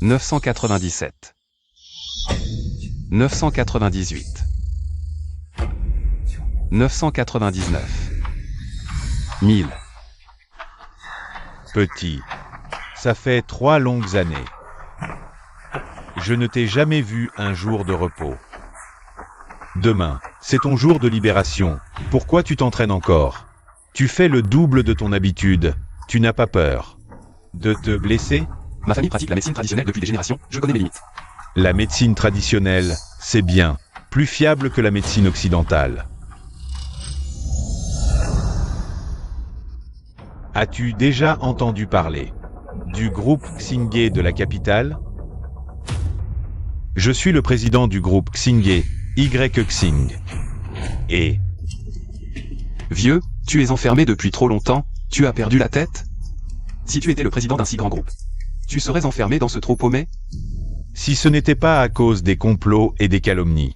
997, 998, 999, 1000. Petit, ça fait 3 longues années. Je ne t'ai jamais vu un jour de repos. Demain, c'est ton jour de libération. Pourquoi tu t'entraînes encore? Tu fais le double de ton habitude. Tu n'as pas peur de te blesser? Ma famille pratique la médecine traditionnelle depuis des générations, je connais mes limites. La médecine traditionnelle, c'est bien, plus fiable que la médecine occidentale. As-tu déjà entendu parler du groupe Xingye de la capitale? Je suis le président du groupe Xingye, Y-Xing. Et... Vieux, tu es enfermé depuis trop longtemps, tu as perdu la tête? Si tu étais le président d'un si grand groupe, tu serais enfermé dans ce trou paumé? Si ce n'était pas à cause des complots et des calomnies,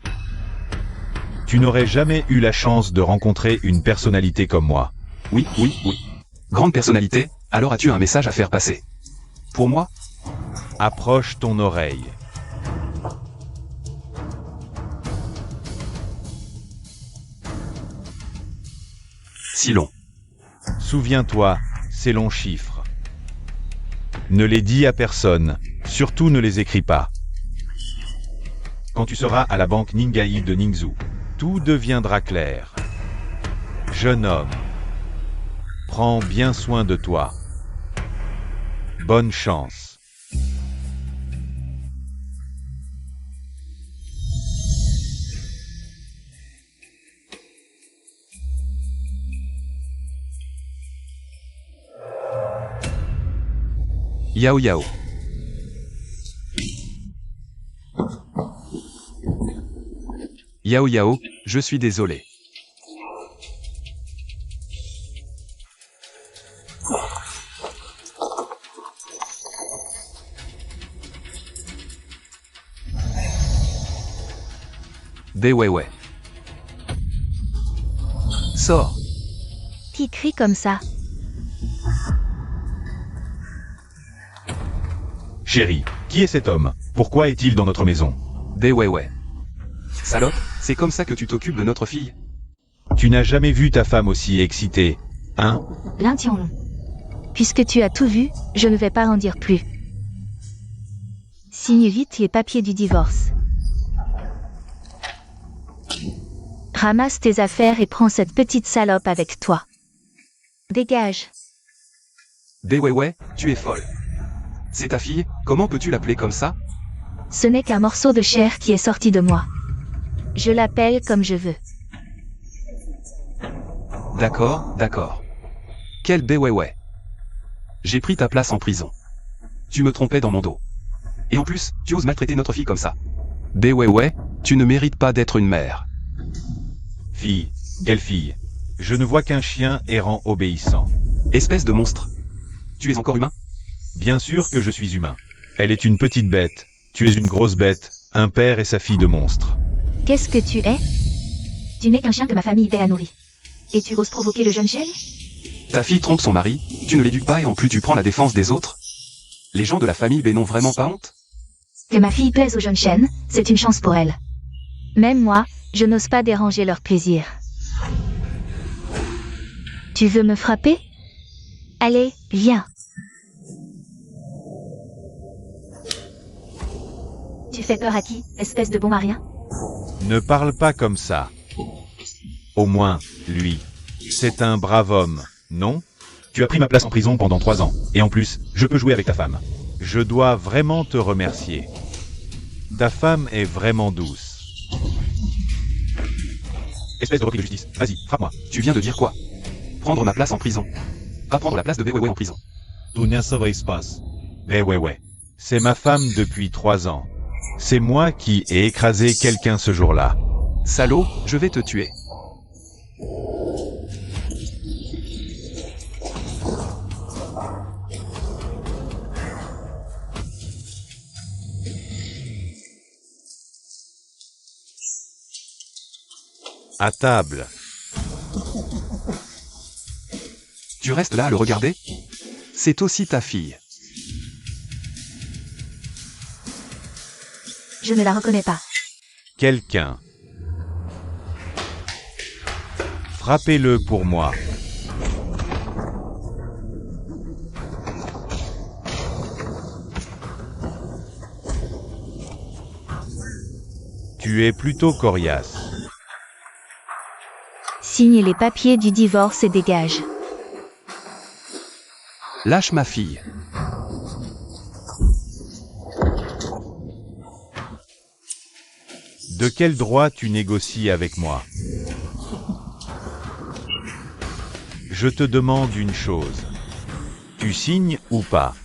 tu n'aurais jamais eu la chance de rencontrer une personnalité comme moi. Oui. Grande personnalité, alors as-tu un message à faire passer? Pour moi? Approche ton oreille. Si long. Souviens-toi, ces longs chiffres. Ne les dis à personne, surtout ne les écris pas. Quand tu seras à la banque Ningai de Ningzhou, tout deviendra clair. Jeune homme, prends bien soin de toi. Bonne chance. Yao Yao. Yao Yao, je suis désolé. Weiwei. Sors. Qui crie comme ça? Chérie, qui est cet homme? Pourquoi est-il dans notre maison? Weiwei. Salope, c'est comme ça que tu t'occupes de notre fille? Tu n'as jamais vu ta femme aussi excitée, hein? L'intion. Puisque tu as tout vu, je ne vais pas en dire plus. Signe vite les papiers du divorce. Ramasse tes affaires et prends cette petite salope avec toi. Dégage. Weiwei, tu es folle. C'est ta fille, comment peux-tu l'appeler comme ça? Ce n'est qu'un morceau de chair qui est sorti de moi. Je l'appelle comme je veux. D'accord. Quel Weiwei. J'ai pris ta place en prison. Tu me trompais dans mon dos. Et en plus, tu oses maltraiter notre fille comme ça. Weiwei, tu ne mérites pas d'être une mère. Fille, quelle fille? Je ne vois qu'un chien errant obéissant. Espèce de monstre. Tu es encore humain? Bien sûr que je suis humain. Elle est une petite bête. Tu es une grosse bête, un père et sa fille de monstre. Qu'est-ce que tu es? Tu n'es qu'un chien que ma famille paie à nourrir. Et tu oses provoquer le jeune chêne? Ta fille trompe son mari, tu ne l'éduques pas et en plus tu prends la défense des autres? Les gens de la famille B n'ont vraiment pas honte? Que ma fille plaise au jeune chêne, c'est une chance pour elle. Même moi, je n'ose pas déranger leur plaisir. Tu veux me frapper? Allez, viens. Tu fais peur à qui, espèce de bon à rien? Ne parle pas comme ça. Au moins, lui, c'est un brave homme, non? Tu as pris ma place en prison pendant 3 ans, et en plus, je peux jouer avec ta femme. Je dois vraiment te remercier. Ta femme est vraiment douce. Espèce de repris de justice, vas-y, frappe-moi. Tu viens de dire quoi? Prendre ma place en prison. Pas prendre la place de Weiwei en prison. Ouais. C'est ma femme depuis 3 ans. C'est moi qui ai écrasé quelqu'un ce jour-là. Salaud, je vais te tuer. À table. Tu restes là à le regarder? C'est aussi ta fille. Je ne la reconnais pas. Quelqu'un. Frappez-le pour moi. Tu es plutôt coriace. Signe les papiers du divorce et dégage. Lâche ma fille. De quel droit tu négocies avec moi? Je te demande une chose. Tu signes ou pas?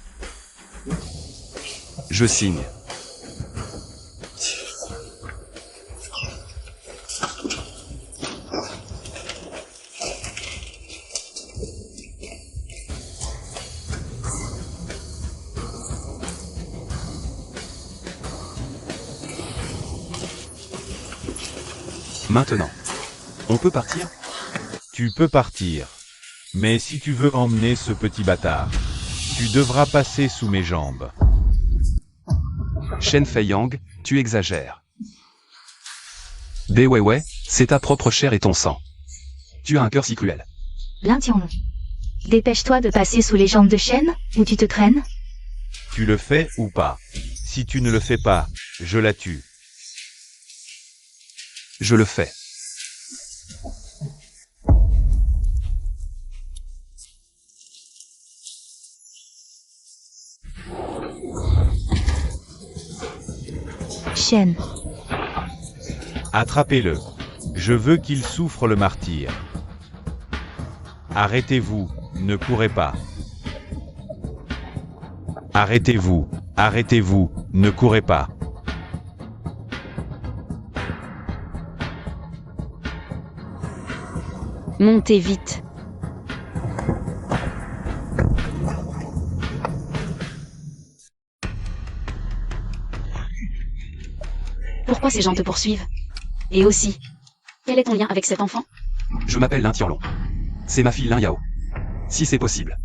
Je signe. Maintenant. On peut partir? Tu peux partir. Mais si tu veux emmener ce petit bâtard, tu devras passer sous mes jambes. Shen Feiyang, tu exagères. Bei Weiwei, c'est ta propre chair et ton sang. Tu as un cœur si cruel. Lin Tianlong. Dépêche-toi de passer sous les jambes de Shen, ou tu te traînes. Tu le fais ou pas? Si tu ne le fais pas, je la tue. Je le fais. Shen. Attrapez-le. Je veux qu'il souffre le martyre. Arrêtez-vous, ne courez pas. Arrêtez-vous, arrêtez-vous, ne courez pas. Montez vite. Pourquoi ces gens te poursuivent? Et aussi, quel est ton lien avec cet enfant? Je m'appelle Lin Tianlong. C'est ma fille Lin Yao. Si c'est possible,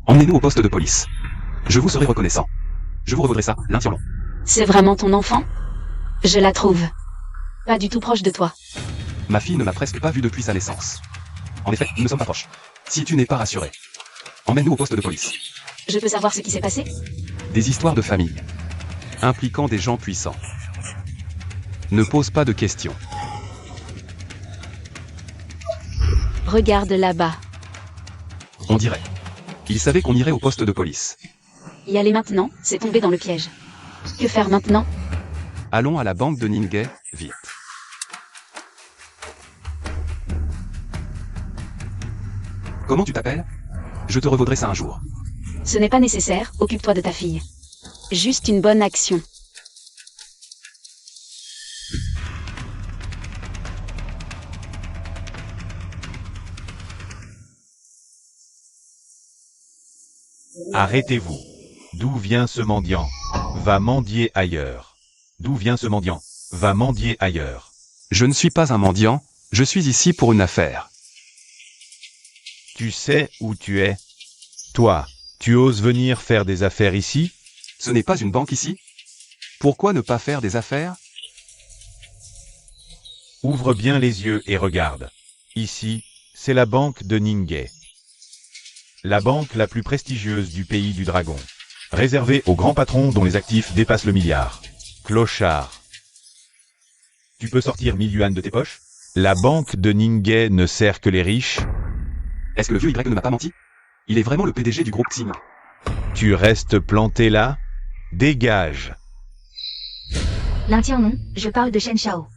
emmenez-nous au poste de police. Je vous serai reconnaissant. Je vous revaudrai ça, Lin Tianlong. C'est vraiment ton enfant? Je la trouve pas du tout proche de toi. Ma fille ne m'a presque pas vu depuis sa naissance. En effet, nous ne sommes pas proches. Si tu n'es pas rassuré, emmène-nous au poste de police. Je peux savoir ce qui s'est passé? Des histoires de famille, impliquant des gens puissants. Ne pose pas de questions. Regarde là-bas. On dirait. Il savait qu'on irait au poste de police. Y aller maintenant, c'est tomber dans le piège. Que faire maintenant? Allons à la banque de Ningay, vite. Comment tu t'appelles? Je te revaudrai ça un jour. Ce n'est pas nécessaire, occupe-toi de ta fille. Juste une bonne action. Arrêtez-vous. D'où vient ce mendiant? Va mendier ailleurs. D'où vient ce mendiant? Va mendier ailleurs. Je ne suis pas un mendiant, je suis ici pour une affaire. Tu sais où tu es? Toi, tu oses venir faire des affaires ici? Ce n'est pas une banque ici? Pourquoi ne pas faire des affaires? Ouvre bien les yeux et regarde. Ici, c'est la banque de Ningay. La banque la plus prestigieuse du pays du dragon. Réservée aux grands patrons dont les actifs dépassent le milliard. Clochard. Tu peux sortir 1000 yuan de tes poches? La banque de Ningay ne sert que les riches. Est-ce que le vieux Y ne m'a pas menti? Il est vraiment le PDG du groupe Xing. Tu restes planté là? Dégage. Lin Tianlong, je parle de Shen Shao.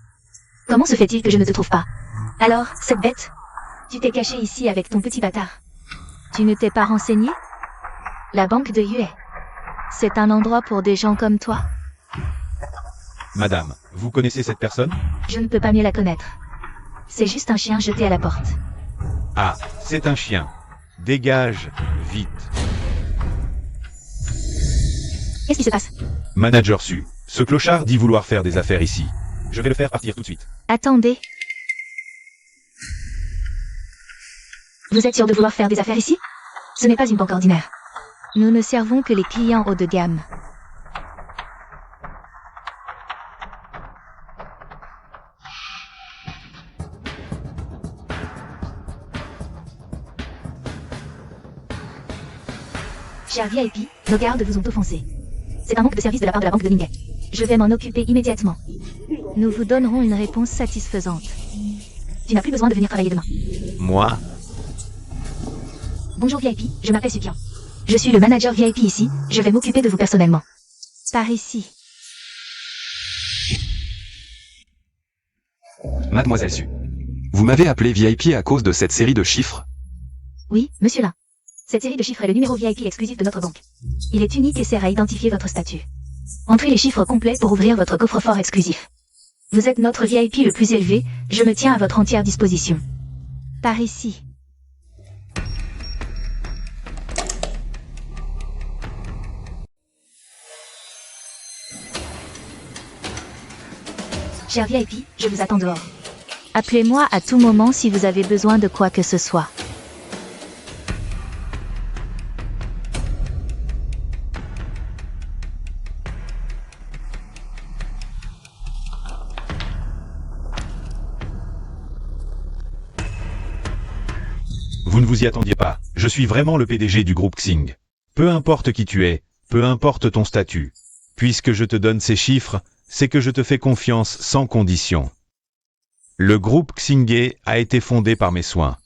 Comment se fait-il que je ne te trouve pas? Alors, cette bête? Tu t'es caché ici avec ton petit bâtard. Tu ne t'es pas renseigné? La banque de Yue. C'est un endroit pour des gens comme toi. Madame, vous connaissez cette personne? Je ne peux pas mieux la connaître. C'est juste un chien jeté à la porte. Ah, c'est un chien. Dégage, vite. Qu'est-ce qui se passe? Manager Su, ce clochard dit vouloir faire des affaires ici. Je vais le faire partir tout de suite. Attendez. Vous êtes sûr de vouloir faire des affaires ici? Ce n'est pas une banque ordinaire. Nous ne servons que les clients haut de gamme. Cher VIP, nos gardes vous ont offensé. C'est un manque de service de la part de la banque de Ningay. Je vais m'en occuper immédiatement. Nous vous donnerons une réponse satisfaisante. Tu n'as plus besoin de venir travailler demain. Moi? Bonjour VIP, je m'appelle Supian. Je suis le manager VIP ici, je vais m'occuper de vous personnellement. Par ici. Mademoiselle Su. Vous m'avez appelé VIP à cause de cette série de chiffres? Oui, monsieur Lin. Cette série de chiffres est le numéro VIP exclusif de notre banque. Il est unique et sert à identifier votre statut. Entrez les chiffres complets pour ouvrir votre coffre-fort exclusif. Vous êtes notre VIP le plus élevé, je me tiens à votre entière disposition. Par ici. Cher VIP, je vous attends dehors. Appelez-moi à tout moment si vous avez besoin de quoi que ce soit. Vous ne vous y attendiez pas. Je suis vraiment le PDG du groupe Xing. Peu importe qui tu es, peu importe ton statut. Puisque je te donne ces chiffres, c'est que je te fais confiance sans condition. Le groupe Xingé a été fondé par mes soins.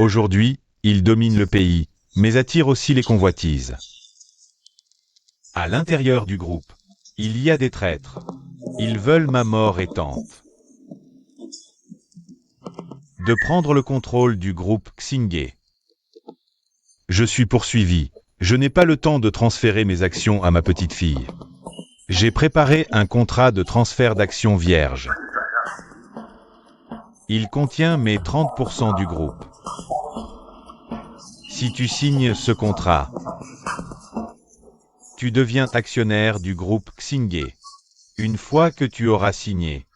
Aujourd'hui, il domine le pays, mais attire aussi les convoitises. À l'intérieur du groupe, il y a des traîtres. Ils veulent ma mort étante. De prendre le contrôle du groupe Xingé. Je suis poursuivi. Je n'ai pas le temps de transférer mes actions à ma petite fille. J'ai préparé un contrat de transfert d'actions vierge. Il contient mes 30% du groupe. Si tu signes ce contrat, tu deviens actionnaire du groupe Xingé. Une fois que tu auras signé,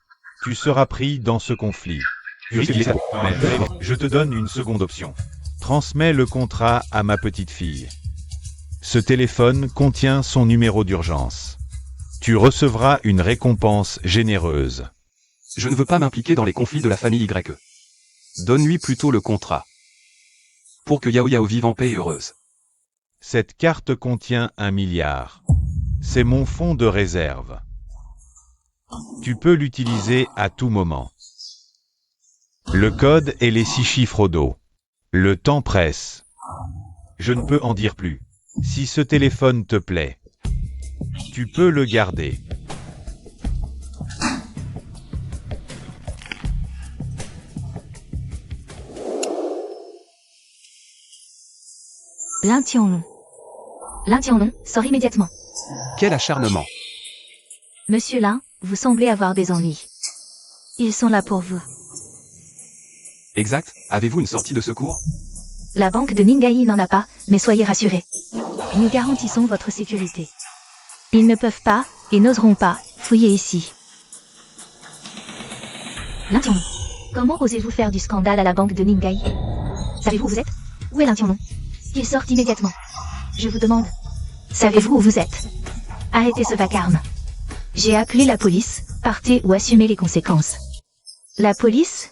tu seras pris dans ce conflit. Je te donne une seconde option. Transmets le contrat à ma petite fille. Ce téléphone contient son numéro d'urgence. Tu recevras une récompense généreuse. Je ne veux pas m'impliquer dans les conflits de la famille YE. Donne-lui plutôt le contrat. Pour que Yao Yao vive en paix et heureuse. Cette carte contient 1 milliard. C'est mon fonds de réserve. Tu peux l'utiliser à tout moment. Le code et les 6 chiffres au dos. Le temps presse. Je ne peux en dire plus. Si ce téléphone te plaît, tu peux le garder. Lin Tianlong. Lin Tianlong, sors immédiatement. Quel acharnement. Monsieur Lin, vous semblez avoir des ennuis. Ils sont là pour vous. Exact, avez-vous une sortie de secours? La banque de Ningay n'en a pas, mais soyez rassurés. Nous garantissons votre sécurité. Ils ne peuvent pas, et n'oseront pas, fouiller ici. Lin Tianlong, comment osez-vous faire du scandale à la banque de Ningay? Savez-vous où vous êtes? Où est Lin Tianlong? Qu'il sorte immédiatement. Je vous demande. Savez-vous où vous êtes? Arrêtez ce vacarme. J'ai appelé la police, partez ou assumez les conséquences. La police?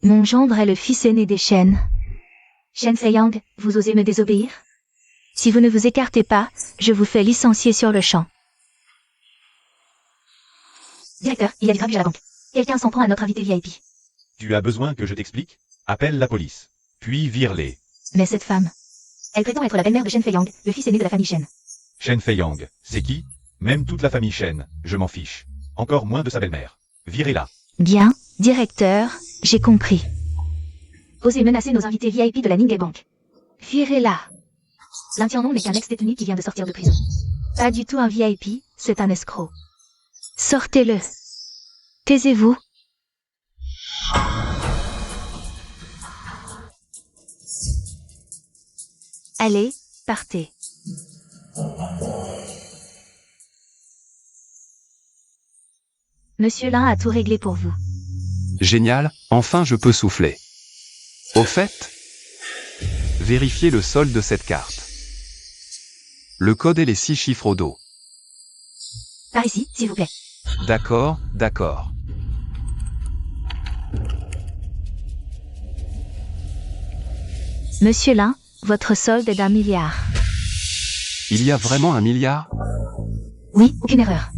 Mon gendre est le fils aîné des Shen. Shen Feiyang, vous osez me désobéir? Si vous ne vous écartez pas, je vous fais licencier sur le champ. Directeur, il y a du grabuge à la banque. Quelqu'un s'en prend à notre invité VIP. Tu as besoin que je t'explique? Appelle la police. Puis vire-les. Mais cette femme... Elle prétend être la belle-mère de Shen Feiyang, le fils aîné de la famille Shen. Shen Feiyang, c'est qui? Même toute la famille Shen, je m'en fiche. Encore moins de sa belle-mère. Virez-la. Bien, directeur, j'ai compris. Osez menacer nos invités VIP de la Ningay Bank. Virez-la. Lin Tianlong n'est qu'un ex-détenu qui vient de sortir de prison. Pas du tout un VIP, c'est un escroc. Sortez-le. Taisez-vous. Allez, partez. Monsieur Lin a tout réglé pour vous. Génial, enfin je peux souffler. Au fait, vérifiez le solde de cette carte. Le code et les 6 chiffres au dos. Par ici, s'il vous plaît. D'accord, d'accord. Monsieur Lin, Votre solde est d'1 milliard. Il y a vraiment 1 milliard? Oui, aucune erreur.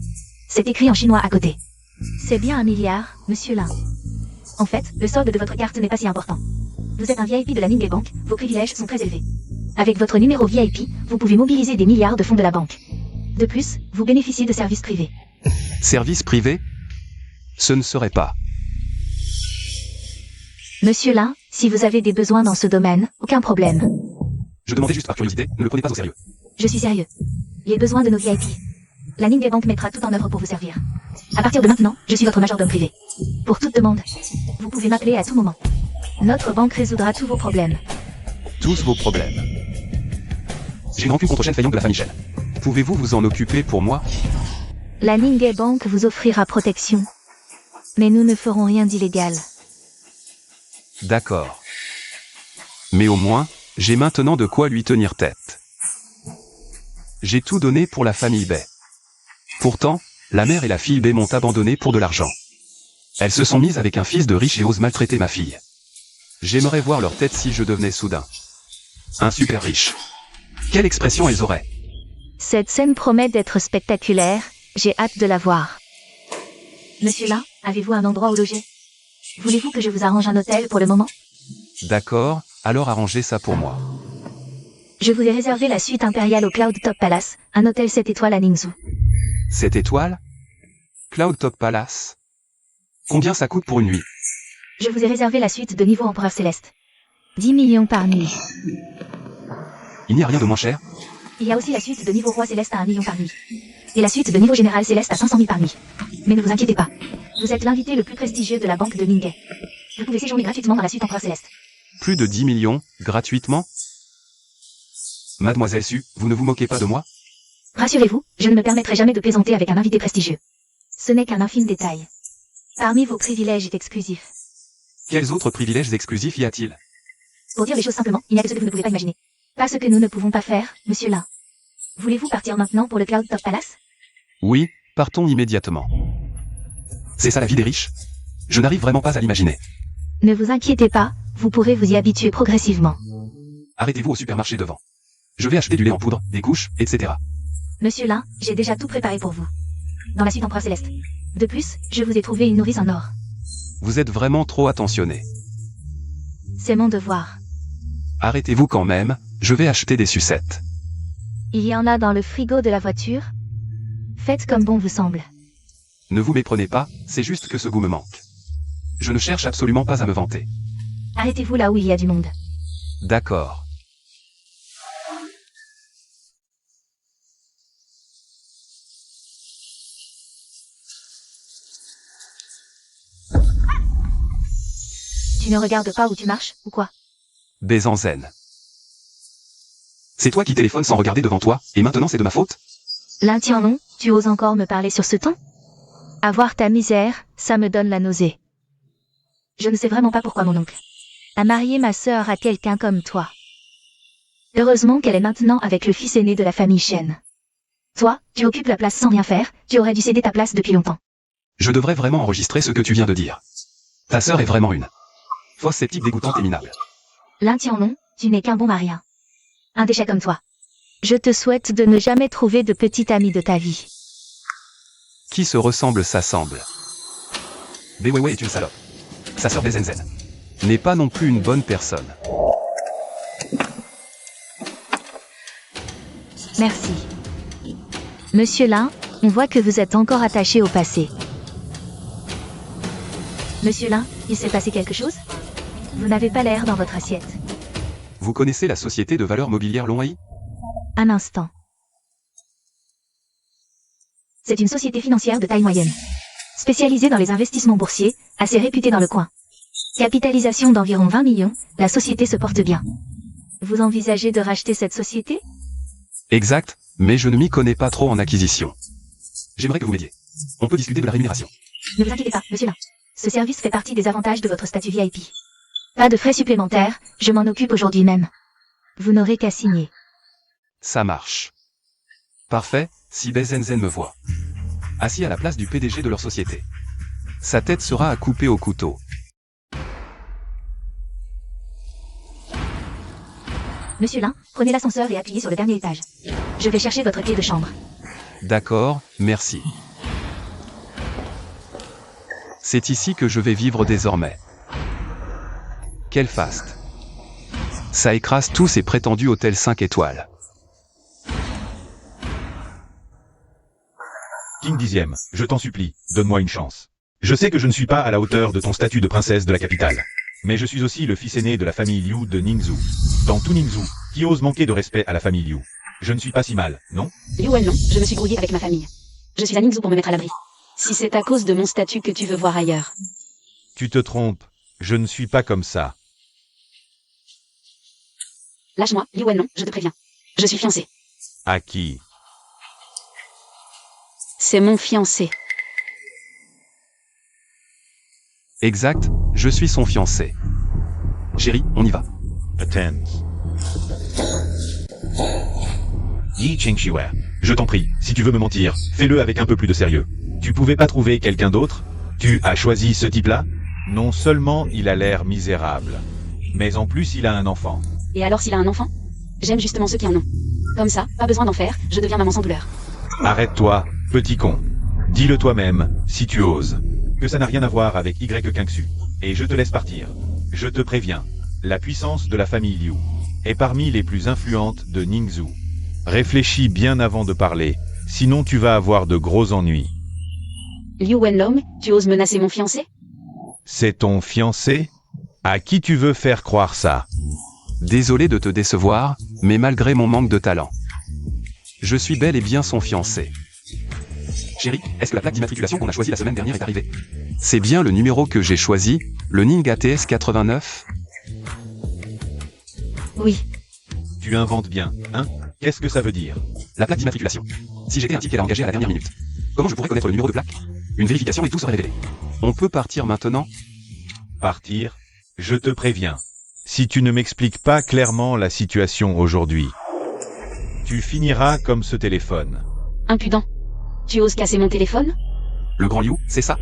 C'est écrit en chinois à côté. C'est bien 1 milliard, monsieur Lin. En fait, le solde de votre carte n'est pas si important. Vous êtes un VIP de la Ningguo Bank, vos privilèges sont très élevés. Avec votre numéro VIP, vous pouvez mobiliser des milliards de fonds de la banque. De plus, vous bénéficiez de services privés. Service privé? Ce ne serait pas. Monsieur Lin, si vous avez des besoins dans ce domaine, aucun problème. Je demandais juste par curiosité, ne le prenez pas au sérieux. Je suis sérieux. Les besoins de nos VIP. La Ningguo Bank mettra tout en œuvre pour vous servir. À partir de maintenant, je suis votre majordome privé. Pour toute demande, vous pouvez m'appeler à tout moment. Notre banque résoudra tous vos problèmes. Tous vos problèmes. J'ai une rancune contre Shen Feiyong de la famille Shen. Pouvez-vous vous en occuper pour moi? La Ningguo Bank vous offrira protection. Mais nous ne ferons rien d'illégal. D'accord. Mais au moins, j'ai maintenant de quoi lui tenir tête. J'ai tout donné pour la famille Bai. Pourtant, la mère et la fille Bai m'ont abandonné pour de l'argent. Elles se sont mises avec un fils de riche et osent maltraiter ma fille. J'aimerais voir leur tête si je devenais soudain un super riche. Quelle expression elles auraient? Cette scène promet d'être spectaculaire, j'ai hâte de la voir. Monsieur Lin, avez-vous un endroit où loger? Voulez-vous que je vous arrange un hôtel pour le moment? D'accord, alors arrangez ça pour moi. Je vous ai réservé la suite impériale au Cloud Top Palace, un hôtel 7 étoiles à Ningzhou. 7 étoiles? Cloud Top Palace? Combien ça coûte pour une nuit? Je vous ai réservé la suite de niveau Empereur Céleste. 10 millions par nuit. Il n'y a rien de moins cher? Il y a aussi la suite de niveau Roi Céleste à 1 million par nuit. Et la suite de niveau Général Céleste à 500 000 par nuit. Mais ne vous inquiétez pas. Vous êtes l'invité le plus prestigieux de la banque de Ningguo. Vous pouvez séjourner gratuitement dans la suite Empereur Céleste. Plus de 10 millions, gratuitement? Mademoiselle Su, vous ne vous moquez pas de moi? Rassurez-vous, je ne me permettrai jamais de plaisanter avec un invité prestigieux. Ce n'est qu'un infime détail. Parmi vos privilèges est exclusif. Quels autres privilèges exclusifs y a-t-il? Pour dire les choses simplement, il n'y a que ce que vous ne pouvez pas imaginer. Pas ce que nous ne pouvons pas faire, monsieur Lin. Voulez-vous partir maintenant pour le Cloud Top Palace? Oui, partons immédiatement. C'est ça la vie des riches? Je n'arrive vraiment pas à l'imaginer. Ne vous inquiétez pas, vous pourrez vous y habituer progressivement. Arrêtez-vous au supermarché devant. Je vais acheter du lait en poudre, des couches, etc. Monsieur Lin, j'ai déjà tout préparé pour vous. Dans la suite Empereur Céleste. De plus, je vous ai trouvé une nourrice en or. Vous êtes vraiment trop attentionné. C'est mon devoir. Arrêtez-vous quand même, je vais acheter des sucettes. Il y en a dans le frigo de la voiture. Faites comme bon vous semble. Ne vous méprenez pas, c'est juste que ce goût me manque. Je ne cherche absolument pas à me vanter. Arrêtez-vous là où il y a du monde. D'accord. Tu ne regardes pas où tu marches, ou quoi? Bézanzen. C'est toi qui téléphones sans regarder devant toi, et maintenant c'est de ma faute? Lin Tianlong, tu oses encore me parler sur ce ton? Avoir ta misère, ça me donne la nausée. Je ne sais vraiment pas pourquoi mon oncle a marié ma sœur à quelqu'un comme toi. Heureusement qu'elle est maintenant avec le fils aîné de la famille Shen. Toi, tu occupes la place sans rien faire, tu aurais dû céder ta place depuis longtemps. Je devrais vraiment enregistrer ce que tu viens de dire. Ta sœur est vraiment une fausse sceptique dégoûtante et minable. Lin Tianlong, tu n'es qu'un bon marien. Un déchet comme toi. Je te souhaite de ne jamais trouver de petit ami de ta vie. Qui se ressemble s'assemble. Bai Weiwei est une salope. Sa sœur Bai Zhenzen n'est pas non plus une bonne personne. Merci. Monsieur Lin, on voit que vous êtes encore attaché au passé. Monsieur Lin, il s'est passé quelque chose? Vous n'avez pas l'air dans votre assiette. Vous connaissez la société de valeurs mobilières Longhai? Un instant. C'est une société financière de taille moyenne. Spécialisée dans les investissements boursiers, assez réputée dans le coin. Capitalisation d'environ 20 millions, la société se porte bien. Vous envisagez de racheter cette société? Exact, mais je ne m'y connais pas trop en acquisition. J'aimerais que vous m'aidiez. On peut discuter de la rémunération. Ne vous inquiétez pas, monsieur Lin. Ce service fait partie des avantages de votre statut VIP. Pas de frais supplémentaires, je m'en occupe aujourd'hui même. Vous n'aurez qu'à signer. Ça marche. Parfait, si Bai Zhenzen me voit. Assis à la place du PDG de leur société. Sa tête sera à couper au couteau. Monsieur Lin, prenez l'ascenseur et appuyez sur le dernier étage. Je vais chercher votre clé de chambre. D'accord, merci. C'est ici que je vais vivre désormais. Quel faste. Ça écrase tous ces prétendus hôtels 5 étoiles. King 10e, je t'en supplie, donne-moi une chance. Je sais que je ne suis pas à la hauteur de ton statut de princesse de la capitale. Mais je suis aussi le fils aîné de la famille Liu de Ningzhou. Dans tout Ningzhou, qui ose manquer de respect à la famille Liu? Je ne suis pas si mal, non? Liu Wenlong, je me suis brouillé avec ma famille. Je suis à Ningzhou pour me mettre à l'abri. Si c'est à cause de mon statut que tu veux voir ailleurs. Tu te trompes, je ne suis pas comme ça. Lâche-moi, Liu Wenlong, je te préviens. Je suis fiancé. À qui? C'est mon fiancé. Exact, je suis son fiancé. Chérie, on y va. Attends. Yi Chengxiwei, je t'en prie, si tu veux me mentir, fais-le avec un peu plus de sérieux. Tu pouvais pas trouver quelqu'un d'autre? Tu as choisi ce type-là? Non seulement il a l'air misérable, mais en plus il a un enfant. Et alors s'il a un enfant? J'aime justement ceux qui en ont. Comme ça, pas besoin d'en faire, je deviens maman sans douleur. Arrête-toi, petit con. Dis-le toi-même, si tu oses. Que ça n'a rien à voir avec Y Kingsu. Et je te laisse partir. Je te préviens, la puissance de la famille Liu est parmi les plus influentes de Ningzhou. Réfléchis bien avant de parler, sinon tu vas avoir de gros ennuis. Liu Wenlong, tu oses menacer mon fiancé? C'est ton fiancé? À qui tu veux faire croire ça? Désolé de te décevoir, mais malgré mon manque de talent, je suis bel et bien son fiancé. Chérie, est-ce que la plaque d'immatriculation qu'on a choisie la semaine dernière est arrivée? C'est bien le numéro que j'ai choisi, le Ning ATS 89? Oui. Tu inventes bien, hein? Qu'est-ce que ça veut dire? La plaque d'immatriculation. Si j'étais un type qu'elle a engagé à la dernière minute, comment je pourrais connaître le numéro de plaque? Une vérification et tout serait révélé. On peut partir maintenant? Partir? Je te préviens. Si tu ne m'expliques pas clairement la situation aujourd'hui, tu finiras comme ce téléphone. Impudent. Tu oses casser mon téléphone? Le grand Liu, c'est ça?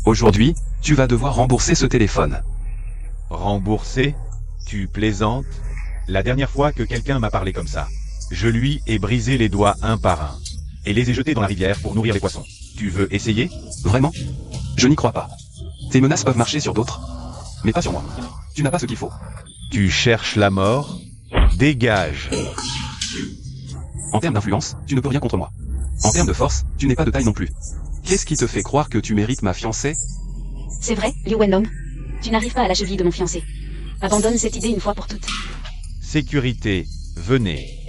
Aujourd'hui, tu vas devoir rembourser ce téléphone. Rembourser? Tu plaisantes? La dernière fois que quelqu'un m'a parlé comme ça, je lui ai brisé les doigts un par un, et les ai jetés dans la rivière pour nourrir les poissons. Tu veux essayer? Vraiment? Je n'y crois pas. Tes menaces peuvent marcher sur d'autres, mais pas sur moi. Tu n'as pas ce qu'il faut. Tu cherches la mort? Dégage! En termes d'influence, tu ne peux rien contre moi. En termes de force, tu n'es pas de taille non plus. Qu'est-ce qui te fait croire que tu mérites ma fiancée? C'est vrai, Liu Wenlong. Tu n'arrives pas à la cheville de mon fiancé. Abandonne cette idée une fois pour toutes. Sécurité, venez.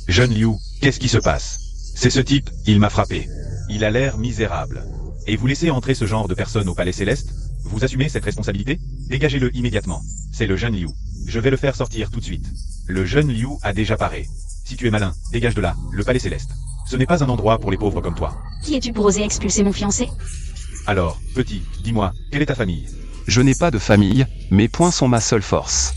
Jeune Liu, qu'est-ce qui se passe? C'est ce type, il m'a frappé. Il a l'air misérable. Et vous laissez entrer ce genre de personne au Palais Céleste? Vous assumez cette responsabilité? Dégagez-le immédiatement. C'est le jeune Liu. Je vais le faire sortir tout de suite. Le jeune Liu a déjà paré. Si tu es malin, dégage de là, le Palais Céleste. Ce n'est pas un endroit pour les pauvres comme toi. Qui es-tu pour oser expulser mon fiancé? Alors, petit, dis-moi, quelle est ta famille? Je n'ai pas de famille, mes poings sont ma seule force.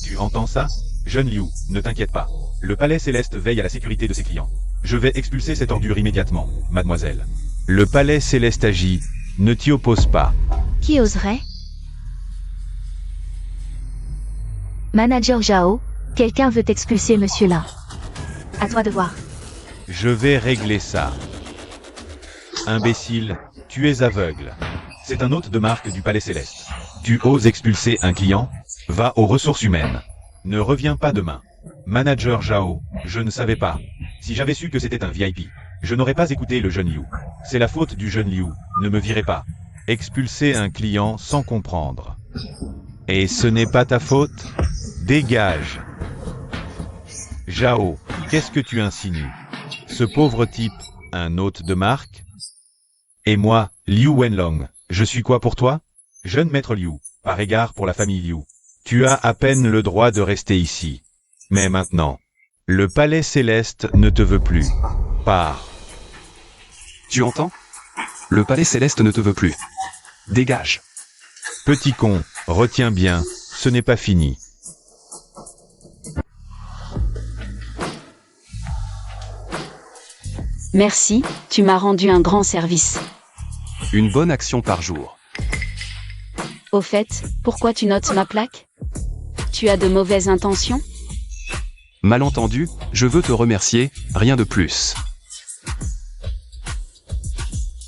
Tu entends ça? Jeune Liu, ne t'inquiète pas. Le Palais Céleste veille à la sécurité de ses clients. Je vais expulser cette ordure immédiatement, mademoiselle. Le Palais Céleste agit, ne t'y oppose pas. Qui oserait? Manager Zhao, quelqu'un veut expulser Monsieur Lin. À toi de voir. Je vais régler ça. Imbécile, tu es aveugle. C'est un hôte de marque du Palais Céleste. Tu oses expulser un client? Va aux ressources humaines. Ne reviens pas demain. Manager Zhao, je ne savais pas. Si j'avais su que c'était un VIP, je n'aurais pas écouté le jeune Liu. C'est la faute du jeune Liu, ne me virez pas. Expulser un client sans comprendre. Et ce n'est pas ta faute? Dégage. Zhao, qu'est-ce que tu insinues? Ce pauvre type, un hôte de marque? Et moi, Liu Wenlong, je suis quoi pour toi? Jeune maître Liu, par égard pour la famille Liu. Tu as à peine le droit de rester ici. Mais maintenant, le Palais Céleste ne te veut plus. Pars. Tu entends? Le Palais Céleste ne te veut plus. Dégage. Petit con, retiens bien, ce n'est pas fini. Merci, tu m'as rendu un grand service. Une bonne action par jour. Au fait, pourquoi tu notes ma plaque? Tu Tu as de mauvaises intentions? Malentendu, je veux te remercier, rien de plus.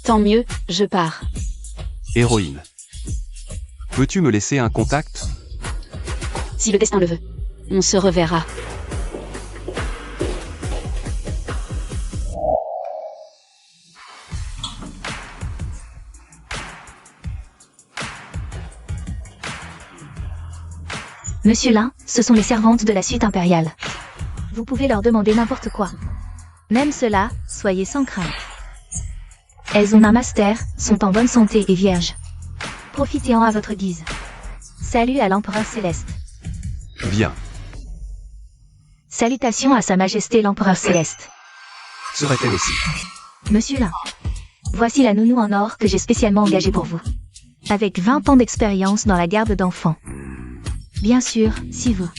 Tant mieux, je pars. Héroïne. Peux-tu me laisser un contact? Si le destin le veut. On se reverra. Monsieur Lin, ce sont les servantes de la suite impériale. Vous pouvez leur demander n'importe quoi. Même cela, soyez sans crainte. Elles ont un master, sont en bonne santé et vierges. Profitez-en à votre guise. Salut à l'Empereur Céleste. Bien. Salutations à Sa Majesté l'Empereur Céleste. Serait-elle aussi? Monsieur Lin. Voici la nounou en or que j'ai spécialement engagée pour vous. Avec 20 ans d'expérience dans la garde d'enfants. Bien sûr, si vous.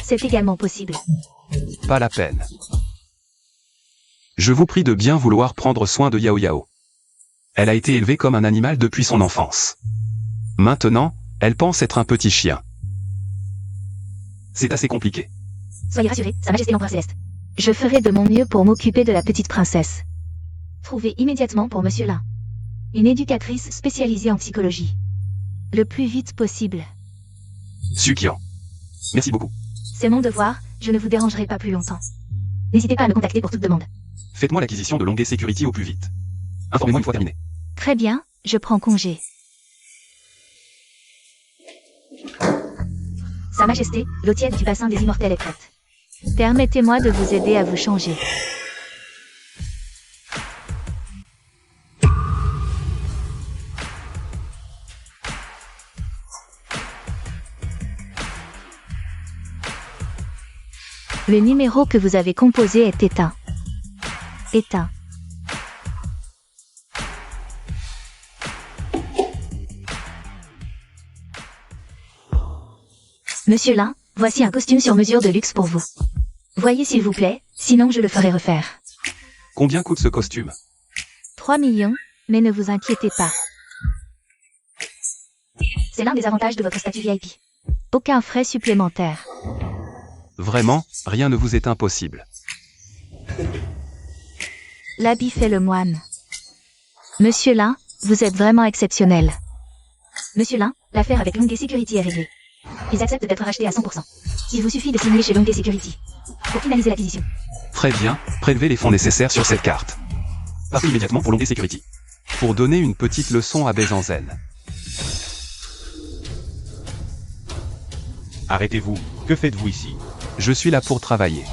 C'est également possible. Pas la peine. Je vous prie de bien vouloir prendre soin de Yao Yao. Elle a été élevée comme un animal depuis son enfance. Maintenant, elle pense être un petit chien. C'est assez compliqué. Soyez rassurés, Sa Majesté l'Empereur Céleste. Je ferai de mon mieux pour m'occuper de la petite princesse. Trouvez immédiatement pour Monsieur Lin une éducatrice spécialisée en psychologie. Le plus vite possible. Sukian. Merci beaucoup. C'est mon devoir, je ne vous dérangerai pas plus longtemps. N'hésitez pas à me contacter pour toute demande. Faites-moi l'acquisition de Longue Security au plus vite. Informez-moi une fois terminé. Très bien, je prends congé. Sa Majesté, l'eau tiède du bassin des immortels est prête. Permettez-moi de vous aider à vous changer. Le numéro que vous avez composé est éteint. Éteint. Monsieur Lin, voici un costume sur mesure de luxe pour vous. Voyez s'il vous plaît, sinon je le ferai refaire. Combien coûte ce costume? 3 millions, mais ne vous inquiétez pas. C'est l'un des avantages de votre statut VIP. Aucun frais supplémentaire. Vraiment, rien ne vous est impossible. L'habit fait le moine. Monsieur Lin, vous êtes vraiment exceptionnel. Monsieur Lin, l'affaire avec Longue Security est réglée. Ils acceptent d'être rachetés à 100%. Il vous suffit de signer chez Longue Security. Pour finaliser l'acquisition. Très bien, prélevez les fonds nécessaires sur cette carte. Partez immédiatement pour Longue Security. Pour donner une petite leçon à Bezanzen. Arrêtez-vous, que faites-vous ici? Je suis là pour travailler.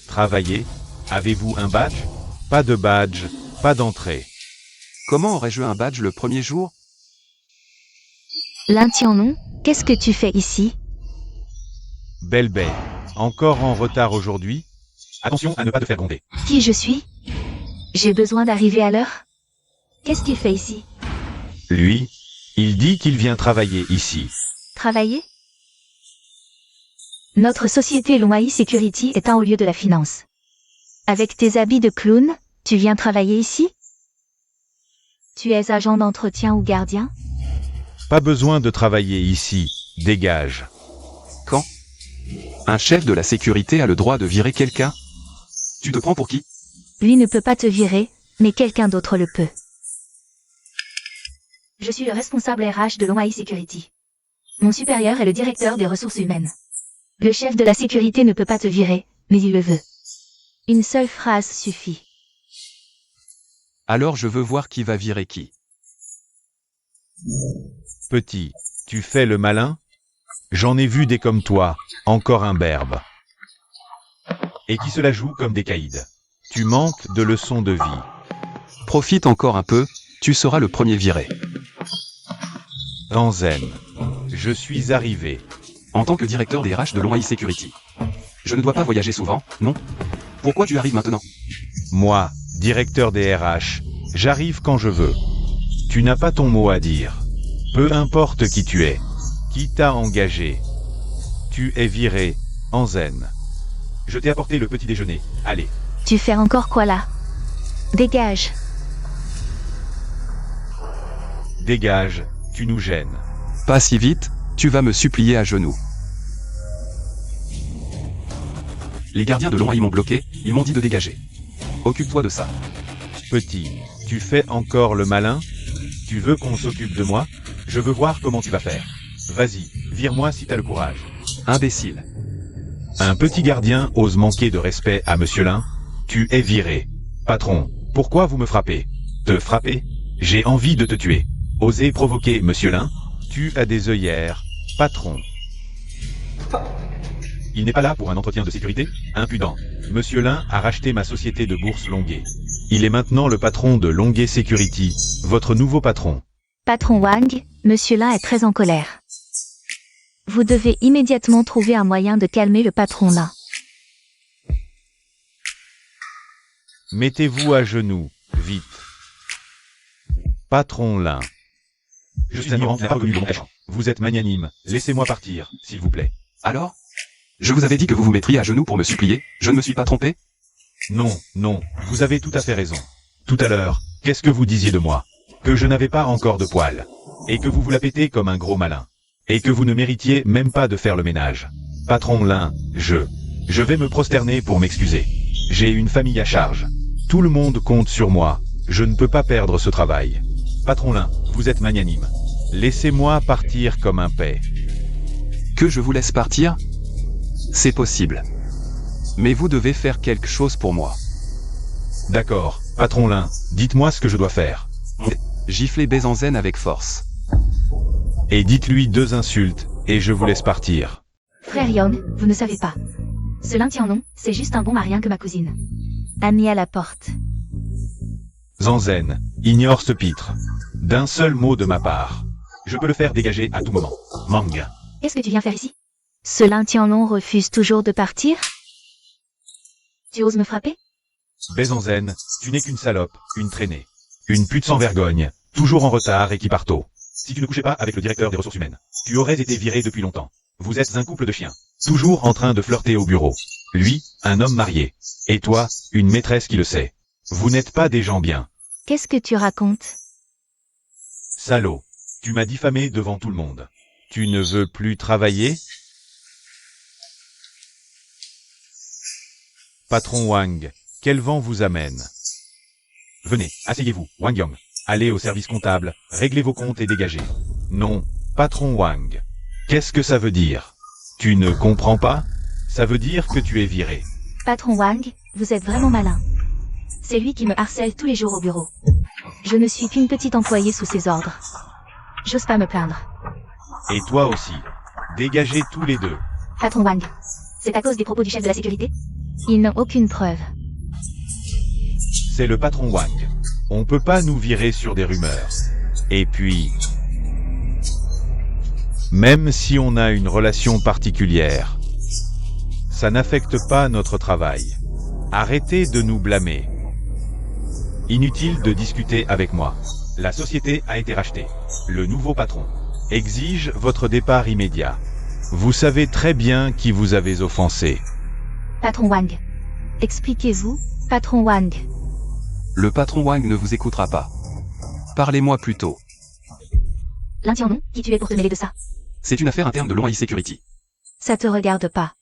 Travailler? Avez-vous un badge? Pas de badge, pas d'entrée. Comment aurais-je un badge le premier jour? Lin Tianlong, qu'est-ce que tu fais ici? Belle baie. Encore en retard aujourd'hui? Attention à ne pas te faire gronder. Qui je suis? J'ai besoin d'arriver à l'heure? Qu'est-ce qu'il fait ici? Lui, il dit qu'il vient travailler ici. Travailler? Notre société Longhai Security est un haut lieu de la finance. Avec tes habits de clown, tu viens travailler ici? Tu es agent d'entretien ou gardien? Pas besoin de travailler ici, dégage. Quand? Un chef de la sécurité a le droit de virer quelqu'un? Tu te prends pour qui? Lui ne peut pas te virer, mais quelqu'un d'autre le peut. Je suis le responsable RH de Longhai Security. Mon supérieur est le directeur des ressources humaines. Le chef de la sécurité ne peut pas te virer, mais il le veut. Une seule phrase suffit. Alors je veux voir qui va virer qui. Petit, tu fais le malin? J'en ai vu des comme toi, encore imberbes. Et qui se la jouent comme des caïds. Tu manques de leçons de vie. Profite encore un peu, tu seras le premier viré. Tanzen. Je suis arrivé. En tant que directeur des RH de Longhai Security. Je ne dois pas voyager souvent, non? Pourquoi tu arrives maintenant? Moi, directeur des RH, j'arrive quand je veux. Tu n'as pas ton mot à dire. Peu importe qui tu es. Qui t'a engagé? Tu es viré, en zen. Je t'ai apporté le petit déjeuner, allez. Tu fais encore quoi là? Dégage. Dégage, tu nous gênes. Pas si vite, Tu vas me supplier à genoux. Les gardiens de Longhai m'ont bloqué, ils m'ont dit de dégager. Occupe-toi de ça. Petit, tu fais encore le malin? Tu veux qu'on s'occupe de moi? Je veux voir comment tu vas faire. Vas-y, vire-moi si t'as le courage. Imbécile. Un petit gardien ose manquer de respect à Monsieur Lin? Tu es viré. Patron, pourquoi vous me frappez? Te frapper? J'ai envie de te tuer. Osez provoquer Monsieur Lin? Tu as des œillères, patron. Il n'est pas là pour un entretien de sécurité? Impudent. Monsieur Lin a racheté ma société de bourse Longuet. Il est maintenant le patron de Longuet Security, votre nouveau patron. Patron Wang, Monsieur Lin est très en colère. Vous devez immédiatement trouver un moyen de calmer le patron Lin. Mettez-vous à genoux, vite. Patron Lin. Je suis un ignorant qui n'a pas reconnu mon agent. Vous êtes magnanime, laissez-moi partir, s'il vous plaît. Alors? Je vous avais dit que vous vous mettriez à genoux pour me supplier, je ne me suis pas trompé? Non, non, vous avez tout à fait raison. Tout à l'heure, qu'est-ce que vous disiez de moi? Que je n'avais pas encore de poils. Et que vous vous la pétez comme un gros malin. Et que vous ne méritiez même pas de faire le ménage. Patron Lin, je vais me prosterner pour m'excuser. J'ai une famille à charge. Tout le monde compte sur moi. Je ne peux pas perdre ce travail. Patron Lin, vous êtes magnanime. Laissez-moi partir comme un paix. Que je vous laisse partir? C'est possible. Mais vous devez faire quelque chose pour moi. D'accord, patron Lin, dites-moi ce que je dois faire. Giflez Bezanzen avec force. Et dites-lui 2 insultes, et je vous laisse partir. Frère Yang, vous ne savez pas. Ce Lin Tianlong, c'est juste un bon marien que ma cousine. Ami à la porte. Zanzen, ignore ce pitre. D'un seul mot de ma part. Je peux le faire dégager à tout moment. Manga. Qu'est-ce que tu viens faire ici? Ce Lin Tianlong refuse toujours de partir? Tu oses me frapper? Bezanzen, tu n'es qu'une salope, une traînée. Une pute sans vergogne, toujours en retard et qui part tôt. Si tu ne couchais pas avec le directeur des ressources humaines, tu aurais été viré depuis longtemps. Vous êtes un couple de chiens, toujours en train de flirter au bureau. Lui, un homme marié. Et toi, une maîtresse qui le sait. Vous n'êtes pas des gens bien. Qu'est-ce que tu racontes? Salaud, tu m'as diffamé devant tout le monde. Tu ne veux plus travailler? Patron Wang, quel vent vous amène? Venez, asseyez-vous, Wang Yang. Allez au service comptable, réglez vos comptes et dégagez. Non, patron Wang. Qu'est-ce que ça veut dire? Tu ne comprends pas? Ça veut dire que tu es viré. Patron Wang, vous êtes vraiment malin. C'est lui qui me harcèle tous les jours au bureau. Je ne suis qu'une petite employée sous ses ordres. J'ose pas me plaindre. Et toi aussi. Dégagez tous les deux. Patron Wang, c'est à cause des propos du chef de la sécurité? Ils n'ont aucune preuve. C'est le patron Wang. On peut pas nous virer sur des rumeurs. Et puis... Même si on a une relation particulière, ça n'affecte pas notre travail. Arrêtez de nous blâmer. Inutile de discuter avec moi. La société a été rachetée. Le nouveau patron exige votre départ immédiat. Vous savez très bien qui vous avez offensé. Patron Wang. Expliquez-vous, patron Wang. Le patron Wang ne vous écoutera pas. Parlez-moi plutôt. Lin Tianlong, qui tu es pour te mêler de ça? C'est une affaire interne de Longhai Security. Ça te regarde pas.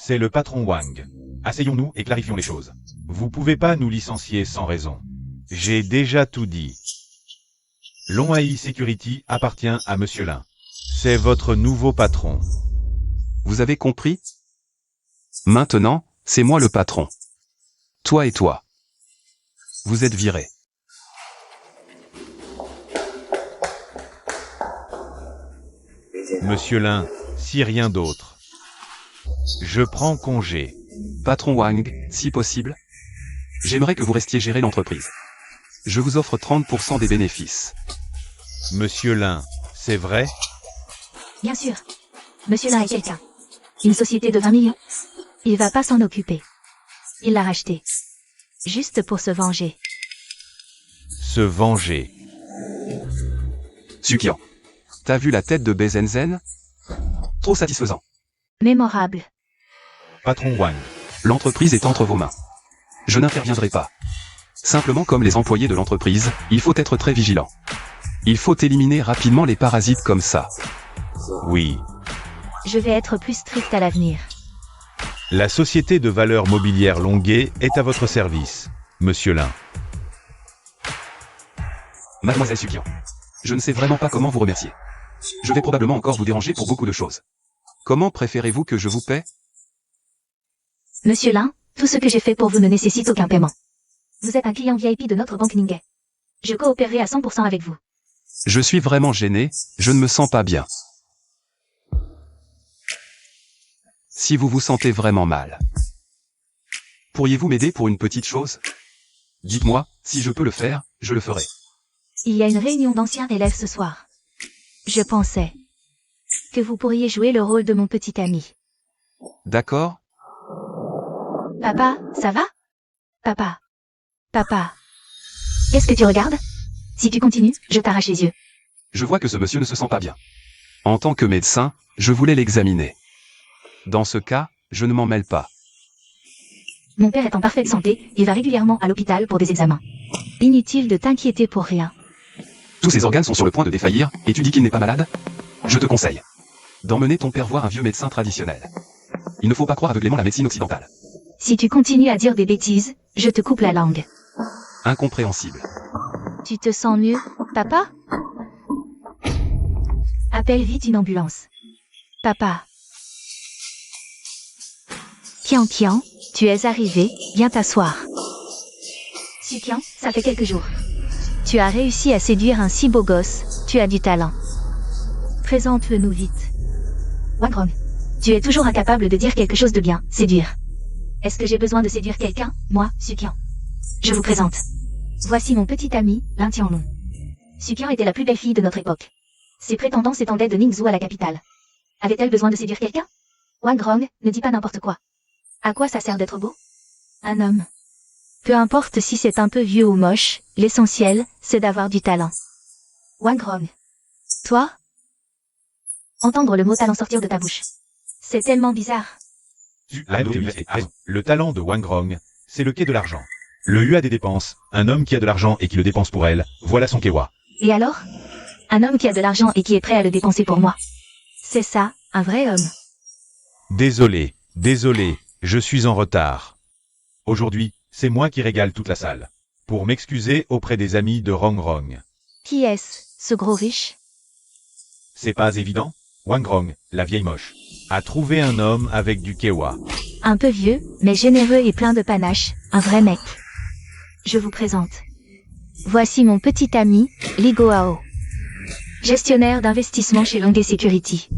C'est le patron Wang. Asseyons-nous et clarifions les choses. Vous pouvez pas nous licencier sans raison. J'ai déjà tout dit. Longhai Security appartient à Monsieur Lin. C'est votre nouveau patron. Vous avez compris? Maintenant, c'est moi le patron. Toi et toi. Vous êtes virés. Monsieur Lin, si rien d'autre. Je prends congé. Patron Wang, si possible. J'aimerais que vous restiez gérer l'entreprise. Je vous offre 30% des bénéfices. Monsieur Lin, c'est vrai? Bien sûr. Monsieur Lin est quelqu'un. Une société de 20 millions. Il va pas s'en occuper. Il l'a racheté. Juste pour se venger. Se venger. Sukian. T'as vu la tête de Bezanzen? Trop satisfaisant. Mémorable. Patron Wang. L'entreprise est entre vos mains. Je n'interviendrai pas. Simplement comme les employés de l'entreprise, il faut être très vigilant. Il faut éliminer rapidement les parasites comme ça. Oui. Je vais être plus strict à l'avenir. La société de valeurs mobilières Longuet est à votre service, Monsieur Lin. Mademoiselle Sukian. Je ne sais vraiment pas comment vous remercier. Je vais probablement encore vous déranger pour beaucoup de choses. Comment préférez-vous que je vous paie? Monsieur Lin, tout ce que j'ai fait pour vous ne nécessite aucun paiement. Vous êtes un client VIP de notre banque Ningay. Je coopérerai à 100% avec vous. Je suis vraiment gêné, je ne me sens pas bien. Si vous vous sentez vraiment mal, pourriez-vous m'aider pour une petite chose? Dites-moi, si je peux le faire, je le ferai. Il y a une réunion d'anciens élèves ce soir. Je pensais que vous pourriez jouer le rôle de mon petit ami. D'accord? Papa, ça va? Papa. Papa. Qu'est-ce que tu regardes? Si tu continues, je t'arrache les yeux. Je vois que ce monsieur ne se sent pas bien. En tant que médecin, je voulais l'examiner. Dans ce cas, je ne m'en mêle pas. Mon père est en parfaite santé, il va régulièrement à l'hôpital pour des examens. Inutile de t'inquiéter pour rien. Tous ses organes sont sur le point de défaillir, et tu dis qu'il n'est pas malade? Je te conseille d'emmener ton père voir un vieux médecin traditionnel. Il ne faut pas croire aveuglément la médecine occidentale. Si tu continues à dire des bêtises, je te coupe la langue. Incompréhensible. Tu te sens mieux, papa? Appelle vite une ambulance. Papa. Kian Kian, tu es arrivé, viens t'asseoir. Sukian, ça fait quelques jours. Tu as réussi à séduire un si beau gosse, tu as du talent. Présente-le-nous vite. Wangrong, tu es toujours incapable de dire quelque chose de bien, séduire. Est-ce que j'ai besoin de séduire quelqu'un, moi, Sukian? Je vous présente. Voici mon petit ami, Lin Tianlong. Sukian était la plus belle fille de notre époque. Ses prétendants s'étendaient de Ningzhou à la capitale. Avait-elle besoin de séduire quelqu'un? Wangrong, ne dis pas n'importe quoi. À quoi ça sert d'être beau? Un homme. Peu importe si c'est un peu vieux ou moche, l'essentiel, c'est d'avoir du talent. Wangrong. Toi? Entendre le mot talent sortir de ta bouche. C'est tellement bizarre. Le talent de Wangrong, c'est le quai de l'argent. Le Hua des dépenses, un homme qui a de l'argent et qui le dépense pour elle, voilà son Kewa. Et alors? Un homme qui a de l'argent et qui est prêt à le dépenser pour moi. C'est ça, un vrai homme. Désolé, je suis en retard. Aujourd'hui, c'est moi qui régale toute la salle. Pour m'excuser auprès des amis de Rongrong. Qui est-ce, ce gros riche? C'est pas évident? Wangrong, la vieille moche, a trouvé un homme avec du Kewa. Un peu vieux, mais généreux et plein de panache, un vrai mec. Je vous présente. Voici mon petit ami, Li Goao. Gestionnaire d'investissement chez Longuet Security.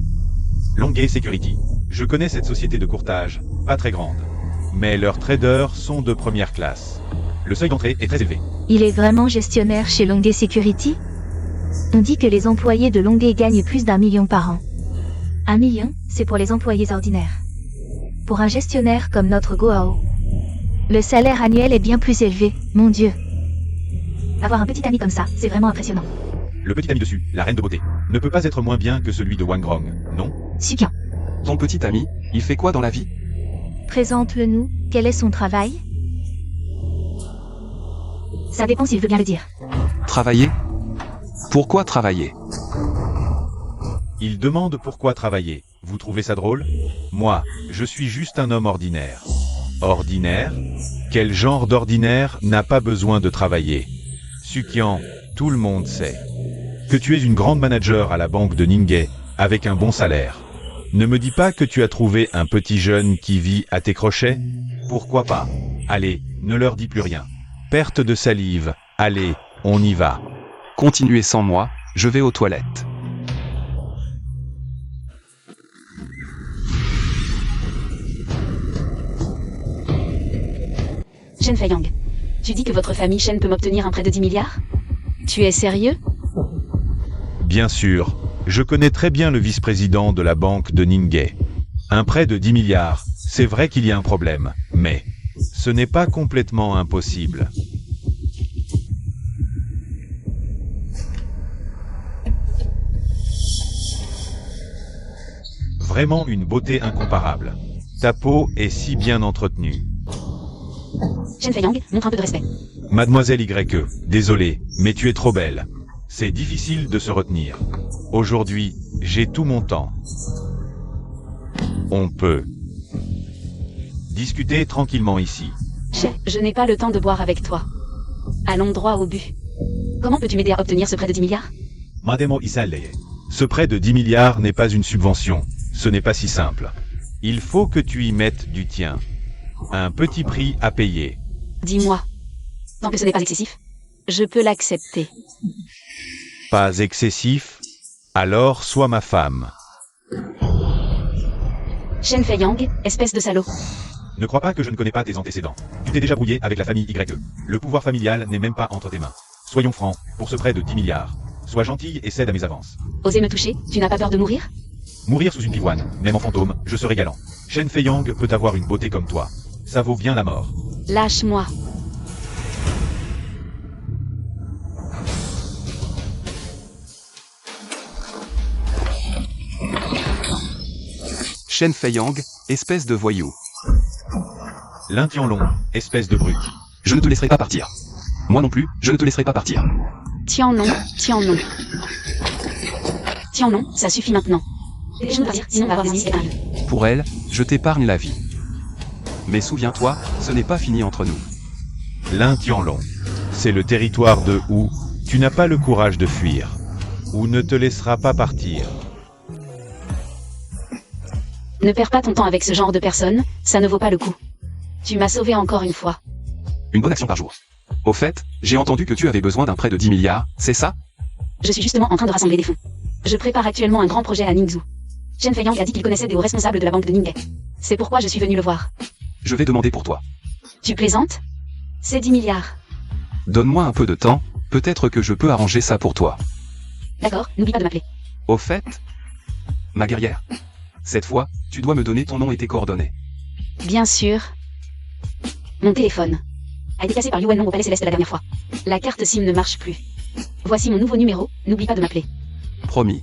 Longuet Security. Je connais cette société de courtage, pas très grande. Mais leurs traders sont de première classe. Le seuil d'entrée est très élevé. Il est vraiment gestionnaire chez Longuet Security? On dit que les employés de Longuet gagnent plus d'1 million par an. 1 million, c'est pour les employés ordinaires. Pour un gestionnaire comme notre Goao, le salaire annuel est bien plus élevé, mon Dieu. Avoir un petit ami comme ça, c'est vraiment impressionnant. Le petit ami dessus, la reine de beauté, ne peut pas être moins bien que celui de Wangrong, non? Sukian. Ton petit ami, il fait quoi dans la vie? Présente-le-nous, quel est son travail? Ça dépend s'il veut bien le dire. Travailler? Pourquoi travailler? Il demande pourquoi travailler. Vous trouvez ça drôle? Moi, je suis juste un homme ordinaire. Ordinaire? Quel genre d'ordinaire n'a pas besoin de travailler? Sukian, tout le monde sait que tu es une grande manager à la banque de Ningay, avec un bon salaire. Ne me dis pas que tu as trouvé un petit jeune qui vit à tes crochets? Pourquoi pas? Allez, ne leur dis plus rien. Perte de salive. Allez, on y va. Continuez sans moi, je vais aux toilettes. Shen Feiyang, tu dis que votre famille Shen peut m'obtenir un prêt de 10 milliards? Tu es sérieux? Bien sûr, je connais très bien le vice-président de la banque de Ningay. Un prêt de 10 milliards, c'est vrai qu'il y a un problème, mais ce n'est pas complètement impossible. Vraiment une beauté incomparable. Ta peau est si bien entretenue. Shen Feiyang, montre un peu de respect. Mademoiselle YE, désolé, mais tu es trop belle. C'est difficile de se retenir. Aujourd'hui, j'ai tout mon temps. On peut discuter tranquillement ici. Je n'ai pas le temps de boire avec toi. Allons droit au but. Comment peux-tu m'aider à obtenir ce prêt de 10 milliards? Ce prêt de 10 milliards n'est pas une subvention. Ce n'est pas si simple. Il faut que tu y mettes du tien. Un petit prix à payer. Dis-moi. Tant que ce n'est pas excessif, je peux l'accepter. Pas excessif? Alors sois ma femme. Shen Feiyang, espèce de salaud. Ne crois pas que je ne connais pas tes antécédents. Tu t'es déjà brouillé avec la famille YE. Le pouvoir familial n'est même pas entre tes mains. Soyons francs, pour ce prêt de 10 milliards. Sois gentille et cède à mes avances. Oser me toucher, tu n'as pas peur de mourir? Mourir sous une pivoine, même en fantôme, je serai galant. Shen Feiyang peut avoir une beauté comme toi. Ça vaut bien la mort. Lâche-moi. Shen Feiyang, espèce de voyou. Lin Tianlong, espèce de brute. Je ne te laisserai pas partir. Moi non plus, je ne te laisserai pas partir. Tiens non. Tiens non, ça suffit maintenant. Dépêchons de partir, sinon on va avoir des ennemis épinglés. Pour elle, je t'épargne la vie. Mais souviens-toi, ce n'est pas fini entre nous. Lin Tianlong. C'est le territoire de Wu. Tu n'as pas le courage de fuir. Wu ne te laissera pas partir. Ne perds pas ton temps avec ce genre de personnes, ça ne vaut pas le coup. Tu m'as sauvé encore une fois. Une bonne action par jour. Au fait, j'ai entendu que tu avais besoin d'un prêt de 10 milliards, c'est ça? Je suis justement en train de rassembler des fonds. Je prépare actuellement un grand projet à Ningzhou. Shen Feiyang a dit qu'il connaissait des hauts responsables de la banque de Ningay. C'est pourquoi je suis venu le voir. Je vais demander pour toi. Tu plaisantes? C'est 10 milliards. Donne-moi un peu de temps, peut-être que je peux arranger ça pour toi. D'accord, n'oublie pas de m'appeler. Au fait, ma guerrière, cette fois, tu dois me donner ton nom et tes coordonnées. Bien sûr. Mon téléphone a été cassé par Yuan Long au Palais Céleste la dernière fois. La carte SIM ne marche plus. Voici mon nouveau numéro, n'oublie pas de m'appeler. Promis.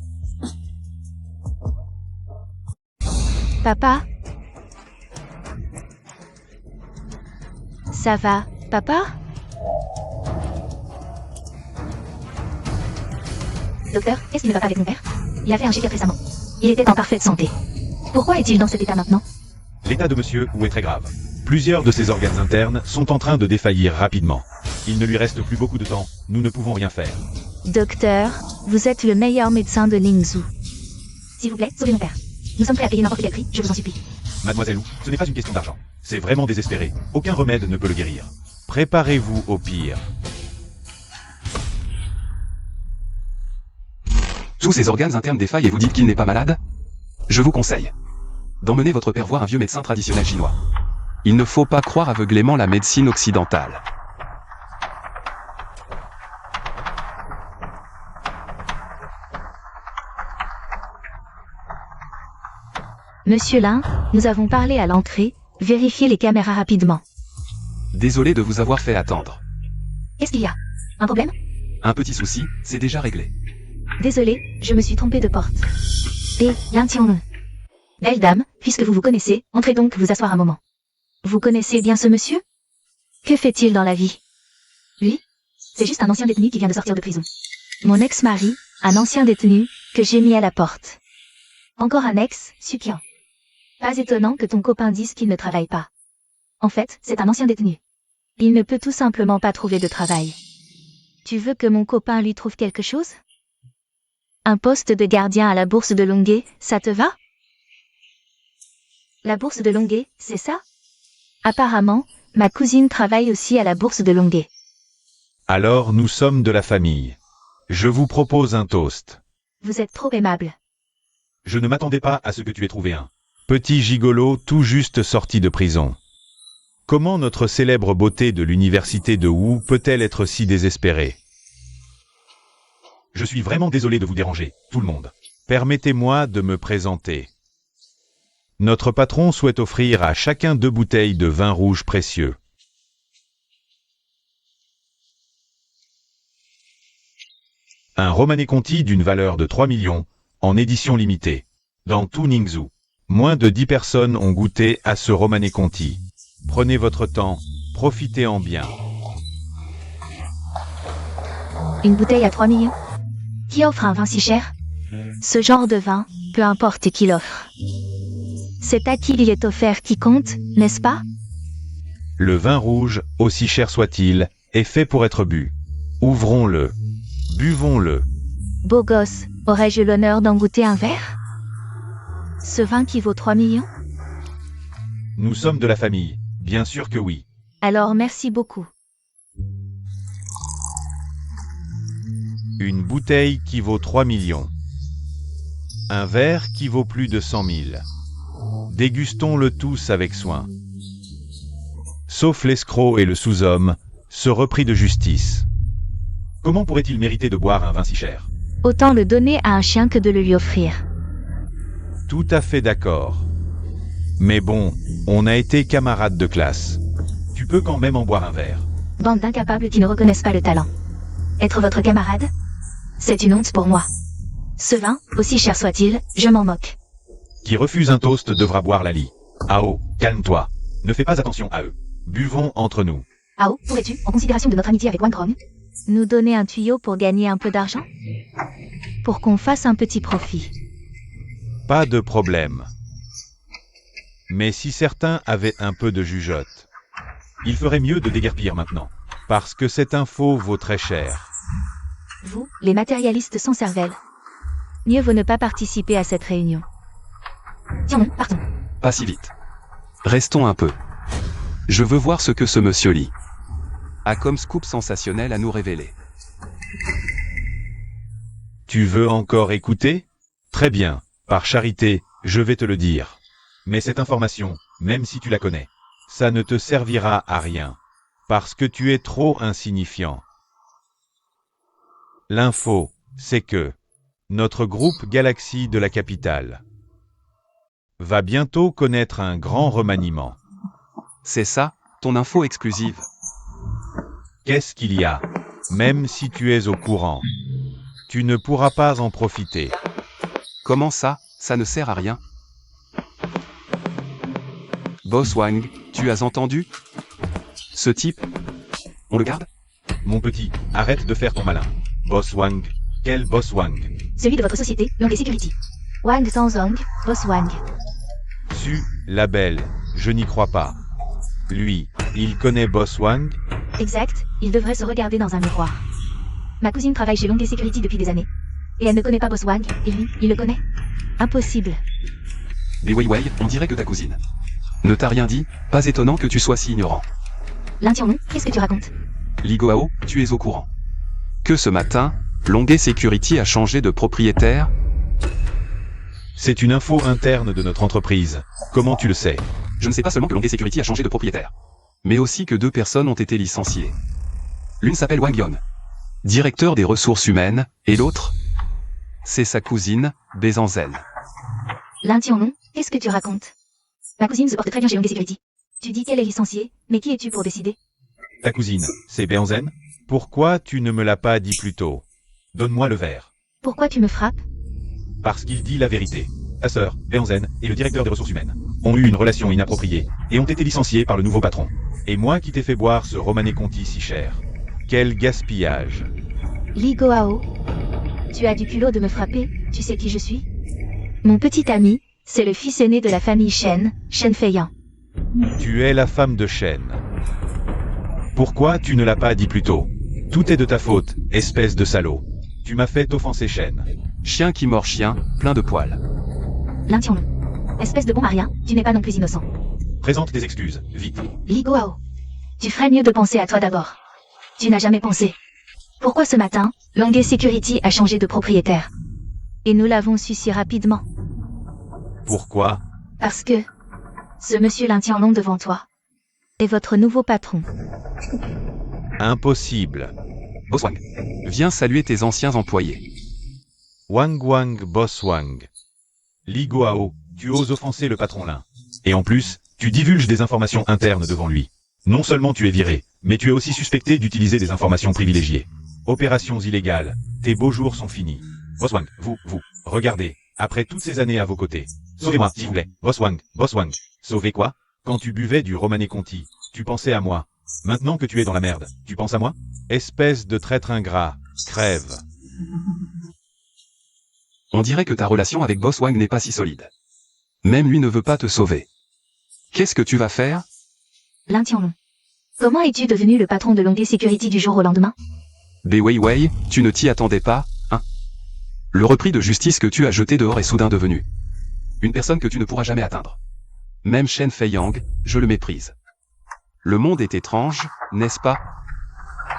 Papa? Ça va, papa? Docteur, qu'est-ce qui ne va pas avec mon père? Il a fait un chèque récemment. Il était en parfaite santé. Pourquoi est-il dans cet état maintenant? L'état de monsieur Wu est très grave. Plusieurs de ses organes internes sont en train de défaillir rapidement. Il ne lui reste plus beaucoup de temps, nous ne pouvons rien faire. Docteur, vous êtes le meilleur médecin de Ningzhou. S'il vous plaît, sauvez mon père. Nous sommes prêts à payer n'importe quel prix, je vous en supplie. Mademoiselle Wu, ce n'est pas une question d'argent. C'est vraiment désespéré. Aucun remède ne peut le guérir. Préparez-vous au pire. Tous ses organes internes défaillent et vous dites qu'il n'est pas malade? Je vous conseille d'emmener votre père voir un vieux médecin traditionnel chinois. Il ne faut pas croire aveuglément la médecine occidentale. Monsieur Lin, nous avons parlé à l'entrée, vérifiez les caméras rapidement. Désolé de vous avoir fait attendre. Qu'est-ce qu'il y a? Un problème? Un petit souci, c'est déjà réglé. Désolé, je me suis trompée de porte. Lin Tianlong. Belle dame, puisque vous vous connaissez, entrez donc vous asseoir un moment. Vous connaissez bien ce monsieur? Que fait-il dans la vie? Lui? C'est juste un ancien détenu qui vient de sortir de prison. Mon ex-mari, un ancien détenu, que j'ai mis à la porte. Encore un ex, suppliant. Pas étonnant que ton copain dise qu'il ne travaille pas. En fait, c'est un ancien détenu. Il ne peut tout simplement pas trouver de travail. Tu veux que mon copain lui trouve quelque chose? Un poste de gardien à la bourse de Longuet, ça te va? La bourse de Longuet, c'est ça? Apparemment, ma cousine travaille aussi à la bourse de Longuet. Alors nous sommes de la famille. Je vous propose un toast. Vous êtes trop aimable. Je ne m'attendais pas à ce que tu aies trouvé un petit gigolo tout juste sorti de prison. Comment notre célèbre beauté de l'université de Wu peut-elle être si désespérée? Je suis vraiment désolé de vous déranger, tout le monde. Permettez-moi de me présenter. Notre patron souhaite offrir à chacun 2 bouteilles de vin rouge précieux. Un Romanée Conti d'une valeur de 3 millions, en édition limitée. Dans tout Ningzhou, moins de 10 personnes ont goûté à ce Romanée Conti. Prenez votre temps, profitez-en bien. Une bouteille à 3 millions? Qui offre un vin si cher? Ce genre de vin, peu importe qui l'offre. C'est à qui il est offert qui compte, n'est-ce pas? Le vin rouge, aussi cher soit-il, est fait pour être bu. Ouvrons-le. Buvons-le. Beau gosse, aurais-je l'honneur d'en goûter un verre? Ce vin qui vaut 3 millions? Nous sommes de la famille. Bien sûr que oui. Alors merci beaucoup. Une bouteille qui vaut 3 millions. Un verre qui vaut plus de 100 000. Dégustons-le tous avec soin. Sauf l'escroc et le sous-homme, ce repris de justice. Comment pourrait-il mériter de boire un vin si cher? Autant le donner à un chien que de le lui offrir. Tout à fait d'accord. Mais bon, on a été camarades de classe. Tu peux quand même en boire un verre. Bande d'incapables qui ne reconnaissent pas le talent. Être votre camarade? C'est une honte pour moi. Ce vin, aussi cher soit-il, je m'en moque. Qui refuse un toast devra boire la lie. Ao, calme-toi. Ne fais pas attention à eux. Buvons entre nous. Ao, pourrais-tu, en considération de notre amitié avec Wang Rong, nous donner un tuyau pour gagner un peu d'argent? Pour qu'on fasse un petit profit. Pas de problème. Mais si certains avaient un peu de jugeote, il ferait mieux de déguerpir maintenant. Parce que cette info vaut très cher. Vous, les matérialistes sans cervelle. Mieux vaut ne pas participer à cette réunion. Tiens non, partons. Pas si vite. Restons un peu. Je veux voir ce que ce monsieur Lee a comme scoop sensationnel à nous révéler. Tu veux encore écouter? Très bien. Par charité, je vais te le dire. Mais cette information, même si tu la connais, ça ne te servira à rien. Parce que tu es trop insignifiant. L'info, c'est que notre groupe Galaxy de la capitale va bientôt connaître un grand remaniement. C'est ça, ton info exclusive. Qu'est-ce qu'il y a? Même si tu es au courant, tu ne pourras pas en profiter. Comment ça, ça ne sert à rien? Boss Wang, tu as entendu? Ce type, on le garde? Mon petit, arrête de faire ton malin. Boss Wang, quel Boss Wang? Celui de votre société, Long Security. Wang Zhang, Boss Wang. La belle, je n'y crois pas. Lui, il connaît Boss Wang? Exact, il devrait se regarder dans un miroir. Ma cousine travaille chez Long Security depuis des années. Et elle ne connaît pas Boss Wang, et lui, il le connaît? Impossible. Des Weiwei, on dirait que ta cousine ne t'a rien dit, pas étonnant que tu sois si ignorant. L'intian, qu'est-ce que tu racontes? Li Goao, tu es au courant que ce matin, Long Security a changé de propriétaire? C'est une info interne de notre entreprise. Comment tu le sais? Je ne sais pas seulement que Long Security a changé de propriétaire, mais aussi que 2 personnes ont été licenciées. L'une s'appelle Wang Yon, directeur des ressources humaines, et l'autre, c'est sa cousine, Bezanzen. L'intian, qu'est-ce que tu racontes? Ma cousine se porte très bien chez Long Security. Tu dis qu'elle est licenciée, mais qui es-tu pour décider? Ta cousine, c'est Béanzen? Pourquoi tu ne me l'as pas dit plus tôt? Donne-moi le verre. Pourquoi tu me frappes? Parce qu'il dit la vérité. Ta sœur, Béanzen, et le directeur des ressources humaines ont eu une relation inappropriée, et ont été licenciés par le nouveau patron. Et moi qui t'ai fait boire ce Romané Conti si cher. Quel gaspillage. Li Goao, tu as du culot de me frapper, tu sais qui je suis? Mon petit ami, c'est le fils aîné de la famille Shen, Shen Feiyan. Tu es la femme de Shen. Pourquoi tu ne l'as pas dit plus tôt? Tout est de ta faute, espèce de salaud. Tu m'as fait offenser Shen. Chien qui mord chien, plein de poils. L'intian, espèce de bon à rien, tu n'es pas non plus innocent. Présente tes excuses, vite. Li Goao, tu ferais mieux de penser à toi d'abord. Tu n'as jamais pensé. Pourquoi ce matin, Long Security a changé de propriétaire? Et nous l'avons su si rapidement. Pourquoi? Parce que ce monsieur l'Intian Long devant toi est votre nouveau patron. Impossible. Boss Wang, viens saluer tes anciens employés. Wang Wang Boss Wang. Li Goao, tu oses offenser le patron Lin. Et en plus, tu divulges des informations internes devant lui. Non seulement tu es viré, mais tu es aussi suspecté d'utiliser des informations privilégiées. Opérations illégales, tes beaux jours sont finis. Boss Wang, vous, regardez, après toutes ces années à vos côtés. Sauvez-moi, s'il vous plaît. Boss Wang. Sauvez quoi? Quand tu buvais du Romané Conti, tu pensais à moi. Maintenant que tu es dans la merde, tu penses à moi? Espèce de traître ingrat, crève. On dirait que ta relation avec Boss Wang n'est pas si solide. Même lui ne veut pas te sauver. Qu'est-ce que tu vas faire? Lin Tianlong. Comment es-tu devenu le patron de Longday Security du jour au lendemain? Bei Weiwei, tu ne t'y attendais pas, hein? Le repris de justice que tu as jeté dehors est soudain devenu une personne que tu ne pourras jamais atteindre. Même Shen Feiyang, je le méprise. Le monde est étrange, n'est-ce pas?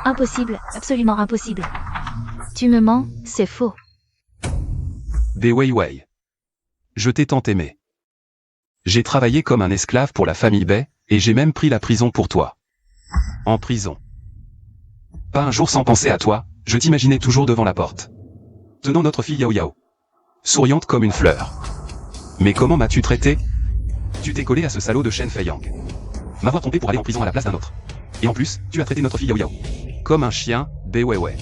Impossible, absolument impossible. Tu me mens, c'est faux. Bei Weiwei. Je t'ai tant aimé. J'ai travaillé comme un esclave pour la famille Bei, et j'ai même pris la prison pour toi. En prison. Pas un jour sans penser à toi, je t'imaginais toujours devant la porte. Tenant notre fille Yao Yao. Souriante comme une fleur. Mais comment m'as-tu traité? Tu t'es collé à ce salaud de Shen Feiyang. M'avoir trompé pour aller en prison à la place d'un autre. Et en plus, tu as traité notre fille Yao Yao. Comme un chien, Bei Weiwei.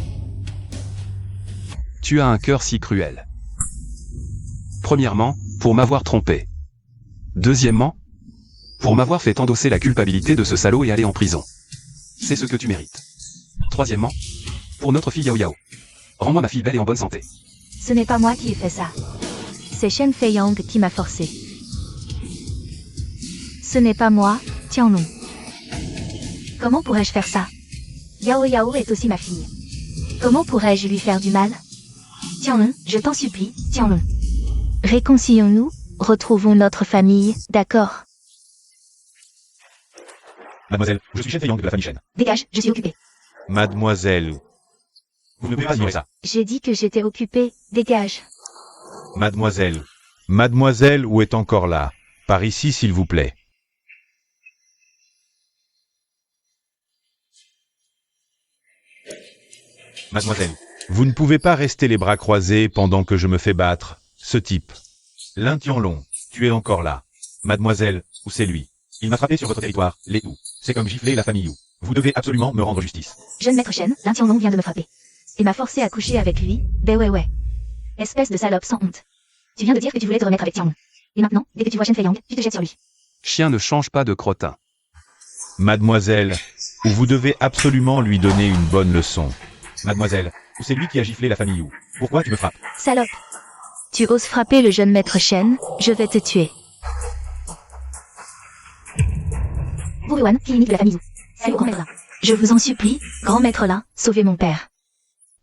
Tu as un cœur si cruel. Premièrement, pour m'avoir trompé. Deuxièmement, pour m'avoir fait endosser la culpabilité de ce salaud et aller en prison. C'est ce que tu mérites. Troisièmement, pour notre fille Yao Yao. Rends-moi ma fille belle et en bonne santé. Ce n'est pas moi qui ai fait ça. C'est Shen Feiyang qui m'a forcé. Ce n'est pas moi, Tianlong. Comment pourrais-je faire ça? Yao Yao est aussi ma fille. Comment pourrais-je lui faire du mal? Tianlong, je t'en supplie, Tianlong. Réconcilions-nous, retrouvons notre famille, d'accord? Mademoiselle, je suis Shen Feiyang de la famille Shen. Dégage, je suis occupée. Mademoiselle. Vous ne pouvez pas ignorer ça. J'ai dit que j'étais occupée, dégage. Mademoiselle. Mademoiselle, où est encore là? Par ici, s'il vous plaît. Mademoiselle. Vous ne pouvez pas rester les bras croisés pendant que je me fais battre. Ce type. Lin Tianlong, tu es encore là. Mademoiselle, où c'est lui? Il m'a frappé sur votre territoire, les Hu. C'est comme gifler la famille Hu. Vous devez absolument me rendre justice. Jeune maître Shen, Lin Tianlong vient de me frapper. Il m'a forcé à coucher avec lui, Bei Weiwei. Espèce de salope sans honte. Tu viens de dire que tu voulais te remettre avec Tianlong. Et maintenant, dès que tu vois Shen Feiyang, tu te jettes sur lui. Chien ne change pas de crottin. Mademoiselle, où vous devez absolument lui donner une bonne leçon. Mademoiselle, où c'est lui qui a giflé la famille Hu. Pourquoi tu me frappes? Salope. Tu oses frapper le jeune maître Shen, je vais te tuer. Vous Ruan, fille unique de la famille Hu. Salut grand maître Lin. Je vous en supplie, grand maître Lin, sauvez mon père.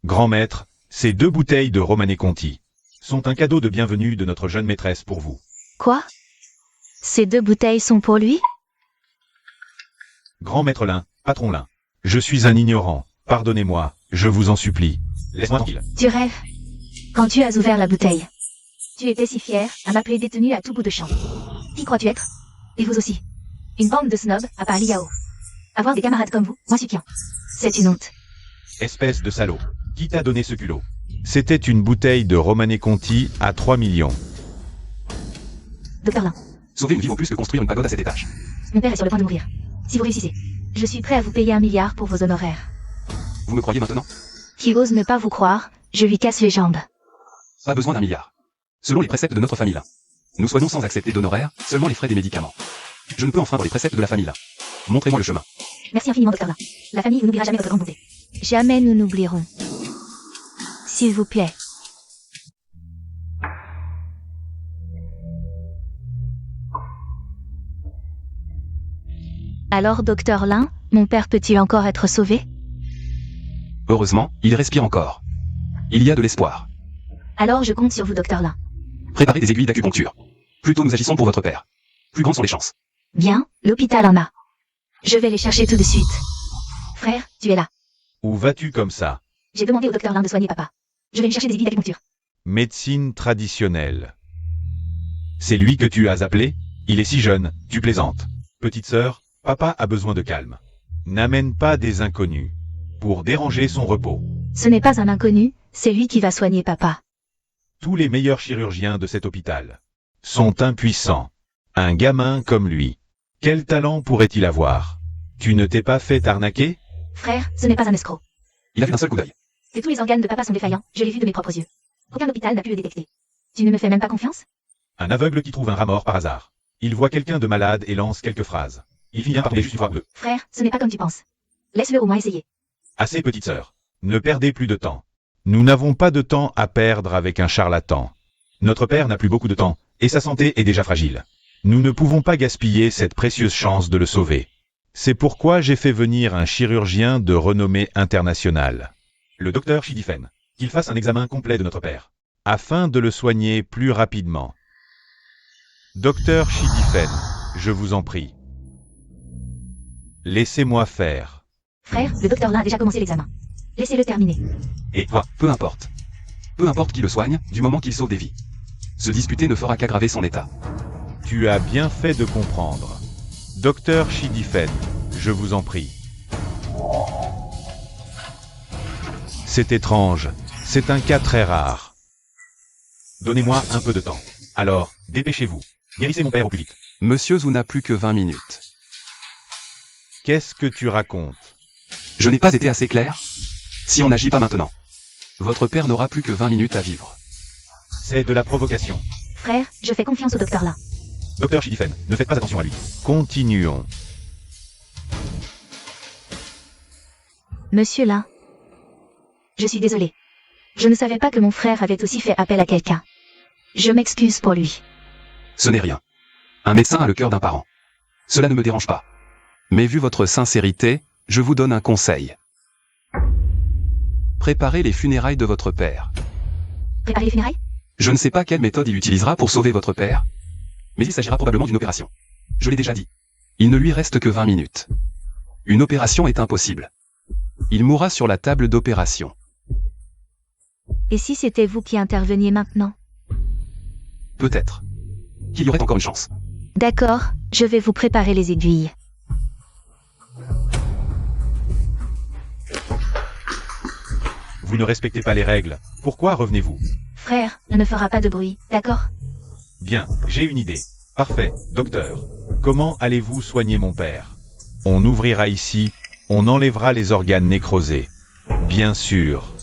Grand maître, ces 2 bouteilles de Romanée Conti sont un cadeau de bienvenue de notre jeune maîtresse pour vous. Quoi? Ces 2 bouteilles sont pour lui? Grand maître Lin, patron Lin. Je suis un ignorant, pardonnez-moi, je vous en supplie. Laisse-moi tranquille. Tu rêves. Quand tu as ouvert la bouteille, tu étais si fier à m'appeler détenu à tout bout de champ. Qui crois-tu être? Et vous aussi. Une bande de snobs à part Liao. Avoir des camarades comme vous, moi suppliant. C'est une honte. Espèce de salaud. Qui t'a donné ce culot? C'était une bouteille de Romanée Conti à 3 millions. Docteur Lin, Sauver une vie vaut plus que construire une pagode à 7 étages. mon père est sur le point de mourir. Si vous réussissez, je suis prêt à vous payer 1 milliard pour vos honoraires. Vous me croyez maintenant? Qui ose ne pas vous croire, je lui casse les jambes. Pas besoin d'1 milliard. Selon les préceptes de notre famille Lin. Nous soignons sans accepter d'honoraires, seulement les frais des médicaments. Je ne peux enfreindre les préceptes de la famille Lin. Montrez-moi le chemin. Merci infiniment, docteur Lin. La famille vous n'oubliera jamais votre grande bonté. Jamais nous n'oublierons. S'il vous plaît. Alors, docteur Lin, mon père peut-il encore être sauvé? Heureusement, il respire encore. Il y a de l'espoir. Alors je compte sur vous, docteur Lin. Préparez des aiguilles d'acupuncture. Plus tôt nous agissons pour votre père, plus grandes sont les chances. Bien, l'hôpital en a. Je vais les chercher tout de suite. Frère, tu es là. Où vas-tu comme ça? J'ai demandé au docteur Lin de soigner papa. Je vais lui chercher des aiguilles d'acupuncture. Médecine traditionnelle. C'est lui que tu as appelé? Il est si jeune, tu plaisantes. Petite sœur, papa a besoin de calme. N'amène pas des inconnus. Pour déranger son repos. Ce n'est pas un inconnu, c'est lui qui va soigner papa. Tous les meilleurs chirurgiens de cet hôpital sont impuissants. Un gamin comme lui. Quel talent pourrait-il avoir? Tu ne t'es pas fait arnaquer? Frère, ce n'est pas un escroc. Il a fait un seul coup d'œil. Que tous les organes de papa sont défaillants, je l'ai vu de mes propres yeux. Aucun hôpital n'a pu le détecter. Tu ne me fais même pas confiance? Un aveugle qui trouve un rat mort par hasard. Il voit quelqu'un de malade et lance quelques phrases. Il finit par tomber juste une fois bleu. Frère, ce n'est pas comme tu penses. Laisse-le au moins essayer. Assez petite sœur. Ne perdez plus de temps. Nous n'avons pas de temps à perdre avec un charlatan. Notre père n'a plus beaucoup de temps, et sa santé est déjà fragile. Nous ne pouvons pas gaspiller cette précieuse chance de le sauver. C'est pourquoi j'ai fait venir un chirurgien de renommée internationale. Le docteur Shidifen. Qu'il fasse un examen complet de notre père. Afin de le soigner plus rapidement. Docteur Shidifen, je vous en prie. Laissez-moi faire. Frère, le docteur Lin a déjà commencé l'examen. Laissez-le terminer. Et toi, Peu importe. Peu importe qui le soigne, du moment qu'il sauve des vies. Se disputer ne fera qu'aggraver son état. tu as bien fait de comprendre. Docteur Shidifen, je vous en prie. C'est étrange. C'est un cas très rare. Donnez-moi un peu de temps. Alors, dépêchez-vous. Guérissez mon père au plus vite. Monsieur Zhu n'a plus que 20 minutes. Qu'est-ce que tu racontes? Je n'ai pas été assez clair? Si on n'agit pas maintenant, votre père n'aura plus que 20 minutes à vivre. C'est de la provocation. Frère, je fais confiance au docteur là. Docteur Shidifen, ne faites pas attention à lui. Continuons. Monsieur là. Je suis désolée. Je ne savais pas que mon frère avait aussi fait appel à quelqu'un. Je m'excuse pour lui. Ce n'est rien. Un médecin a le cœur d'un parent. Cela ne me dérange pas. Mais vu votre sincérité, je vous donne un conseil. Préparez les funérailles de votre père. Préparez les funérailles? Je ne sais pas quelle méthode il utilisera pour sauver votre père, mais il s'agira probablement d'une opération. Je l'ai déjà dit. Il ne lui reste que 20 minutes. Une opération est impossible. Il mourra sur la table d'opération. Et si c'était vous qui interveniez maintenant? Peut-être qu'il y aurait encore une chance. D'accord, je vais vous préparer les aiguilles. Vous ne respectez pas les règles. Pourquoi revenez-vous? Frère, on ne fera pas de bruit, d'accord? Bien, j'ai une idée. Parfait, docteur. Comment allez-vous soigner mon père? On ouvrira ici, on enlèvera les organes nécrosés. Bien sûr.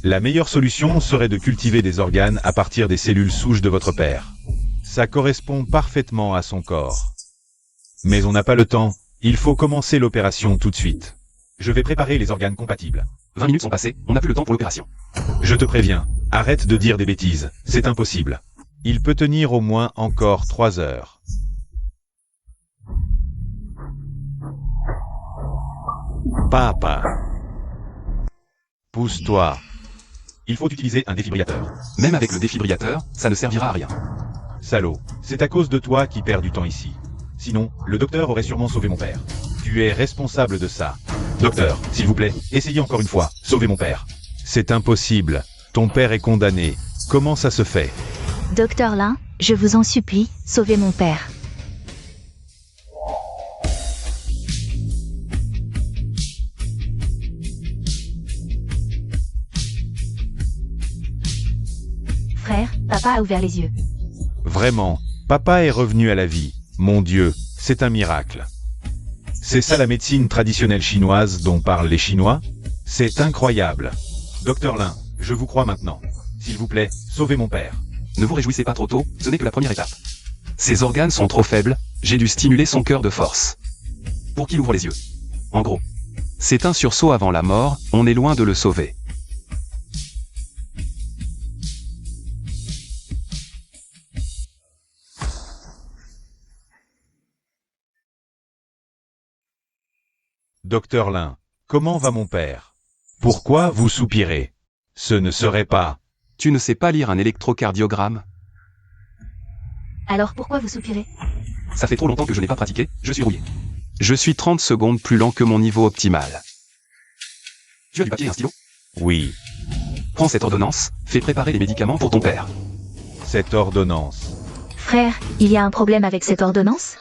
La meilleure solution serait de cultiver des organes à partir des cellules souches de votre père. Ça correspond parfaitement à son corps. Mais on n'a pas le temps, il faut commencer l'opération tout de suite. Je vais préparer les organes compatibles. 20 minutes sont passées, on n'a plus le temps pour l'opération. Je te préviens, arrête de dire des bêtises, c'est impossible. Il peut tenir au moins encore 3 heures. Papa. Pousse-toi. Il faut utiliser un défibrillateur. Même avec le défibrillateur, ça ne servira à rien. Salaud, c'est à cause de toi qui perds du temps ici. Sinon, le docteur aurait sûrement sauvé mon père. Tu es responsable de ça. Docteur, s'il vous plaît, essayez encore une fois, sauvez mon père. C'est impossible. Ton père est condamné. Comment ça se fait? Docteur Lin, je vous en supplie, sauvez mon père. Frère, papa a ouvert les yeux. Vraiment, papa est revenu à la vie. Mon Dieu, c'est un miracle. C'est ça la médecine traditionnelle chinoise dont parlent les Chinois? C'est incroyable. Docteur Lin, je vous crois maintenant. S'il vous plaît, sauvez mon père. Ne vous réjouissez pas trop tôt, ce n'est que la première étape. Ses organes sont trop faibles, j'ai dû stimuler son cœur de force. Pour qu'il ouvre les yeux. En gros. C'est un sursaut avant la mort, on est loin de le sauver. Docteur Lin, comment va mon père? Pourquoi vous soupirez? Ce ne serait pas... Tu ne sais pas lire un électrocardiogramme? Alors pourquoi vous soupirez? Ça fait trop longtemps que je n'ai pas pratiqué, je suis rouillé. Je suis 30 secondes plus lent que mon niveau optimal. Tu as du papier et un stylo? Oui, Prends cette ordonnance, fais préparer les médicaments pour ton père. cette ordonnance. Frère, il y a un problème avec cette ordonnance?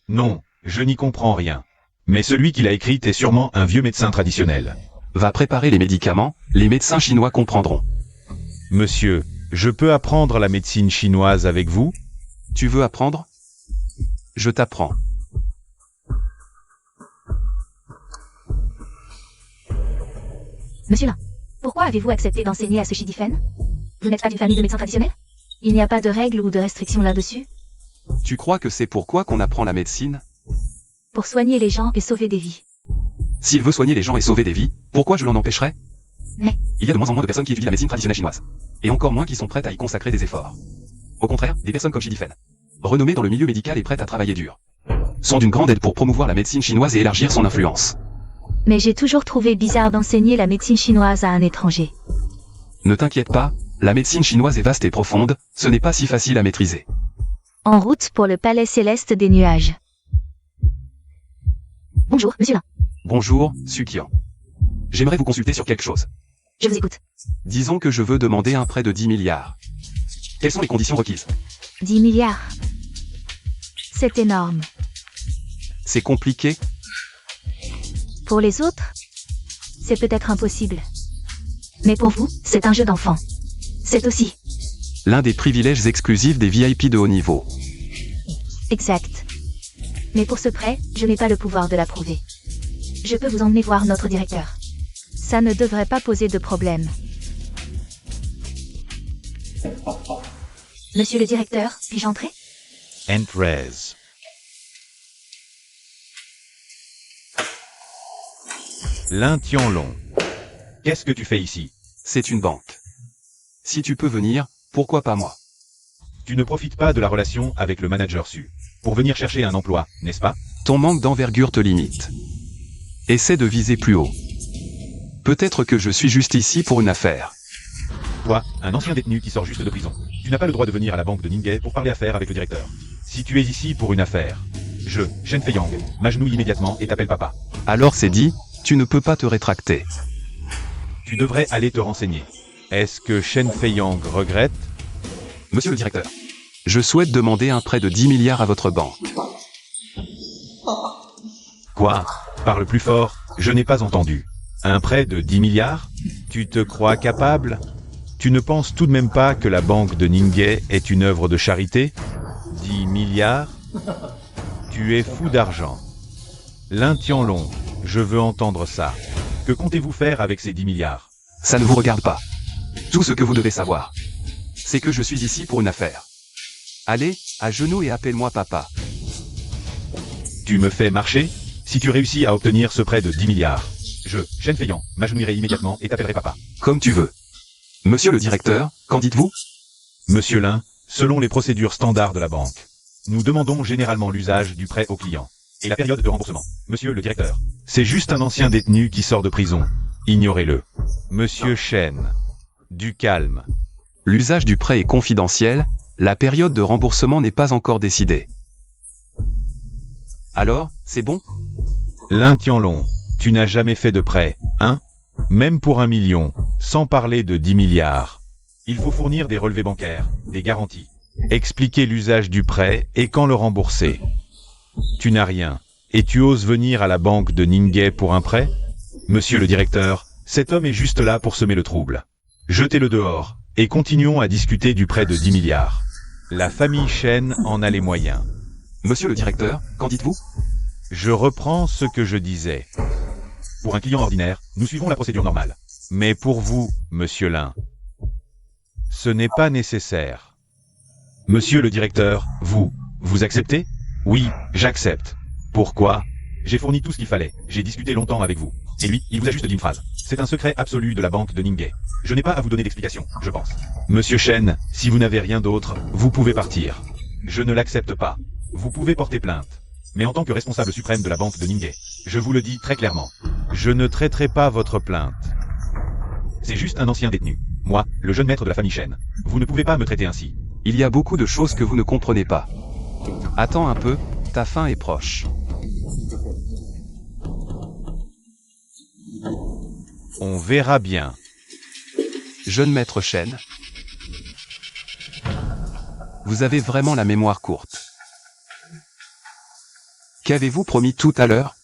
Non, je n'y comprends rien. Mais celui qui l'a écrite est sûrement un vieux médecin traditionnel. Va préparer les médicaments, les médecins chinois comprendront. Monsieur, je peux apprendre la médecine chinoise avec vous? Tu veux apprendre? Je t'apprends. Monsieur Lin, pourquoi avez-vous accepté d'enseigner à ce Shidifen? Vous n'êtes pas d'une famille de médecins traditionnels? Il n'y a pas de règles ou de restrictions là-dessus? Tu crois que c'est pourquoi qu'on apprend la médecine? Pour soigner les gens et sauver des vies. S'il veut soigner les gens et sauver des vies, pourquoi je l'en empêcherais? Mais, Il y a de moins en moins de personnes qui étudient la médecine traditionnelle chinoise. Et encore moins qui sont prêtes à y consacrer des efforts. Au contraire, des personnes comme Shi Difen, renommées dans le milieu médical et prêtes à travailler dur, sont d'une grande aide pour promouvoir la médecine chinoise et élargir son influence. mais j'ai toujours trouvé bizarre d'enseigner la médecine chinoise à un étranger. Ne t'inquiète pas, la médecine chinoise est vaste et profonde, ce n'est pas si facile à maîtriser. En route pour le palais céleste des nuages. Bonjour, monsieur Lin. Bonjour, Sukian. J'aimerais vous consulter sur quelque chose. Je vous écoute. Disons que je veux demander un prêt de 10 milliards. Quelles sont les conditions requises? 10 milliards. C'est énorme. C'est compliqué? Pour les autres, c'est peut-être impossible. Mais pour vous, c'est un jeu d'enfant. C'est aussi. L'un des privilèges exclusifs des VIP de haut niveau. Exact. Mais pour ce prêt, je n'ai pas le pouvoir de l'approuver. Je peux vous emmener voir notre directeur. Ça ne devrait pas poser de problème. Monsieur le directeur, puis-je entrer? Entrez. Lin Tianlong. Qu'est-ce que tu fais ici? C'est une banque. Si tu peux venir, pourquoi pas moi? Tu ne profites pas de la relation avec le manager Su pour venir chercher un emploi, n'est-ce pas? Ton manque d'envergure te limite. Essaie de viser plus haut. Peut-être que je suis juste ici pour une affaire. Toi, un ancien détenu qui sort juste de prison. Tu n'as pas le droit de venir à la banque de Ningay pour parler affaires avec le directeur. Si tu es ici pour une affaire, je, Shen Feiyang, m'agenouille immédiatement et t'appelle papa. Alors c'est dit, tu ne peux pas te rétracter. Tu devrais aller te renseigner. Est-ce que Shen Feiyang regrette? Monsieur le directeur, je souhaite demander un prêt de 10 milliards à votre banque. Quoi? Parle plus fort, je n'ai pas entendu. Un prêt de 10 milliards? Tu te crois capable? Tu ne penses tout de même pas que la banque de Ningay est une œuvre de charité? 10 milliards? Tu es fou d'argent. Lin Tianlong, je veux entendre ça. Que comptez-vous faire avec ces 10 milliards? Ça ne vous regarde pas. Tout ce que vous devez savoir, c'est que je suis ici pour une affaire. Allez, à genoux et appelle-moi papa. Tu me fais marcher? Si tu réussis à obtenir ce prêt de 10 milliards, je, Shen Feiyang, m'agenouillerai immédiatement et t'appellerai papa. Comme tu veux. Monsieur le directeur, qu'en dites-vous? Monsieur Lin, selon les procédures standards de la banque, nous demandons généralement l'usage du prêt au client et la période de remboursement. Monsieur le directeur, c'est juste un ancien détenu qui sort de prison. Ignorez-le. Monsieur Shen, du calme. L'usage du prêt est confidentiel, la période de remboursement n'est pas encore décidée. Alors, c'est bon? Lin Tianlong, tu n'as jamais fait de prêt, hein? Même pour 1 million, sans parler de 10 milliards. Il faut fournir des relevés bancaires, des garanties. Expliquer l'usage du prêt et quand le rembourser. Tu n'as rien, et tu oses venir à la banque de Ningay pour un prêt? Monsieur le directeur, cet homme est juste là pour semer le trouble. Jetez-le dehors, et continuons à discuter du prêt de 10 milliards. La famille Shen en a les moyens. Monsieur le directeur, qu'en dites-vous? Je reprends ce que je disais. Pour un client ordinaire, nous suivons la procédure normale. Mais pour vous, monsieur Lin, ce n'est pas nécessaire. Monsieur le directeur, vous acceptez? Oui, j'accepte. Pourquoi? J'ai fourni tout ce qu'il fallait, j'ai discuté longtemps avec vous. Et lui, il vous a juste dit une phrase. C'est un secret absolu de la banque de Ningay. Je n'ai pas à vous donner d'explication, je pense. Monsieur Shen, si vous n'avez rien d'autre, vous pouvez partir. Je ne l'accepte pas. Vous pouvez porter plainte. Mais en tant que responsable suprême de la banque de Ningay, je vous le dis très clairement. Je ne traiterai pas votre plainte. C'est juste un ancien détenu. Moi, le jeune maître de la famille Shen. Vous ne pouvez pas me traiter ainsi. Il y a beaucoup de choses que vous ne comprenez pas. Attends un peu, ta fin est proche. On verra bien. Jeune maître Shen, vous avez vraiment la mémoire courte. Qu'avez-vous promis tout à l'heure?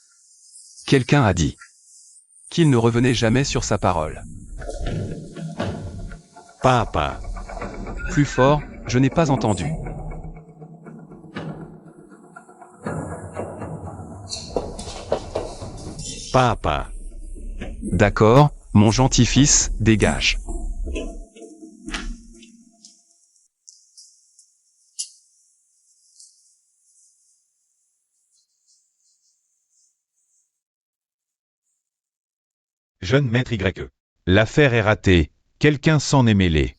Quelqu'un a dit qu'il ne revenait jamais sur sa parole. Papa. Plus fort, je n'ai pas entendu. Papa. D'accord, mon gentil fils, dégage. Jeune maître YE. L'affaire est ratée, quelqu'un s'en est mêlé.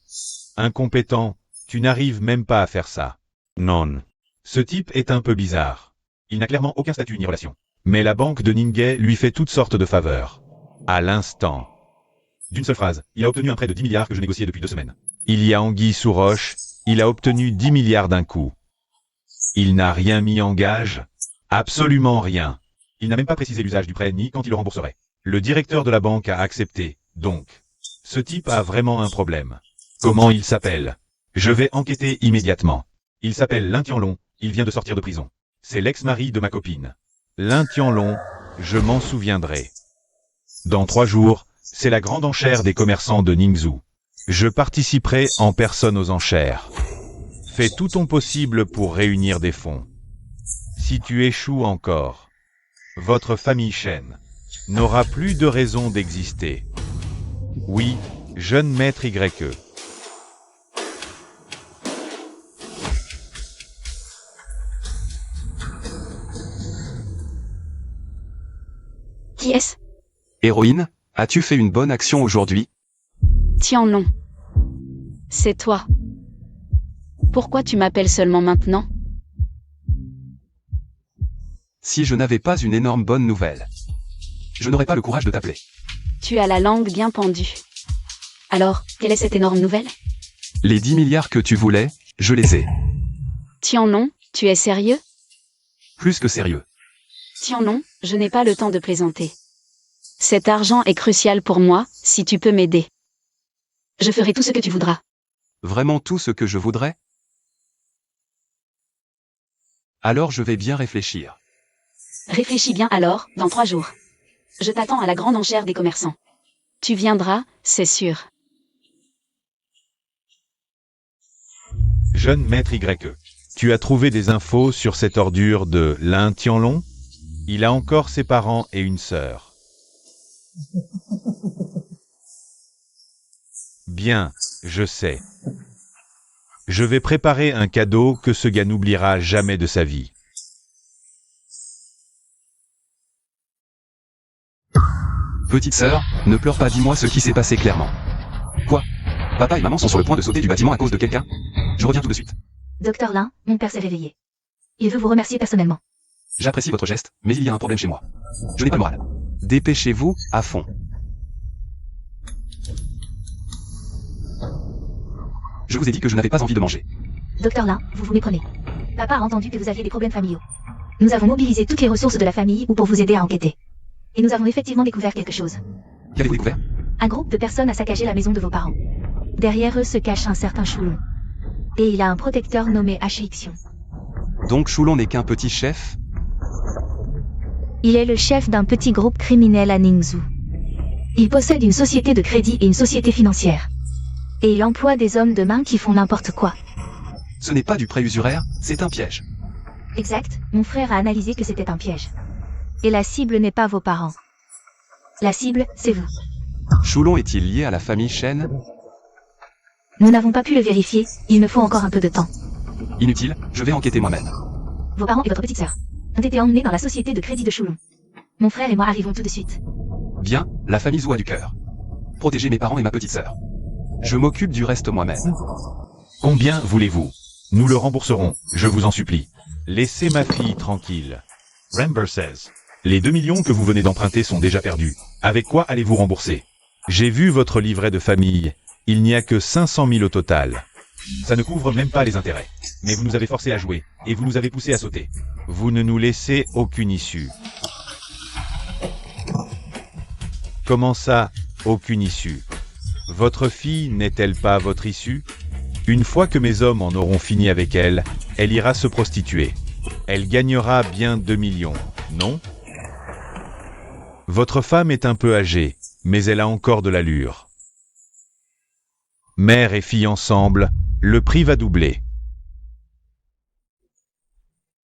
Incompétent, tu n'arrives même pas à faire ça. Non. Ce type est un peu bizarre. Il n'a clairement aucun statut ni relation. Mais la banque de Ningay lui fait toutes sortes de faveurs. À l'instant. D'une seule phrase, il a obtenu un prêt de 10 milliards que je négociais depuis 2 semaines. Il y a anguille sous roche, il a obtenu 10 milliards d'un coup. Il n'a rien mis en gage. Absolument rien. Il n'a même pas précisé l'usage du prêt ni quand il le rembourserait. Le directeur de la banque a accepté, donc. Ce type a vraiment un problème. Comment il s'appelle? Je vais enquêter immédiatement. Il s'appelle Lin Tianlong, il vient de sortir de prison. C'est l'ex-mari de ma copine. Lin Tianlong, je m'en souviendrai. Dans 3 jours, c'est la grande enchère des commerçants de Ningzhou. Je participerai en personne aux enchères. Fais tout ton possible pour réunir des fonds. Si tu échoues encore, votre famille Shen n'aura plus de raison d'exister. Oui, jeune maître YE. Qui est-ce? Héroïne, as-tu fait une bonne action aujourd'hui? Tianlong. C'est toi. Pourquoi tu m'appelles seulement maintenant? Si je n'avais pas une énorme bonne nouvelle, je n'aurais pas le courage de t'appeler. Tu as la langue bien pendue. Alors, quelle est cette énorme nouvelle? Les 10 milliards que tu voulais, je les ai. Tianlong, tu es sérieux? Plus que sérieux. Tianlong, je n'ai pas le temps de plaisanter. Cet argent est crucial pour moi, si tu peux m'aider. Je ferai tout ce que tu voudras. Vraiment tout ce que je voudrais? Alors je vais bien réfléchir. Réfléchis bien alors, dans 3 jours. Je t'attends à la grande enchère des commerçants. Tu viendras, c'est sûr. Jeune maître YE. Tu as trouvé des infos sur cette ordure de Lin Tianlong? Il a encore ses parents et une sœur. Bien, je sais. Je vais préparer un cadeau que ce gars n'oubliera jamais de sa vie. Petite sœur, ne pleure pas, dis-moi ce qui s'est passé clairement. Quoi? Papa et maman sont sur le point de sauter du bâtiment à cause de quelqu'un? Je reviens tout de suite. Docteur Lin, mon père s'est réveillé. Il veut vous remercier personnellement. J'apprécie votre geste, mais il y a un problème chez moi. Je n'ai pas le moral. Dépêchez-vous, à fond. Je vous ai dit que je n'avais pas envie de manger. Docteur Lin, vous vous méprenez. Papa a entendu que vous aviez des problèmes familiaux. Nous avons mobilisé toutes les ressources de la famille pour vous aider à enquêter. Et nous avons effectivement découvert quelque chose. Qu'avez-vous découvert? Un groupe de personnes a saccagé la maison de vos parents. Derrière eux se cache un certain Choulon. Et il a un protecteur nommé H-Ixion. Donc Choulon n'est qu'un petit chef? Il est le chef d'un petit groupe criminel à Ningzhou. Il possède une société de crédit et une société financière. Et il emploie des hommes de main qui font n'importe quoi. Ce n'est pas du prêt usuraire, c'est un piège. Exact, mon frère a analysé que c'était un piège. Et la cible n'est pas vos parents. La cible, c'est vous. Choulon est-il lié à la famille Shen? Nous n'avons pas pu le vérifier, il me faut encore un peu de temps. Inutile, je vais enquêter moi-même. Vos parents et votre petite sœur ont été emmenés dans la société de crédit de Choulon. Mon frère et moi arrivons tout de suite. Bien, la famille Zhou a du cœur. Protégez mes parents et ma petite sœur. Je m'occupe du reste moi-même. Combien voulez-vous? Nous le rembourserons, je vous en supplie. Laissez ma fille tranquille. Ramber says. Les 2 millions que vous venez d'emprunter sont déjà perdus. Avec quoi allez-vous rembourser? J'ai vu votre livret de famille. Il n'y a que 500 000 au total. Ça ne couvre même pas les intérêts. Mais vous nous avez forcés à jouer, et vous nous avez poussés à sauter. Vous ne nous laissez aucune issue. Comment ça, aucune issue? Votre fille n'est-elle pas votre issue? Une fois que mes hommes en auront fini avec elle, elle ira se prostituer. Elle gagnera bien 2 millions, non? Votre femme est un peu âgée, mais elle a encore de l'allure. Mère et fille ensemble, le prix va doubler.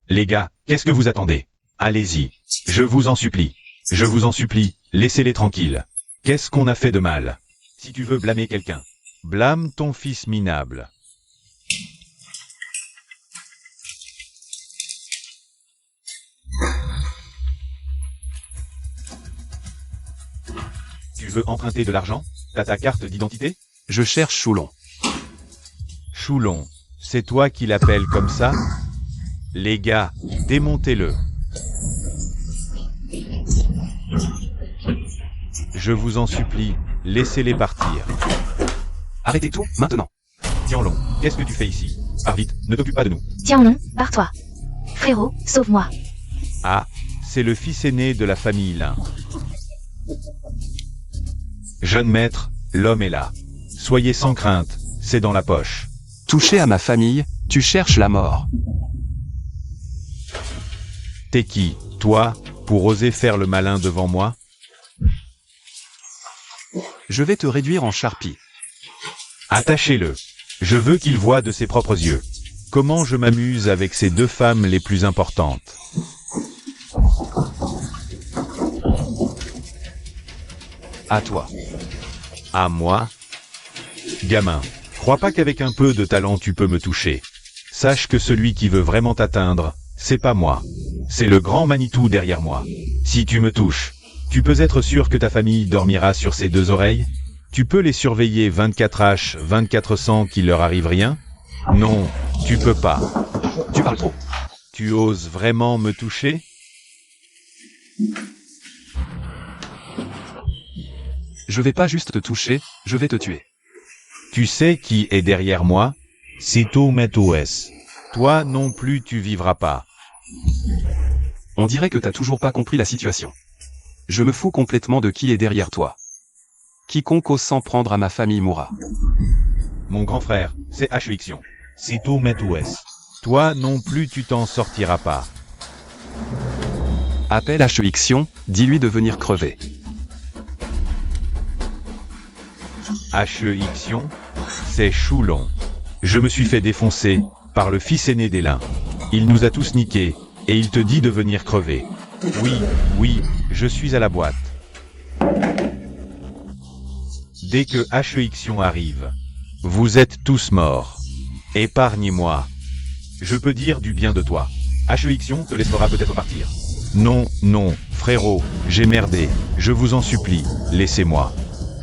Les gars, qu'est-ce que vous attendez? Allez-y, je vous en supplie. Je vous en supplie, laissez-les tranquilles. Qu'est-ce qu'on a fait de mal? Si tu veux blâmer quelqu'un, blâme ton fils minable. Tu veux emprunter de l'argent? T'as ta carte d'identité? Je cherche Choulon. Choulon, c'est toi qui l'appelles comme ça? Les gars, démontez-le. Je vous en supplie, laissez-les partir. Arrêtez tout, maintenant. Tianlong, qu'est-ce que tu fais ici? Pars vite, ne t'occupe pas de nous. Tiens non, barre-toi. Frérot, sauve-moi. Ah, c'est le fils aîné de la famille Lin. Jeune maître, l'homme est là. Soyez sans crainte, c'est dans la poche. Touché à ma famille, tu cherches la mort. T'es qui, toi, pour oser faire le malin devant moi? Je vais te réduire en charpie. Attachez-le. Je veux qu'il voie de ses propres yeux. Comment je m'amuse avec ces deux femmes les plus importantes. À toi. À moi? Gamin, crois pas qu'avec un peu de talent tu peux me toucher. Sache que celui qui veut vraiment t'atteindre, c'est pas moi. C'est le grand Manitou derrière moi. Si tu me touches, tu peux être sûr que ta famille dormira sur ses deux oreilles? Tu peux les surveiller 24h, 2400 qu'il leur arrive rien? Non, tu peux pas. Tu parles trop. Tu oses vraiment me toucher? Je vais pas juste te toucher, je vais te tuer. Tu sais qui est derrière moi? C'est Tomatos. Toi non plus tu vivras pas. On dirait que t'as toujours pas compris la situation. Je me fous complètement de qui est derrière toi. Quiconque ose s'en prendre à ma famille mourra. Mon grand frère, c'est Huixiong. C'est Tomatos. Toi non plus tu t'en sortiras pas. Appelle Huixiong, dis-lui de venir crever. Huixiong, c'est Choulon. Je me suis fait défoncer par le fils aîné des Lin. Il nous a tous niqués, et il te dit de venir crever. Oui, je suis à la boîte. Dès que Huixiong arrive, vous êtes tous morts. Épargnez-moi. Je peux dire du bien de toi. Huixiong te laissera peut-être partir. Non, frérot, j'ai merdé. Je vous en supplie, laissez-moi.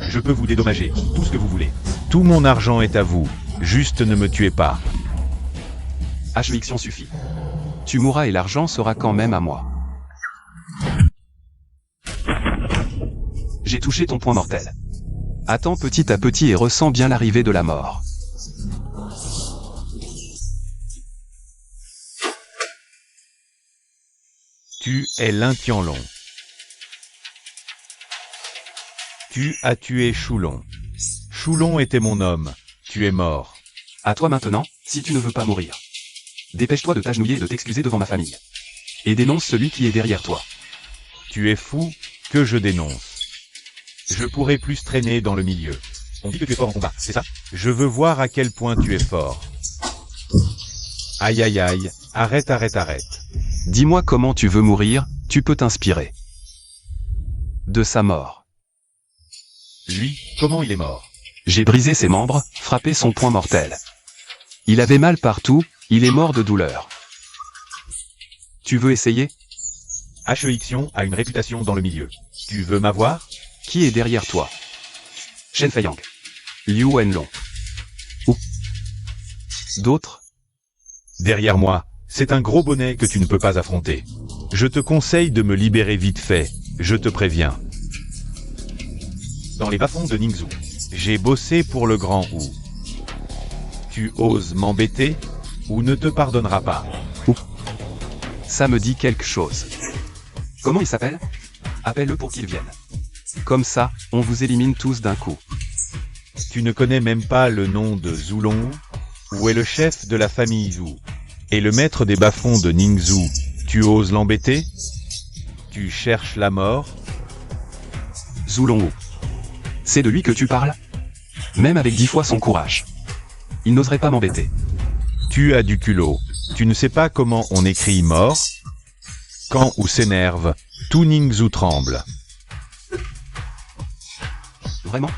Je peux vous dédommager, tout ce que vous voulez. Tout mon argent est à vous, juste ne me tuez pas. Huixiong suffit. Tu mourras et l'argent sera quand même à moi. J'ai touché ton point mortel. Attends petit à petit et ressens bien l'arrivée de la mort. Tu es Lin Tianlong. Tu as tué Choulon. Choulon était mon homme. Tu es mort. À toi maintenant, si tu ne veux pas mourir. Dépêche-toi de t'agenouiller et de t'excuser devant ma famille. Et dénonce celui qui est derrière toi. Tu es fou, que je dénonce. Je pourrais plus traîner dans le milieu. On dit que tu es fort en combat, c'est ça? Je veux voir à quel point tu es fort. Aïe aïe aïe, arrête. Dis-moi comment tu veux mourir, tu peux t'inspirer. De sa mort. Lui, comment il est mort? J'ai brisé ses membres, frappé son point mortel. Il avait mal partout, il est mort de douleur. Tu veux essayer? Huixiong a une réputation dans le milieu. Tu veux m'avoir? Qui est derrière toi? Shen Feiyang. Liu Wenlong. Ou d'autres? Derrière moi, c'est un gros bonnet que tu ne peux pas affronter. Je te conseille de me libérer vite fait, je te préviens. Dans les bas-fonds de Ningzhou, j'ai bossé pour le grand Wu. Tu oses m'embêter, ou ne te pardonnera pas. Ça me dit quelque chose. Comment il s'appelle? Appelle-le pour qu'il vienne. Comme ça, on vous élimine tous d'un coup. Tu ne connais même pas le nom de Zhulong? Où est le chef de la famille Zhu? Et le maître des bas-fonds de Ningzhou? Tu oses l'embêter? Tu cherches la mort? Zhulong. C'est de lui que tu parles? Même avec 10 fois son courage. Il n'oserait pas m'embêter. Tu as du culot. Tu ne sais pas comment on écrit mort? Quand Wu s'énerve, tout Ningzhou tremble. Vraiment?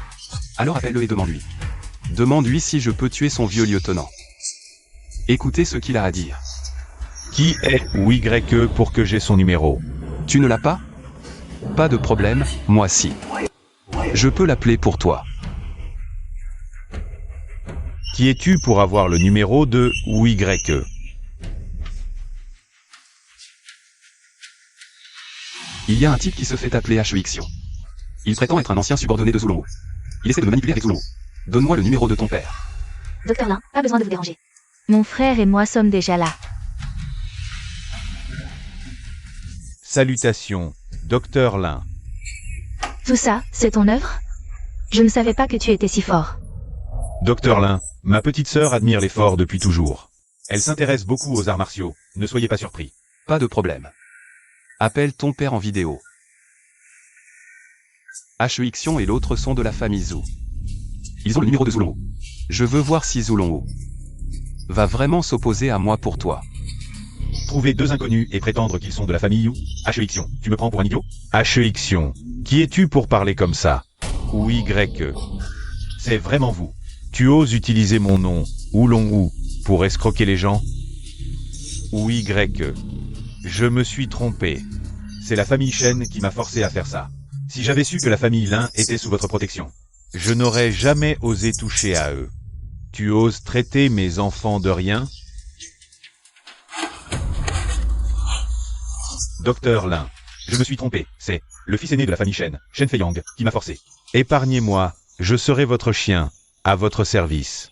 Alors appelle-le et demande-lui. Demande-lui si je peux tuer son vieux lieutenant. Écoutez ce qu'il a à dire. Qui est ou YE pour que j'ai son numéro? Tu ne l'as pas? Pas de problème, moi si. Je peux l'appeler pour toi. Qui es-tu pour avoir le numéro de ou YE? Il y a un type qui se fait appeler HEXion. Il prétend être un ancien subordonné de Zulongo. Il essaie de me manipuler avec Zulongo. Donne-moi le numéro de ton père. Docteur Lin, pas besoin de vous déranger. Mon frère et moi sommes déjà là. Salutations, Docteur Lin. Tout ça, c'est ton œuvre? Je ne savais pas que tu étais si fort. Docteur Lin, ma petite sœur admire l'effort depuis toujours. Elle s'intéresse beaucoup aux arts martiaux, ne soyez pas surpris. Pas de problème. Appelle ton père en vidéo. HEXion et l'autre sont de la famille Zhu. Ils ont le numéro de Zulongo. Je veux voir si Zulongo va vraiment s'opposer à moi pour toi. Trouver deux inconnus et prétendre qu'ils sont de la famille Yu? HEXion, tu me prends pour un idiot? HEXion, qui es-tu pour parler comme ça? Ou YE? C'est vraiment vous. Tu oses utiliser mon nom, Oulong-Wu, pour escroquer les gens? Ou YE? Je me suis trompé. C'est la famille Shen qui m'a forcé à faire ça. Si j'avais su que la famille Lin était sous votre protection, je n'aurais jamais osé toucher à eux. Tu oses traiter mes enfants de rien? Docteur Lin, je me suis trompé, c'est le fils aîné de la famille Shen, Shen Feiyang, qui m'a forcé. Épargnez-moi, je serai votre chien, à votre service.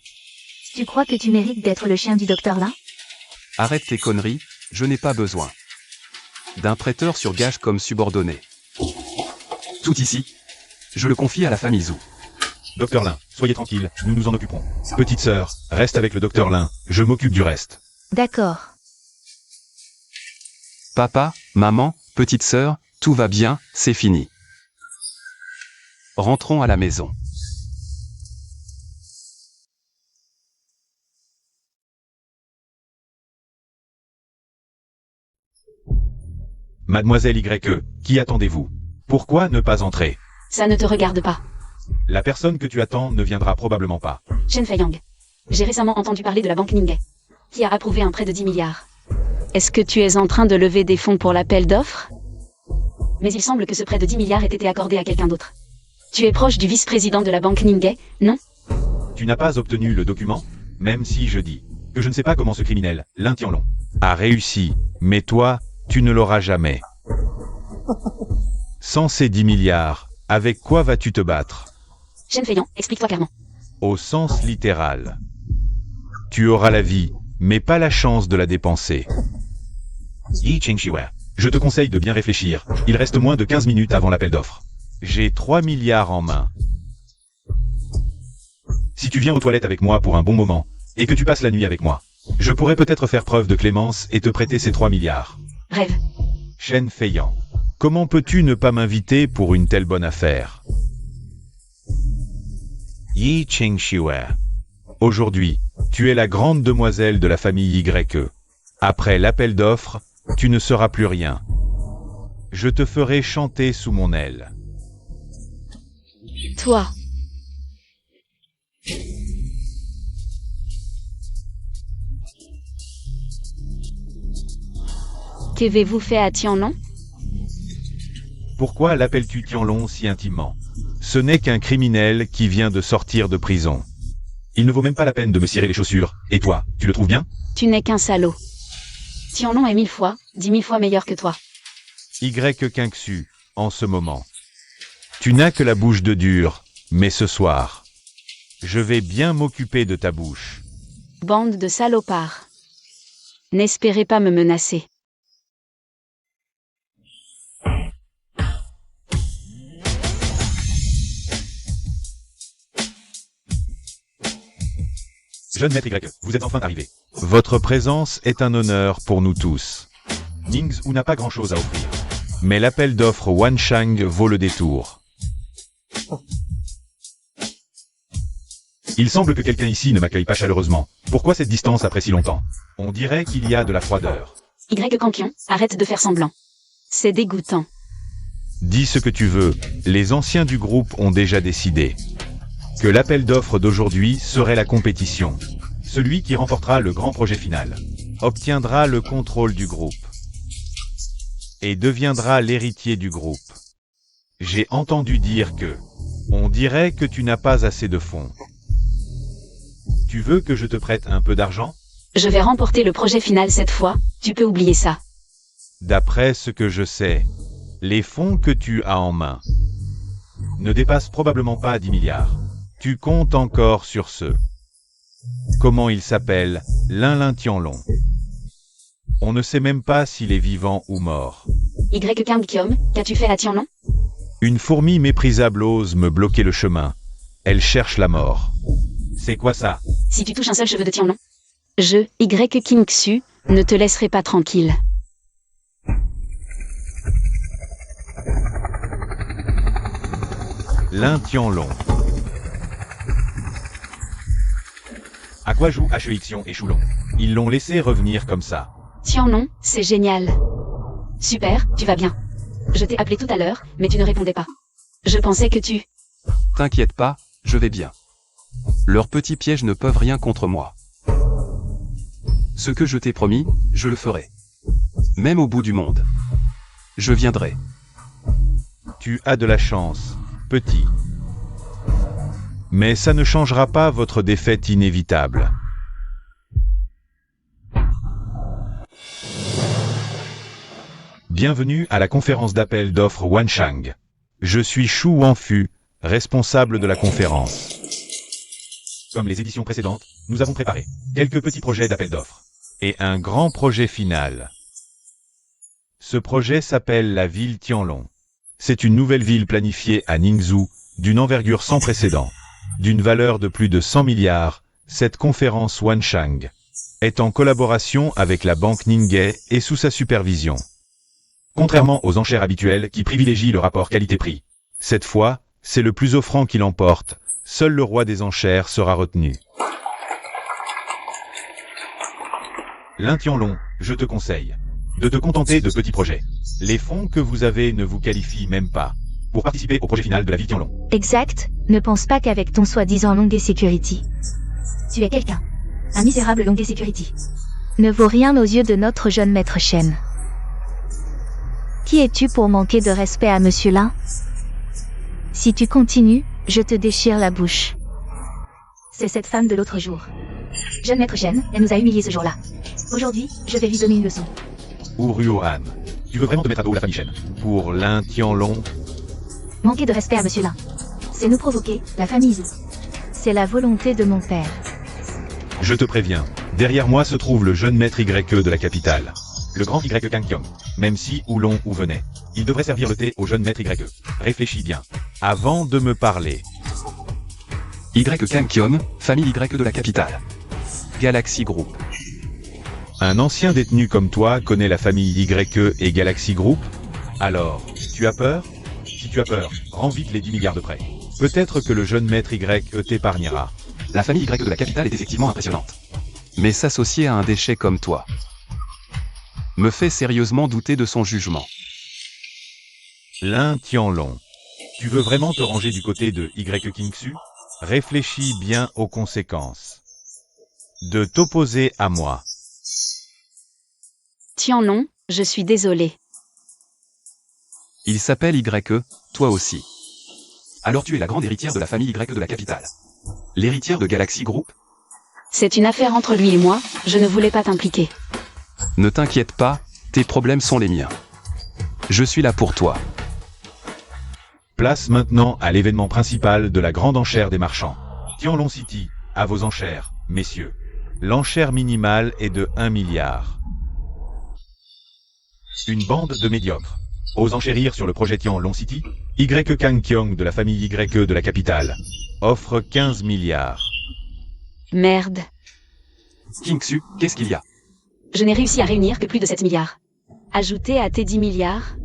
Tu crois que tu mérites d'être le chien du docteur Lin? Arrête tes conneries, je n'ai pas besoin d'un prêteur sur gage comme subordonné. Tout ici, je le confie à la famille Zhu. Docteur Lin, soyez tranquille, nous nous en occuperons. Petite sœur, reste avec le docteur Lin, je m'occupe du reste. D'accord. Papa, maman, petite sœur, tout va bien, c'est fini. Rentrons à la maison. Mademoiselle YE, qui attendez-vous? Pourquoi ne pas entrer? Ça ne te regarde pas. La personne que tu attends ne viendra probablement pas. Shen Feiyang. J'ai récemment entendu parler de la banque Ningay, qui a approuvé un prêt de 10 milliards. Est-ce que tu es en train de lever des fonds pour l'appel d'offres? Mais il semble que ce prêt de 10 milliards ait été accordé à quelqu'un d'autre. Tu es proche du vice-président de la banque Ningay, non? Tu n'as pas obtenu le document? Même si je dis que je ne sais pas comment ce criminel, Lin Tianlong, a réussi, mais toi, tu ne l'auras jamais. Sans ces 10 milliards, avec quoi vas-tu te battre? Shen Feiyang, explique-toi clairement. Au sens littéral. Tu auras la vie, mais pas la chance de la dépenser. Yi Qingshiwa, je te conseille de bien réfléchir, il reste moins de 15 minutes avant l'appel d'offres. J'ai 3 milliards en main. Si tu viens aux toilettes avec moi pour un bon moment, et que tu passes la nuit avec moi, je pourrais peut-être faire preuve de clémence et te prêter ces 3 milliards. Rêve. Shen Feiyang, comment peux-tu ne pas m'inviter pour une telle bonne affaire? Yi Qingshiwa. Aujourd'hui, tu es la grande demoiselle de la famille YE. Après l'appel d'offres, tu ne seras plus rien. Je te ferai chanter sous mon aile. Toi. Qu'avez-vous fait à Tianlong? Pourquoi l'appelles-tu Tianlong si intimement? Ce n'est qu'un criminel qui vient de sortir de prison. Il ne vaut même pas la peine de me cirer les chaussures. Et toi, tu le trouves bien? Tu n'es qu'un salaud. Tianlong est 1000 fois, 10 000 fois meilleur que toi. Y Qingshu, en ce moment. Tu n'as que la bouche de dur, mais ce soir, je vais bien m'occuper de ta bouche. Bande de salopards. N'espérez pas me menacer. Jeune maître Y, vous êtes enfin arrivé. Votre présence est un honneur pour nous tous. Ningzhou n'a pas grand-chose à offrir. Mais l'appel d'offres Wanshang vaut le détour. Il semble que quelqu'un ici ne m'accueille pas chaleureusement. Pourquoi cette distance après si longtemps? On dirait qu'il y a de la froideur. Y Campion, arrête de faire semblant. C'est dégoûtant. Dis ce que tu veux, les anciens du groupe ont déjà décidé que l'appel d'offres d'aujourd'hui serait la compétition. Celui qui remportera le grand projet final obtiendra le contrôle du groupe et deviendra l'héritier du groupe. J'ai entendu dire que on dirait que tu n'as pas assez de fonds. Tu veux que je te prête un peu d'argent? Je vais remporter le projet final cette fois, tu peux oublier ça. D'après ce que je sais, les fonds que tu as en main ne dépassent probablement pas 10 milliards. Tu comptes encore sur ce. Comment il s'appelle? Lin Tianlong. On ne sait même pas s'il est vivant ou mort. Y. Kang Kiom, qu'as-tu fait à Tianlong? Une fourmi méprisable ose me bloquer le chemin. Elle cherche la mort. C'est quoi ça? Si tu touches un seul cheveu de Tianlong, je, Y. King Xu, ne te laisserai pas tranquille. Lin Tianlong. À quoi jouent Hexion et Shulong? Ils l'ont laissé revenir comme ça. Tianlong, c'est génial. Super, tu vas bien. Je t'ai appelé tout à l'heure, mais tu ne répondais pas. Je pensais que tu... T'inquiète pas, je vais bien. Leurs petits pièges ne peuvent rien contre moi. Ce que je t'ai promis, je le ferai. Même au bout du monde. Je viendrai. Tu as de la chance, petit. Mais ça ne changera pas votre défaite inévitable. Bienvenue à la conférence d'appel d'offres Wanshang. Je suis Shu Wanfu, responsable de la conférence. Comme les éditions précédentes, nous avons préparé quelques petits projets d'appel d'offres et un grand projet final. Ce projet s'appelle la ville Tianlong. C'est une nouvelle ville planifiée à Ningzhou, d'une envergure sans précédent. D'une valeur de plus de 100 milliards, cette conférence Wanshang est en collaboration avec la banque Ninggué et sous sa supervision. Contrairement aux enchères habituelles qui privilégient le rapport qualité-prix, cette fois, c'est le plus offrant qui l'emporte. Seul le roi des enchères sera retenu. Lin Tianlong, je te conseille de te contenter de petits projets. Les fonds que vous avez ne vous qualifient même pas pour participer au projet final de la ville Tianlong. Exact, ne pense pas qu'avec ton soi-disant Longue Security. Tu es quelqu'un. Un misérable Longue Security. Ne vaut rien aux yeux de notre jeune maître Shen. Qui es-tu pour manquer de respect à monsieur Lin? Si tu continues, je te déchire la bouche. C'est cette femme de l'autre jour. Jeune maître Shen, elle nous a humiliés ce jour-là. Aujourd'hui, je vais lui donner une leçon. Ruohan, tu veux vraiment te mettre à dos la famille Shen pour Lin Tianlong? Manquer de respect à monsieur Lin. C'est nous provoquer, la famille Zhu. C'est la volonté de mon père. Je te préviens, derrière moi se trouve le jeune maître YE de la capitale. Le grand Y Kang Kiom. Même si Oulong ou venait, il devrait servir le thé au jeune maître YE. Réfléchis bien. Avant de me parler. Y. Kang Kiom, famille Y de la capitale. Galaxy Group. Un ancien détenu comme toi connaît la famille YE et Galaxy Group? Alors, tu as peur? Si tu as peur, rends vite les 10 milliards de prêts. Peut-être que le jeune maître YE t'épargnera. La famille Y de la capitale est effectivement impressionnante. Mais s'associer à un déchet comme toi me fait sérieusement douter de son jugement. Lin Tianlong, tu veux vraiment te ranger du côté de Y King Xu? Réfléchis bien aux conséquences de t'opposer à moi. Tianlong, je suis désolé. Il s'appelle YE, toi aussi. Alors tu es la grande héritière de la famille Y de la capitale. L'héritière de Galaxy Group? C'est une affaire entre lui et moi, je ne voulais pas t'impliquer. Ne t'inquiète pas, tes problèmes sont les miens. Je suis là pour toi. Place maintenant à l'événement principal de la grande enchère des marchands. Tianlong City, à vos enchères, messieurs. L'enchère minimale est de 1 milliard. Une bande de médiocres ose enchérir sur le projet Tianlong City. Y Kang Kiom de la famille YE de la capitale offre 15 milliards. Merde. King Xu, qu'est-ce qu'il y a? Je n'ai réussi à réunir que plus de 7 milliards. Ajouté à tes 10 milliards,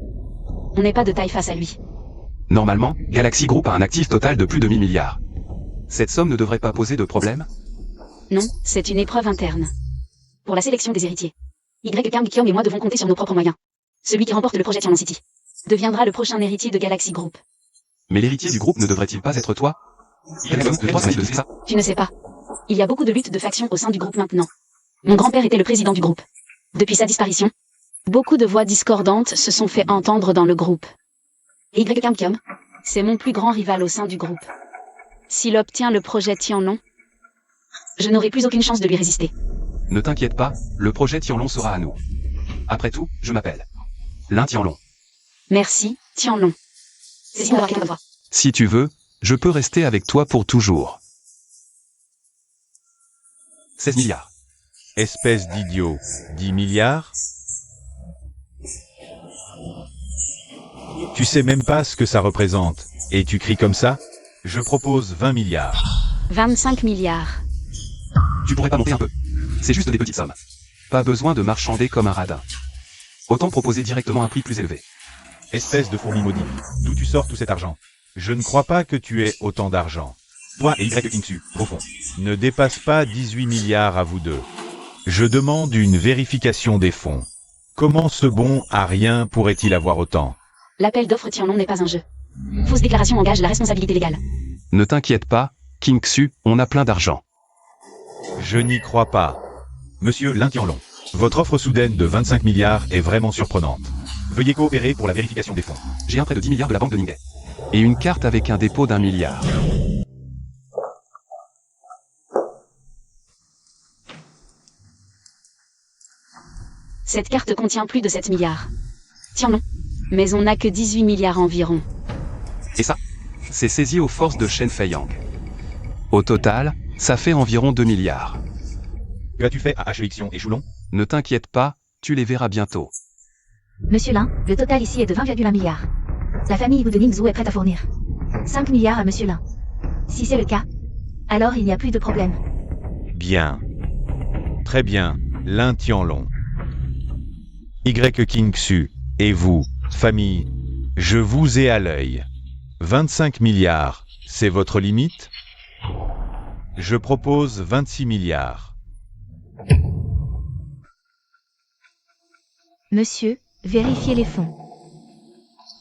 on n'est pas de taille face à lui. Normalement, Galaxy Group a un actif total de plus de 1000 milliards. Cette somme ne devrait pas poser de problème? Non, c'est une épreuve interne. Pour la sélection des héritiers. Y Kang Kiom et moi devons compter sur nos propres moyens. Celui qui remporte le projet Tianlong City deviendra le prochain héritier de Galaxy Group. Mais l'héritier du groupe ne devrait-il pas être toi? C'est ça. Tu ne sais pas. Il y a beaucoup de luttes de factions au sein du groupe maintenant. Mon grand-père était le président du groupe. Depuis sa disparition, beaucoup de voix discordantes se sont fait entendre dans le groupe. Y Kang Kiom, c'est mon plus grand rival au sein du groupe. S'il obtient le projet Tianlong, Je n'aurai plus aucune chance de lui résister. Ne t'inquiète pas, le projet Tianlong sera à nous. Après tout, je m'appelle Lin Tianlong. Merci, Tianlong. C'est signe d'avoir quelqu'un de voix. Si tu veux, je peux rester avec toi pour toujours. 16 milliards. Espèce d'idiot. 10 milliards? Tu sais même pas ce que ça représente. Et tu cries comme ça? Je propose 20 milliards. 25 milliards. Tu pourrais pas monter un peu? C'est juste des petites sommes. Pas besoin de marchander comme un radin. Autant proposer directement un prix plus élevé. Espèce de fourmi maudite. D'où tu sors tout cet argent? Je ne crois pas que tu aies autant d'argent. Toi et Y Kingsu, au fond, ne dépasse pas 18 milliards à vous deux. Je demande une vérification des fonds. Comment ce bon à rien pourrait-il avoir autant? L'appel d'offres Tianlong n'est pas un jeu. Fausse déclaration engage la responsabilité légale. Ne t'inquiète pas, King Xu, on a plein d'argent. Je n'y crois pas. Monsieur Lin Tianlong, votre offre soudaine de 25 milliards est vraiment surprenante. Veuillez coopérer pour la vérification des fonds. J'ai un prêt de 10 milliards de la banque de Ningay. Et une carte avec un dépôt d'1 milliard. Cette carte contient plus de 7 milliards. Tianlong. Mais on n'a que 18 milliards environ. Et ça, c'est saisi aux forces de Shen Feiyang. Au total, ça fait environ 2 milliards. Que as-tu fait à HEXion et Choulon? Ne t'inquiète pas, tu les verras bientôt. Monsieur Lin, le total ici est de 20,1 milliards. La famille Wu de Ningzhou est prête à fournir 5 milliards à Monsieur Lin. Si c'est le cas, alors il n'y a plus de problème. Bien. Très bien, Lin Tianlong. Y Kingsu, et vous, famille, je vous ai à l'œil. 25 milliards, c'est votre limite? Je propose 26 milliards. Monsieur, vérifiez les fonds.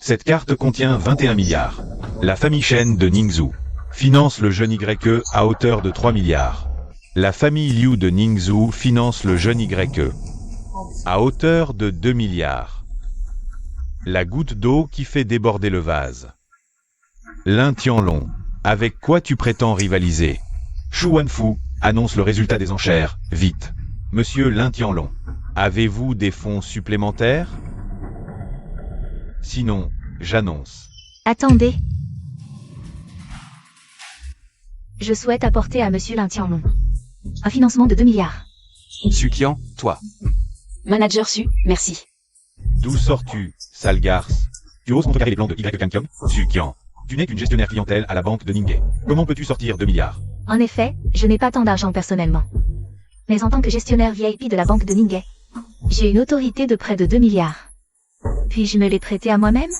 Cette carte contient 21 milliards. La famille Shen de Ningzhou finance le jeune YE à hauteur de 3 milliards. La famille Liu de Ningzhou finance le jeune YE à hauteur de 2 milliards. La goutte d'eau qui fait déborder le vase. Lin Tianlong, avec quoi tu prétends rivaliser? Shu Wanfu, annonce le résultat des enchères, vite. Monsieur Lin Tianlong, avez-vous des fonds supplémentaires? Sinon, j'annonce. Attendez. Je souhaite apporter à Monsieur Lin Tianlong un financement de 2 milliards. Sukian, toi. Manager Su, merci. D'où sors-tu, sale garce? Tu oses contrecarrer les plans de Y Kangkyong? Sukian, tu n'es qu'une gestionnaire clientèle à la banque de Ningay. Comment peux-tu sortir 2 milliards? En effet, je n'ai pas tant d'argent personnellement. Mais en tant que gestionnaire VIP de la banque de Ningay, j'ai une autorité de près de 2 milliards. Puis-je me les prêter à moi-même?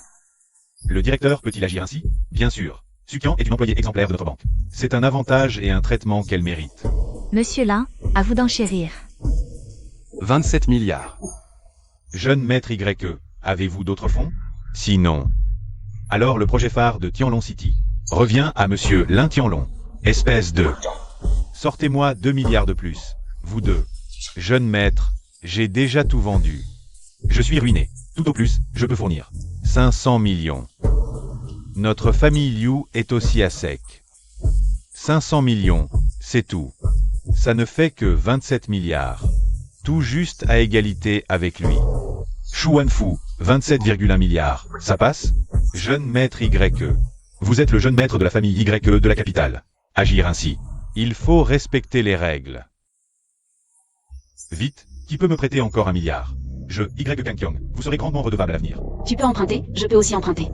Le directeur peut-il agir ainsi? Bien sûr. Sukian est une employée exemplaire de notre banque. C'est un avantage et un traitement qu'elle mérite. Monsieur Lin, à vous d'enchérir. 27 milliards. Jeune maître YE, avez-vous d'autres fonds? Sinon. Alors le projet phare de Tianlong City revient à Monsieur Lin Tianlong. Espèce de... Sortez-moi 2 milliards de plus. Vous deux. Jeune maître, j'ai déjà tout vendu. Je suis ruiné. Tout au plus, je peux fournir 500 millions. Notre famille Liu est aussi à sec. 500 millions, c'est tout. Ça ne fait que 27 milliards. Tout juste à égalité avec lui. Shu Wanfu, 27,1 milliards. Ça passe? Jeune maître YE. Vous êtes le jeune maître de la famille YE de la capitale. Agir ainsi. Il faut respecter les règles. Vite, qui peut me prêter encore 1 milliard? Je, Y Kangkyong, vous serez grandement redevable à l'avenir. Tu peux emprunter, je peux aussi emprunter.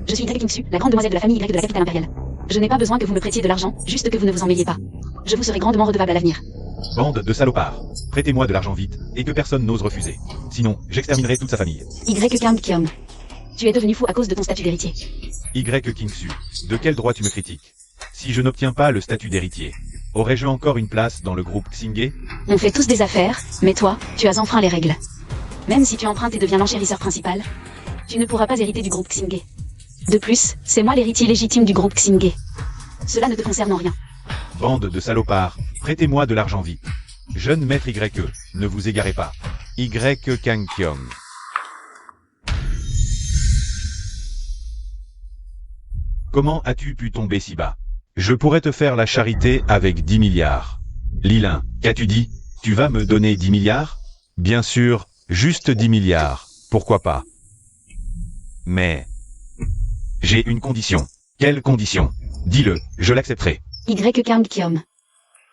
Je suis Y Kingsu, la grande demoiselle de la famille Y de la capitale impériale. Je n'ai pas besoin que vous me prêtiez de l'argent, juste que vous ne vous en mêliez pas. Je vous serai grandement redevable à l'avenir. Bande de salopards. Prêtez-moi de l'argent vite, et que personne n'ose refuser. Sinon, j'exterminerai toute sa famille. Y Kangkyong. Tu es devenu fou à cause de ton statut d'héritier. Y Kingsu, de quel droit tu me critiques? Si je n'obtiens pas le statut d'héritier, aurais-je encore une place dans le groupe Xingé? On fait tous des affaires, mais toi, tu as enfreint les règles. Même si tu empruntes et deviens l'enchérisseur principal, tu ne pourras pas hériter du groupe Xingé. De plus, c'est moi l'héritier légitime du groupe Xingé. Cela ne te concerne en rien. Bande de salopards, prêtez-moi de l'argent vite. Jeune maître YE, ne vous égarez pas. Y Kangkyong. Comment as-tu pu tomber si bas? Je pourrais te faire la charité avec 10 milliards. Lilin, qu'as-tu dit? Tu vas me donner 10 milliards? Bien sûr, juste 10 milliards, pourquoi pas? Mais... j'ai une condition. Quelle condition? Dis-le, je l'accepterai. Y. Kang Kiom.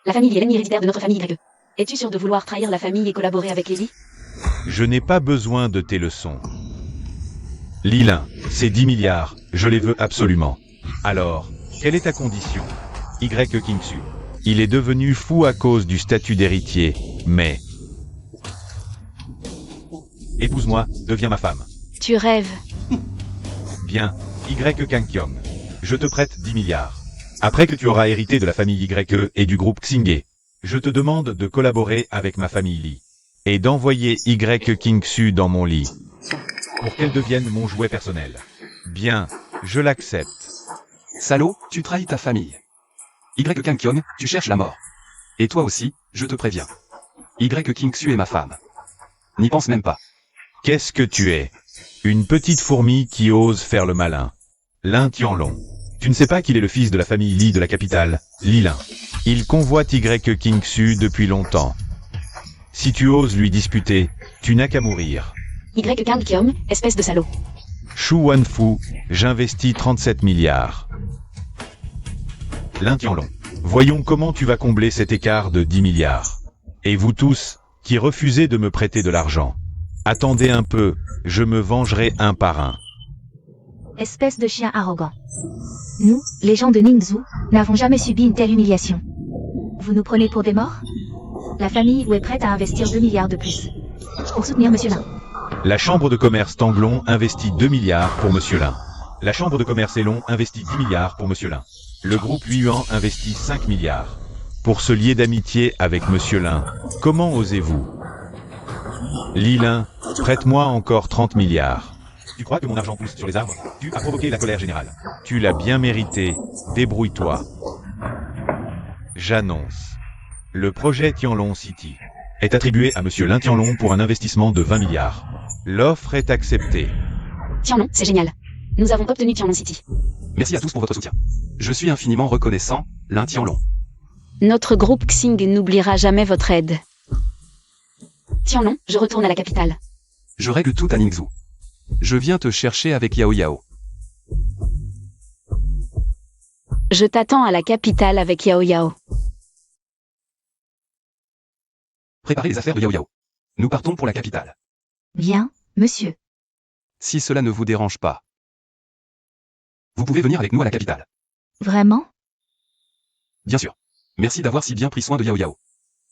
La famille est l'ennemi héréditaire de notre famille Y. Es-tu sûr de vouloir trahir la famille et collaborer avec Lily? Je n'ai pas besoin de tes leçons. Lilin, ces 10 milliards, je les veux absolument. Alors, quelle est ta condition? Y. Kingsu. Il est devenu fou à cause du statut d'héritier, mais... épouse-moi, deviens ma femme. Tu rêves. Bien, Y. Kangkyom. Je te prête 10 milliards. Après que tu auras hérité de la famille Y et du groupe Xingye, je te demande de collaborer avec ma famille Li. Et d'envoyer Y. Kingsu dans mon lit. Pour qu'elle devienne mon jouet personnel. Bien, je l'accepte. Salaud, tu trahis ta famille. Y. Kangkyong, tu cherches la mort. Et toi aussi, je te préviens. Y. Kingsu est ma femme. N'y pense même pas. Qu'est-ce que tu es? Une petite fourmi qui ose faire le malin. Lin Tianlong. Tu ne sais pas qu'il est le fils de la famille Li de la capitale, Lilin. Il convoite Y. Kingsu depuis longtemps. Si tu oses lui disputer, tu n'as qu'à mourir. Y. Kang Kiom, espèce de salaud. Shu Wanfu, j'investis 37 milliards. Lin Tianlong. Voyons comment tu vas combler cet écart de 10 milliards. Et vous tous, qui refusez de me prêter de l'argent. Attendez un peu, je me vengerai un par un. Espèce de chien arrogant. Nous, les gens de Ningzhu, n'avons jamais subi une telle humiliation. Vous nous prenez pour des morts? La famille Wu est prête à investir 2 milliards de plus. Pour soutenir Monsieur Lin. La chambre de commerce Tanglong investit 2 milliards pour Monsieur Lin. La chambre de commerce Elon investit 10 milliards pour Monsieur Lin. Le groupe Yuan investit 5 milliards. Pour se lier d'amitié avec Monsieur Lin, comment osez-vous? Lilin, prête-moi encore 30 milliards. Tu crois que mon argent pousse sur les arbres? Tu as provoqué la colère générale. Tu l'as bien mérité, débrouille-toi. J'annonce. Le projet Tianlong City est attribué à Monsieur Lin Tianlong pour un investissement de 20 milliards. L'offre est acceptée. Tianlong, c'est génial. Nous avons obtenu Tianlong City. Merci à tous pour votre soutien. Je suis infiniment reconnaissant, Lin Tianlong. Notre groupe Xing n'oubliera jamais votre aide. Tianlong, je retourne à la capitale. Je règle tout à Ningzhu. Je viens te chercher avec Yao Yao. Je t'attends à la capitale avec Yao Yao. Préparez les affaires de Yao Yao. Nous partons pour la capitale. Bien, monsieur. Si cela ne vous dérange pas. Vous pouvez venir avec nous à la capitale. Vraiment? Bien sûr. Merci d'avoir si bien pris soin de Yao Yao.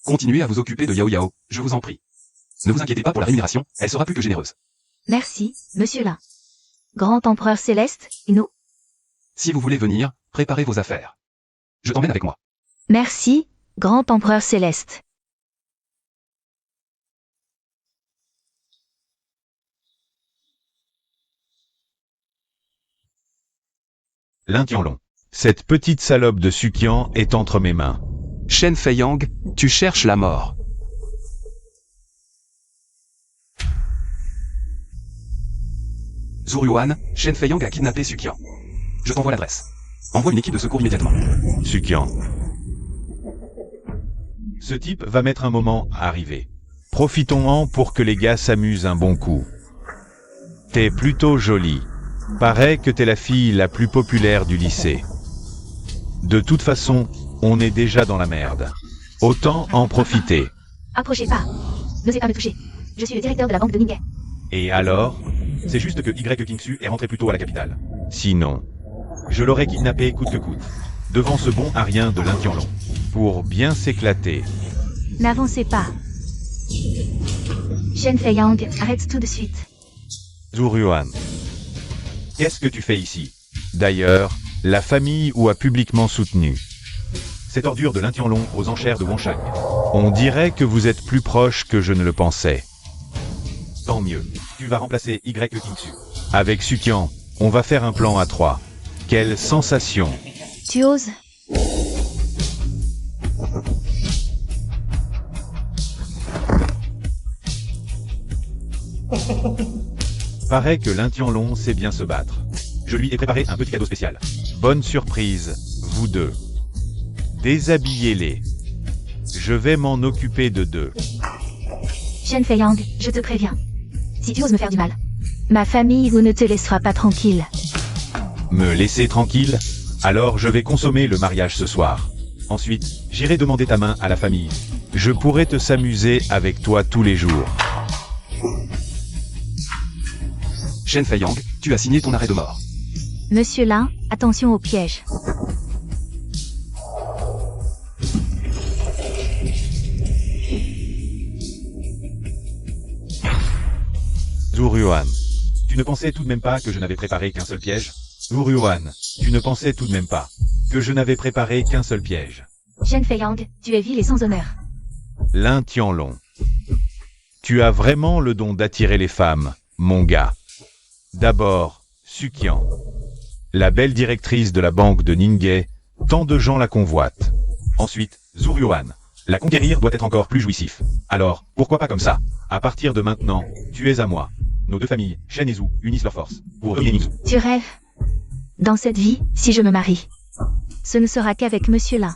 Continuez à vous occuper de Yao Yao, je vous en prie. Ne vous inquiétez pas pour la rémunération, elle sera plus que généreuse. Merci, monsieur Lin. Grand empereur céleste, nous. Si vous voulez venir, préparez vos affaires. Je t'emmène avec moi. Merci, grand empereur céleste. Lin Tianlong. Cette petite salope de Sukian est entre mes mains. Shen Feiyang, tu cherches la mort. Zuryuan, Shen Feiyang a kidnappé Sukian. Je t'envoie l'adresse. Envoie une équipe de secours immédiatement. Sukian. Ce type va mettre un moment à arriver. Profitons-en pour que les gars s'amusent un bon coup. T'es plutôt jolie. Paraît que t'es la fille la plus populaire du lycée. De toute façon, on est déjà dans la merde. Autant en profiter. Approchez pas. N'osez pas me toucher. Je suis le directeur de la banque de Ningay. Et alors? C'est juste que Y. Kingsu est rentré plus tôt à la capitale. Sinon, je l'aurais kidnappé coûte que coûte. Devant ce bon à rien de Lin Tianlong. Pour bien s'éclater. N'avancez pas. Shen Feiyang, arrête tout de suite. Zuryuan. Qu'est-ce que tu fais ici? D'ailleurs, la famille Wu a publiquement soutenu cette ordure de Lin Tianlong aux enchères de Wangshang. On dirait que vous êtes plus proche que je ne le pensais. Tant mieux. Tu vas remplacer Y. Kingsu. Avec Sukian, on va faire un plan à 3. Quelle sensation! Tu oses? Paraît que Lin Tianlong sait bien se battre. Je lui ai préparé un petit cadeau spécial. Bonne surprise, vous deux. Déshabillez-les. Je vais m'en occuper de deux. Shen Feiyang, je te préviens. Si tu oses me faire du mal, ma famille vous ne te laissera pas tranquille. Me laisser tranquille? Alors je vais consommer le mariage ce soir. Ensuite, j'irai demander ta main à la famille. Je pourrais te s'amuser avec toi tous les jours. Shen Feiyang, tu as signé ton arrêt de mort. Monsieur Lin, attention au piège. Zhu Yuan. Tu ne pensais tout de même pas que je n'avais préparé qu'un seul piège? Zhu Yuan. Tu ne pensais tout de même pas que je n'avais préparé qu'un seul piège? Shen Feiyang, tu es vil et sans honneur. Lin Tianlong. Tu as vraiment le don d'attirer les femmes, mon gars. D'abord, Suqian. La belle directrice de la banque de Ninggué, tant de gens la convoitent. Ensuite, Zhu Yuan. La conquérir doit être encore plus jouissif. Alors, pourquoi pas comme ça? À partir de maintenant, tu es à moi. Nos deux familles, Shen et Zhu, unissent leurs forces pour ruiner Ningzhou. Tu rêves. Dans cette vie, si je me marie, ce ne sera qu'avec Monsieur Lin.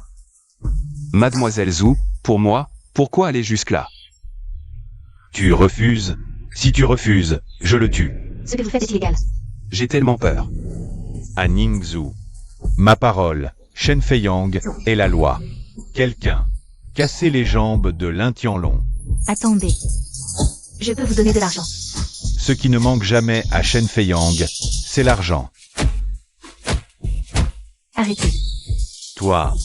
Mademoiselle Zhu, pour moi, pourquoi aller jusque-là? Tu refuses? Si tu refuses, je le tue. Ce que vous faites est illégal. J'ai tellement peur. À Ningzhou. Ma parole, Shen Feiyang, est la loi. Quelqu'un. Cassez les jambes de Lin Tianlong. Attendez. Je peux vous donner de l'argent. Ce qui ne manque jamais à Shen Feiyang, c'est l'argent. Arrêtez. Toi.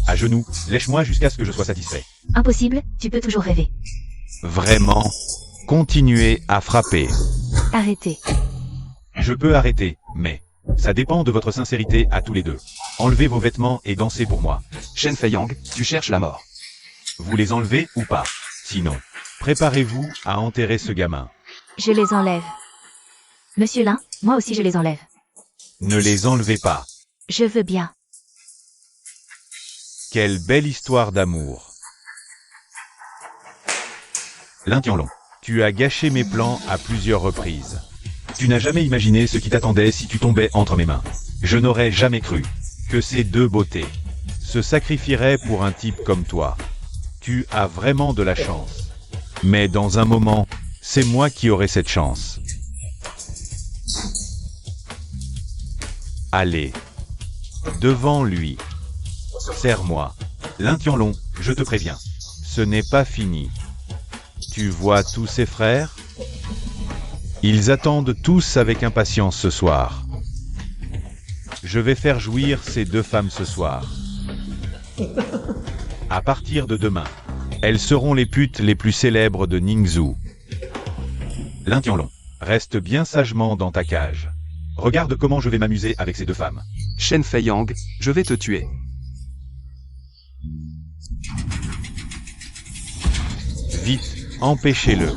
À genoux, lèche-moi jusqu'à ce que je sois satisfait. Impossible, tu peux toujours rêver. Vraiment. Continuez à frapper. Arrêtez. Je peux arrêter, mais ça dépend de votre sincérité à tous les deux. Enlevez vos vêtements et dansez pour moi. Shen Feiyang, tu cherches la mort. Vous les enlevez ou pas? Sinon, préparez-vous à enterrer ce gamin. Je les enlève. Monsieur Lin, moi aussi je les enlève. Ne les enlevez pas. Je veux bien. Quelle belle histoire d'amour. Lin Tianlong, tu as gâché mes plans à plusieurs reprises. Tu n'as jamais imaginé ce qui t'attendait si tu tombais entre mes mains. Je n'aurais jamais cru que ces deux beautés se sacrifieraient pour un type comme toi. Tu as vraiment de la chance. Mais dans un moment, c'est moi qui aurai cette chance. Allez. Devant lui. Serre-moi. Lin Tianlong, je te préviens. Ce n'est pas fini. Tu vois tous ces frères? Ils attendent tous avec impatience ce soir. Je vais faire jouir ces deux femmes ce soir. À partir de demain, elles seront les putes les plus célèbres de Ningzhou. Lin Tianlong, reste bien sagement dans ta cage. Regarde comment je vais m'amuser avec ces deux femmes. Shen Feiyang, je vais te tuer. Vite, empêchez-le.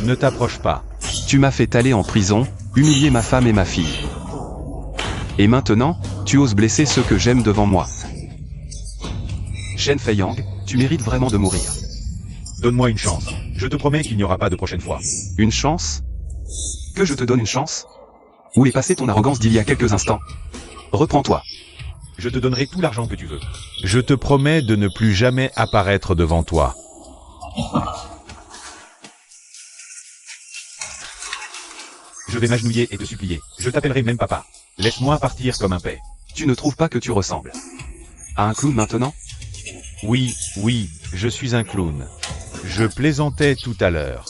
Ne t'approche pas. Tu m'as fait aller en prison, humilier ma femme et ma fille. Et maintenant, tu oses blesser ceux que j'aime devant moi. Shen Feiyang, tu mérites vraiment de mourir. Donne-moi une chance. Je te promets qu'il n'y aura pas de prochaine fois. Une chance? Que je te donne une chance? Où est passée ton arrogance d'il y a quelques instants? Reprends-toi. Je te donnerai tout l'argent que tu veux. Je te promets de ne plus jamais apparaître devant toi. Je vais m'agenouiller et te supplier. Je t'appellerai même papa. Laisse-moi partir comme un paix. Tu ne trouves pas que tu ressembles à un clown maintenant? Oui, je suis un clown. Je plaisantais tout à l'heure.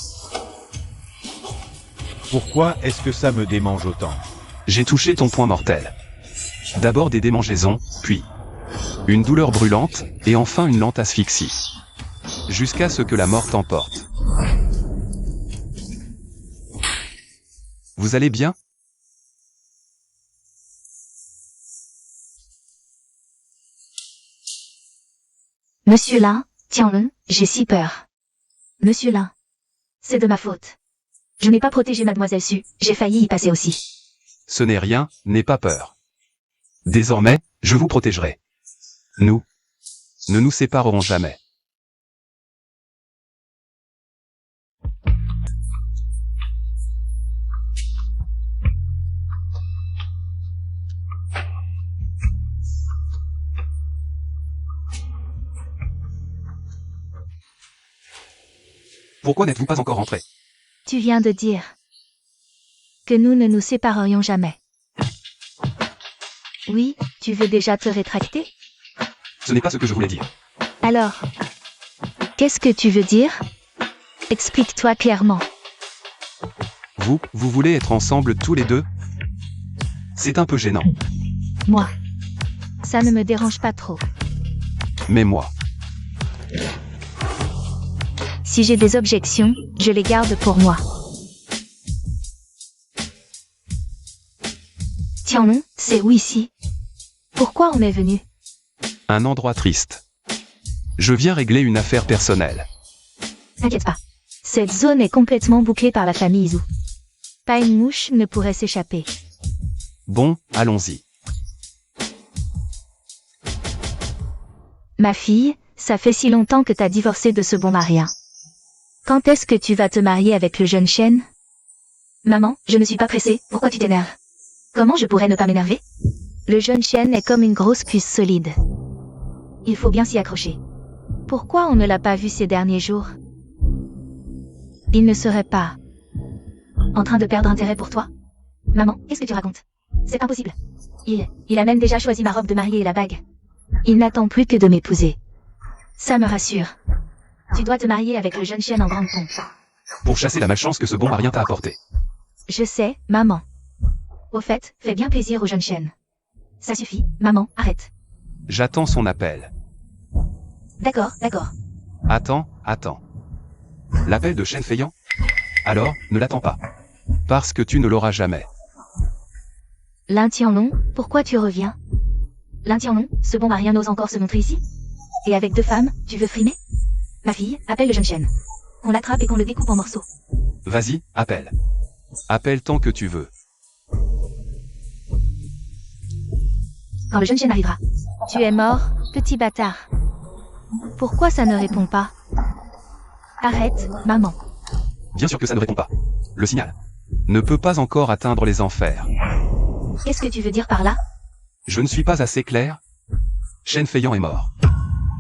Pourquoi est-ce que ça me démange autant? J'ai touché ton point mortel. D'abord des démangeaisons, puis une douleur brûlante, et enfin une lente asphyxie. Jusqu'à ce que la mort t'emporte. Vous allez bien? Monsieur Lin, Tianlong, j'ai si peur. Monsieur Lin, c'est de ma faute. Je n'ai pas protégé Mademoiselle Su, j'ai failli y passer aussi. Ce n'est rien, n'aie pas peur. Désormais, je vous protégerai. Nous ne nous séparerons jamais. Pourquoi n'êtes-vous pas encore rentré? Tu viens de dire que nous ne nous séparerions jamais. Oui, tu veux déjà te rétracter? Ce n'est pas ce que je voulais dire. Alors, qu'est-ce que tu veux dire? Explique-toi clairement. Vous voulez être ensemble tous les deux? C'est un peu gênant. Moi, ça ne me dérange pas trop. Mais moi, Si j'ai des objections, je les garde pour moi. Tiens non, c'est où ici? Pourquoi on est venu? un endroit triste. Je viens régler une affaire personnelle. T'inquiète pas. Cette zone est complètement bouclée par la famille Izu. Pas une mouche ne pourrait s'échapper. Bon, allons-y. Ma fille, ça fait si longtemps que t'as divorcé de ce bon mari. Quand est-ce que tu vas te marier avec le jeune chêne? Maman, je ne suis pas pressée, pourquoi tu t'énerves? Comment je pourrais ne pas m'énerver? Le jeune chêne est comme une grosse puce solide. Il faut bien s'y accrocher. Pourquoi on ne l'a pas vu ces derniers jours? Il ne serait pas en train de perdre intérêt pour toi? Maman, qu'est-ce que tu racontes? C'est impossible. Il a même déjà choisi ma robe de mariée et la bague. Il n'attend plus que de m'épouser. Ça me rassure. Tu dois te marier avec le jeune chêne en grande pompe. Pour chasser la malchance que ce bon marien t'a apporté. Je sais, maman. Au fait, fais bien plaisir au jeune chêne. Ça suffit, maman, arrête. J'attends son appel. D'accord, d'accord. Attends. L'appel de Shen Feiyan? Alors, ne l'attends pas. Parce que tu ne l'auras jamais. Lin Tianlong, pourquoi tu reviens? Lin Tianlong, ce bon marien n'ose encore se montrer ici? Et avec 2 femmes, tu veux frimer? Ma fille, appelle le jeune chêne. On l'attrape et qu'on le découpe en morceaux. Vas-y, appelle. Appelle tant que tu veux. Quand le jeune chêne arrivera. Tu es mort, petit bâtard. Pourquoi ça ne répond pas? Arrête, maman. Bien sûr que ça ne répond pas. Le signal ne peut pas encore atteindre les enfers. Qu'est-ce que tu veux dire par là? Je ne suis pas assez clair. Shen Feiyan est mort.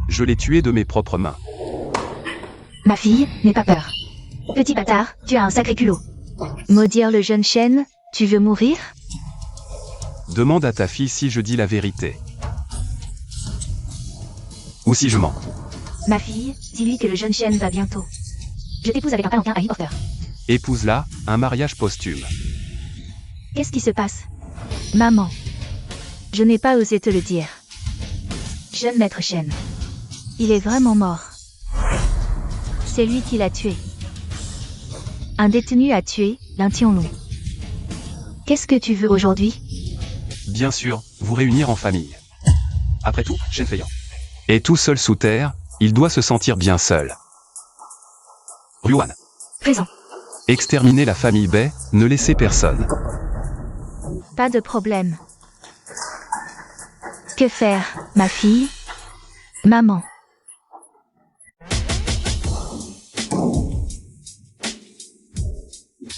Je l'ai tué de mes propres mains. Ma fille, n'aie pas peur. Petit bâtard, tu as un sacré culot. Maudire le jeune chêne, tu veux mourir? Demande à ta fille si je dis la vérité. Ou si je mens. Ma fille, dis-lui que le jeune chêne va bientôt. Je t'épouse avec un palanquin à Porter. Épouse-la, un mariage posthume. Qu'est-ce qui se passe? Maman. Je n'ai pas osé te le dire. Jeune maître chêne. Il est vraiment mort. C'est lui qui l'a tué. Un détenu a tué Lin Tianlong. Qu'est-ce que tu veux aujourd'hui? Bien sûr, vous réunir en famille. Après tout, Shen Feiyan est tout seul sous terre, il doit se sentir bien seul. Ruan. Présent. Exterminer la famille Bai, ne laisser personne. Pas de problème. Que faire, ma fille? Maman.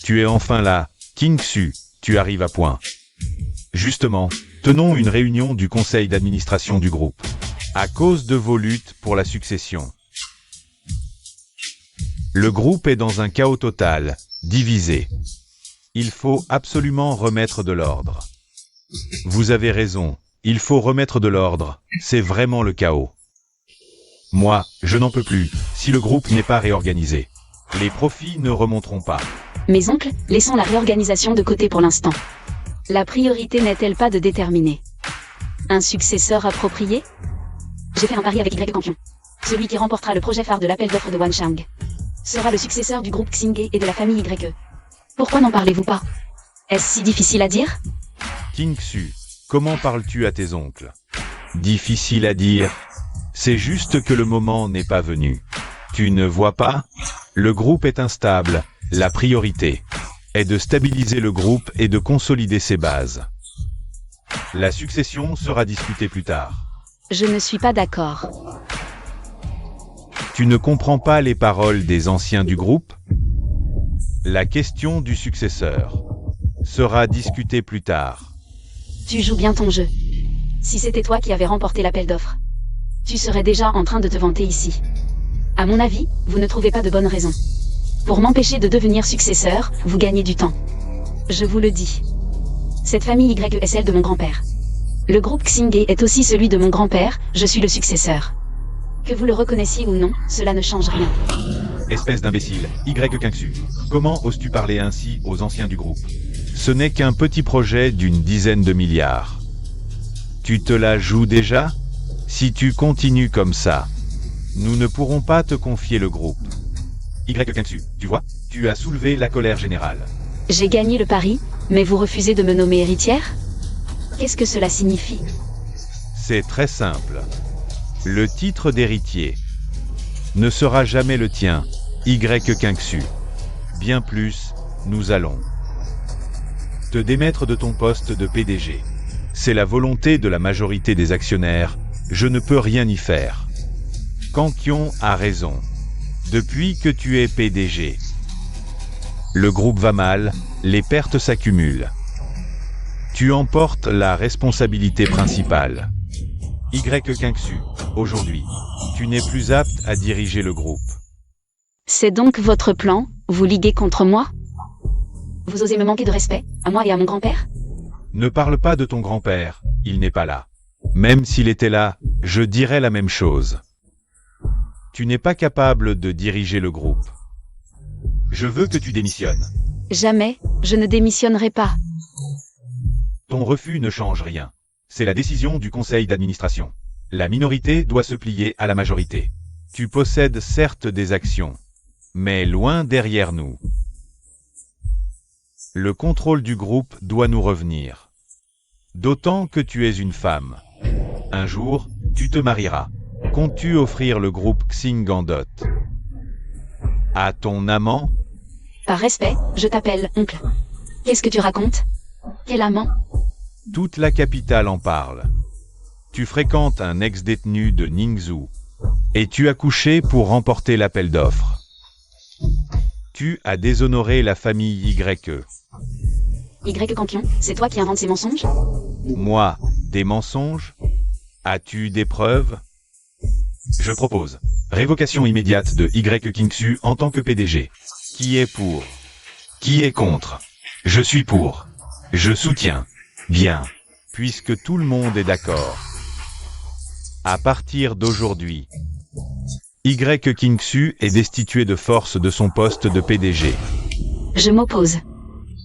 Tu es enfin là, King Su, tu arrives à point. Justement, tenons une réunion du conseil d'administration du groupe. À cause de vos luttes pour la succession. Le groupe est dans un chaos total, divisé. Il faut absolument remettre de l'ordre. Vous avez raison, il faut remettre de l'ordre, c'est vraiment le chaos. Moi, je n'en peux plus, si le groupe n'est pas réorganisé. Les profits ne remonteront pas. Mes oncles, laissons la réorganisation de côté pour l'instant. La priorité n'est-elle pas de déterminer un successeur approprié? J'ai fait un pari avec Y Campion. Celui qui remportera le projet phare de l'appel d'offres de Wanshang sera le successeur du groupe Xingye et de la famille YE. Pourquoi n'en parlez-vous pas? Est-ce si difficile à dire? King Su, comment parles-tu à tes oncles? Difficile à dire. C'est juste que le moment n'est pas venu. Tu ne vois pas? Le groupe est instable. La priorité est de stabiliser le groupe et de consolider ses bases. La succession sera discutée plus tard. Je ne suis pas d'accord. Tu ne comprends pas les paroles des anciens du groupe? La question du successeur sera discutée plus tard. Tu joues bien ton jeu. Si c'était toi qui avais remporté l'appel d'offres, tu serais déjà en train de te vanter ici. À mon avis, vous ne trouvez pas de bonnes raisons Pour m'empêcher de devenir successeur, vous gagnez du temps. Je vous le dis. Cette famille Y est celle de mon grand-père. Le groupe Xingye est aussi celui de mon grand-père, je suis le successeur. Que vous le reconnaissiez ou non, cela ne change rien. Espèce d'imbécile, Y Kingsu. Comment oses-tu parler ainsi aux anciens du groupe? Ce n'est qu'un petit projet d'une dizaine de milliards. Tu te la joues déjà? Si tu continues comme ça, nous ne pourrons pas te confier le groupe. Y Kingsu, tu vois, tu as soulevé la colère générale. J'ai gagné le pari, mais vous refusez de me nommer héritière? Qu'est-ce que cela signifie? C'est très simple. Le titre d'héritier ne sera jamais le tien, Y Kingsu. Bien plus, nous allons te démettre de ton poste de PDG. C'est la volonté de la majorité des actionnaires, je ne peux rien y faire. Kang Kyong a raison. Depuis que tu es PDG, le groupe va mal, les pertes s'accumulent. Tu emportes la responsabilité principale. Y Kingsu, aujourd'hui, tu n'es plus apte à diriger le groupe. C'est donc votre plan, vous liguer contre moi? Vous osez me manquer de respect, à moi et à mon grand-père? Ne parle pas de ton grand-père, il n'est pas là. Même s'il était là, je dirais la même chose. Tu n'es pas capable de diriger le groupe. Je veux que tu démissionnes. Jamais, je ne démissionnerai pas. Ton refus ne change rien. C'est la décision du conseil d'administration. La minorité doit se plier à la majorité. Tu possèdes certes des actions, mais loin derrière nous. Le contrôle du groupe doit nous revenir. D'autant que tu es une femme. Un jour, tu te marieras. Comptes-tu offrir le groupe Xing en dot à ton amant? Par respect, je t'appelle oncle. Qu'est-ce que tu racontes? Quel amant? Toute la capitale en parle. Tu fréquentes un ex-détenu de Ningzhou. Et tu as couché pour remporter l'appel d'offres. Tu as déshonoré la famille YE. Y Campion, c'est toi qui inventes ces mensonges? Moi, des mensonges? As-tu des preuves? Je propose révocation immédiate de Y Kingsu en tant que PDG. Qui est pour? Qui est contre? Je suis pour. Je soutiens. Bien. Puisque tout le monde est d'accord. À partir d'aujourd'hui, Y Kingsu est destitué de force de son poste de PDG. Je m'oppose.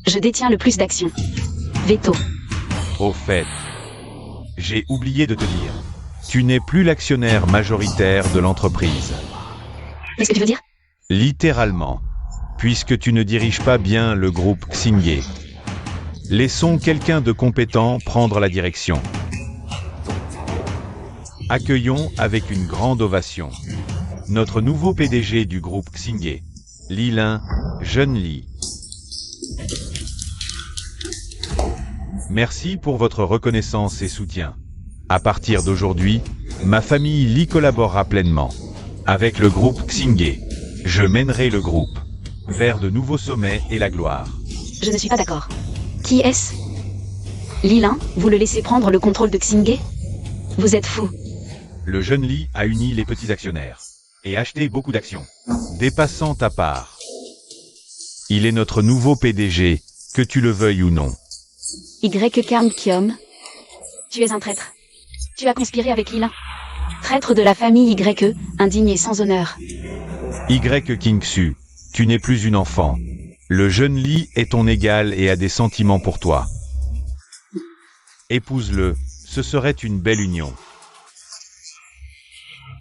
Je détiens le plus d'actions. Veto. Au fait, j'ai oublié de te dire, tu n'es plus l'actionnaire majoritaire de l'entreprise. Qu'est-ce que tu veux dire? Littéralement, puisque tu ne diriges pas bien le groupe Xingye. Laissons quelqu'un de compétent prendre la direction. Accueillons avec une grande ovation notre nouveau PDG du groupe Xingye, Li Lin, Jeune Li. Merci pour votre reconnaissance et soutien. À partir d'aujourd'hui, ma famille Li collaborera pleinement. Avec le groupe Xingye, je mènerai le groupe vers de nouveaux sommets et la gloire. Je ne suis pas d'accord. Qui est-ce? Li Lin, vous le laissez prendre le contrôle de Xingye? Vous êtes fou. Le jeune Li a uni les petits actionnaires et acheté beaucoup d'actions, dépassant ta part. Il est notre nouveau PDG, que tu le veuilles ou non. Y Karm Kiom. Tu es un traître. Tu as conspiré avec Li Lin. Traître de la famille YE, indigne et sans honneur. Y Kingsu, tu n'es plus une enfant. Le jeune Li est ton égal et a des sentiments pour toi. Épouse-le, ce serait une belle union.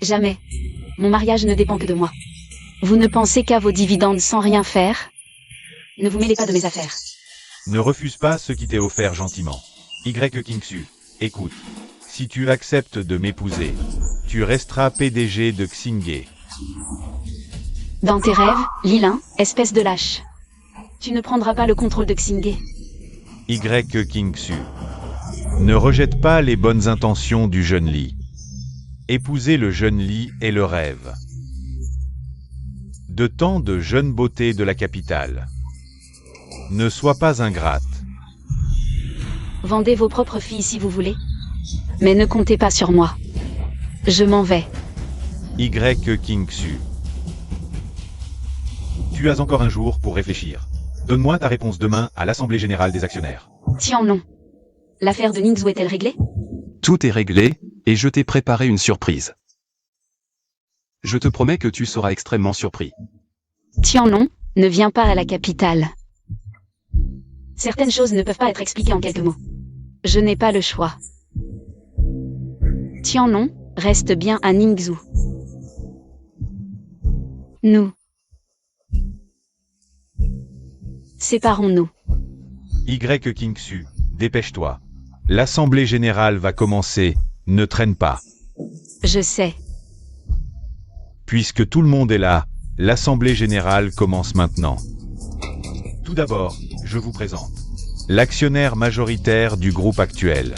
Jamais. Mon mariage ne dépend que de moi. Vous ne pensez qu'à vos dividendes sans rien faire? Ne vous mêlez pas de mes affaires. Ne refuse pas ce qui t'est offert gentiment. Y Kingsu, écoute. Si tu acceptes de m'épouser, tu resteras PDG de Xingye. Dans tes rêves, Li Lin, espèce de lâche. Tu ne prendras pas le contrôle de Xingye. Y Kingsu. Ne rejette pas les bonnes intentions du jeune Li. Épouser le jeune Li est le rêve de tant de jeunes beautés de la capitale. Ne sois pas ingrate. Vendez vos propres filles si vous voulez. Mais ne comptez pas sur moi. Je m'en vais. Y Kingsu. Tu as encore un jour pour réfléchir. Donne-moi ta réponse demain à l'Assemblée Générale des Actionnaires. Tiens non. L'affaire de Ningzhou est-elle réglée? Tout est réglé, et je t'ai préparé une surprise. Je te promets que tu seras extrêmement surpris. Tiens non, ne viens pas à la capitale. Certaines choses ne peuvent pas être expliquées en quelques mots. Je n'ai pas le choix. Tiens non, reste bien à Ningzhou. Nous. Séparons-nous. Y. Kingsu, dépêche-toi. L'Assemblée Générale va commencer, ne traîne pas. Je sais. Puisque tout le monde est là, l'Assemblée Générale commence maintenant. Tout d'abord, je vous présente l'actionnaire majoritaire du groupe actuel,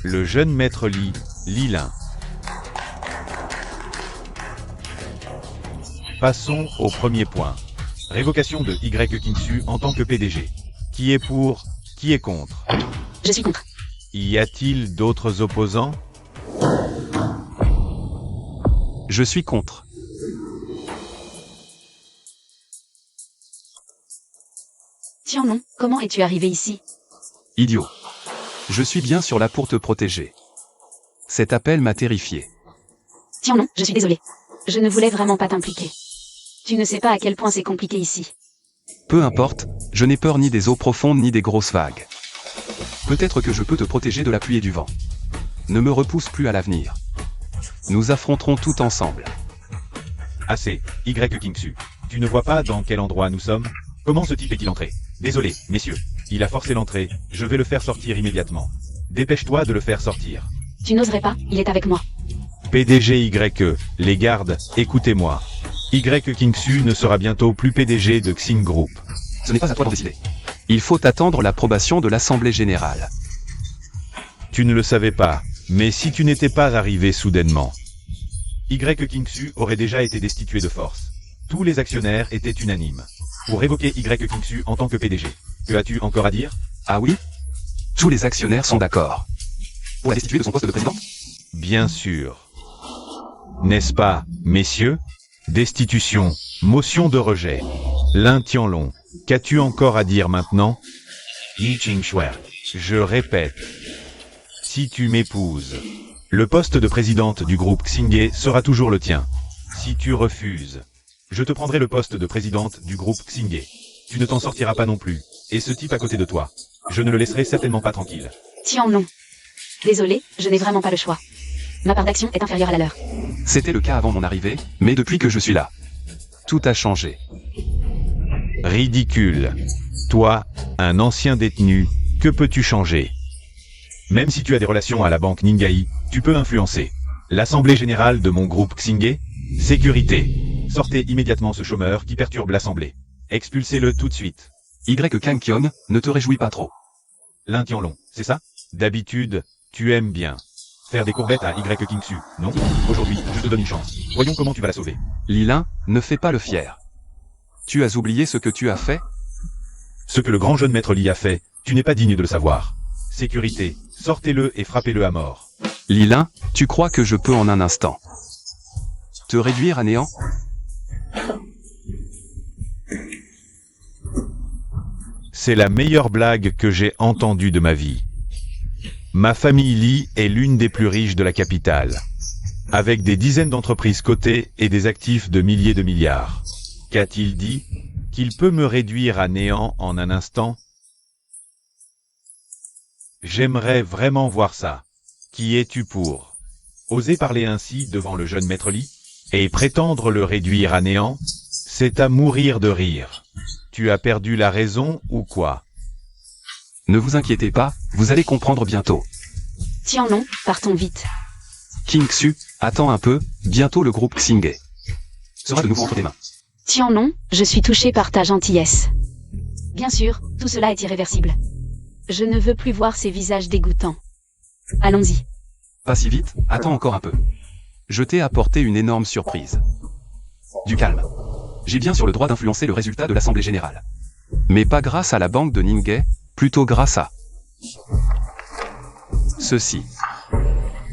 le jeune maître Li, Lilin. Passons au premier point. Révocation de Y. Kingsu en tant que PDG. Qui est pour, qui est contre? Je suis contre. Y a-t-il d'autres opposants? Je suis contre. Tiens non, comment es-tu arrivé ici? Idiot. Je suis bien sur là pour te protéger. Cet appel m'a terrifié. Tiens non, je suis désolé. Je ne voulais vraiment pas t'impliquer. Tu ne sais pas à quel point c'est compliqué ici. Peu importe, je n'ai peur ni des eaux profondes ni des grosses vagues. Peut-être que je peux te protéger de la pluie et du vent. Ne me repousse plus à l'avenir. Nous affronterons tout ensemble. Assez, Y. Kingsu. Tu ne vois pas dans quel endroit nous sommes? Comment ce type est-il entré? Désolé, messieurs. Il a forcé l'entrée, je vais le faire sortir immédiatement. Dépêche-toi de le faire sortir. Tu n'oserais pas, il est avec moi. PDG Y. Les gardes, écoutez-moi. Y. Kingsu ne sera bientôt plus PDG de Xing Group. Ce n'est pas à toi d'en décider. Il faut attendre l'approbation de l'Assemblée Générale. Tu ne le savais pas, mais si tu n'étais pas arrivé soudainement, Y. Kingsu aurait déjà été destitué de force. Tous les actionnaires étaient unanimes pour révoquer Y. Kingsu en tant que PDG. Que as-tu encore à dire? Ah oui? Tous les actionnaires sont d'accord. Pour la destituer de son poste de président? Bien sûr. N'est-ce pas, messieurs? Destitution, motion de rejet. Lin Tianlong, qu'as-tu encore à dire maintenant? Yi Qingxuer, je répète. Si tu m'épouses, le poste de présidente du groupe Xingye sera toujours le tien. Si tu refuses, je te prendrai le poste de présidente du groupe Xingye. Tu ne t'en sortiras pas non plus. Et ce type à côté de toi, je ne le laisserai certainement pas tranquille. Tiens non. Désolé, je n'ai vraiment pas le choix. Ma part d'action est inférieure à la leur. C'était le cas avant mon arrivée, mais depuis que je suis là, tout a changé. Ridicule. Toi, un ancien détenu, que peux-tu changer? Même si tu as des relations à la banque Ningai, tu peux influencer. L'Assemblée Générale de mon groupe Xingye? Sécurité. Sortez immédiatement ce chômeur qui perturbe l'Assemblée. Expulsez-le tout de suite. Y. Kang Kion, ne te réjouis pas trop. Lin Tianlong, c'est ça? D'habitude, tu aimes bien faire des courbettes à Y. Kingsu, non? Aujourd'hui, je te donne une chance. Voyons comment tu vas la sauver. Lilin, ne fais pas le fier. Tu as oublié ce que tu as fait? Ce que le grand jeune maître Li a fait, tu n'es pas digne de le savoir. Sécurité, sortez-le et frappez-le à mort. Lilin, tu crois que je peux en un instant te réduire à néant? C'est la meilleure blague que j'ai entendue de ma vie. Ma famille Li est l'une des plus riches de la capitale, avec des dizaines d'entreprises cotées et des actifs de milliers de milliards. Qu'a-t-il dit? Qu'il peut me réduire à néant en un instant? J'aimerais vraiment voir ça. Qui es-tu pour oser parler ainsi devant le jeune maître Li? Et prétendre le réduire à néant? C'est à mourir de rire. Tu as perdu la raison ou quoi? Ne vous inquiétez pas, vous allez comprendre bientôt. Tiens non, partons vite. Kingsu, attends un peu, bientôt le groupe Xingye sera de nouveau entre tes mains. Tiens non, je suis touché par ta gentillesse. Bien sûr, tout cela est irréversible. Je ne veux plus voir ces visages dégoûtants. Allons-y. Pas si vite, attends encore un peu. Je t'ai apporté une énorme surprise. Du calme. J'ai bien sûr le droit d'influencer le résultat de l'Assemblée Générale. Mais pas grâce à la banque de Ningay, plutôt grâce à ceci.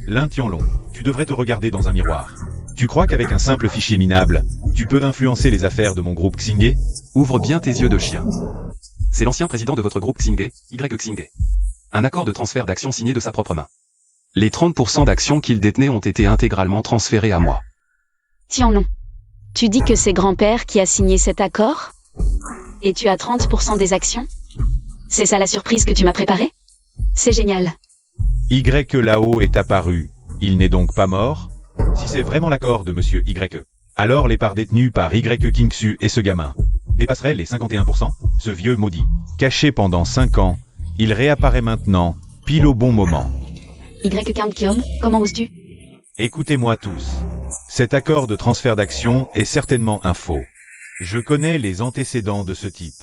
Lin Tianlong, tu devrais te regarder dans un miroir. Tu crois qu'avec un simple fichier minable, tu peux influencer les affaires de mon groupe Xingé? Ouvre bien tes yeux de chien. C'est l'ancien président de votre groupe Xingé, Y Xingé. Un accord de transfert d'actions signé de sa propre main. Les 30% d'actions qu'il détenait ont été intégralement transférés à moi. Tiens, tu dis que c'est grand-père qui a signé cet accord? Et tu as 30% des actions? C'est ça la surprise que tu m'as préparée? C'est génial. Y là-haut est apparu. Il n'est donc pas mort? Si c'est vraiment l'accord de monsieur Y, alors les parts détenues par Y Kingsu et ce gamin dépasseraient les 51%, ce vieux maudit. Caché pendant 5 ans, il réapparaît maintenant, pile au bon moment. Y Kiom, comment oses-tu? Écoutez-moi tous. Cet accord de transfert d'action est certainement un faux. Je connais les antécédents de ce type.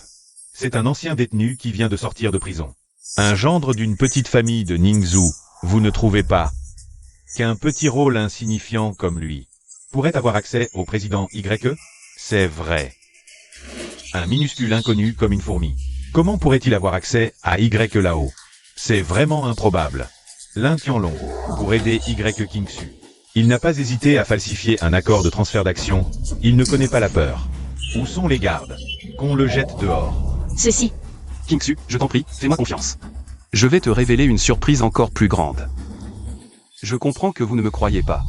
C'est un ancien détenu qui vient de sortir de prison. Un gendre d'une petite famille de Ningzhou, vous ne trouvez pas qu'un petit rôle insignifiant comme lui pourrait avoir accès au président Y? C'est vrai. Un minuscule inconnu comme une fourmi. Comment pourrait-il avoir accès à Y là-haut? C'est vraiment improbable. Lin Tianlong, pour aider Y Kingsu. Il n'a pas hésité à falsifier un accord de transfert d'action. Il ne connaît pas la peur. Où sont les gardes? Qu'on le jette dehors. Ceci. Kingsu, je t'en prie, fais-moi confiance. Je vais te révéler une surprise encore plus grande. Je comprends que vous ne me croyez pas.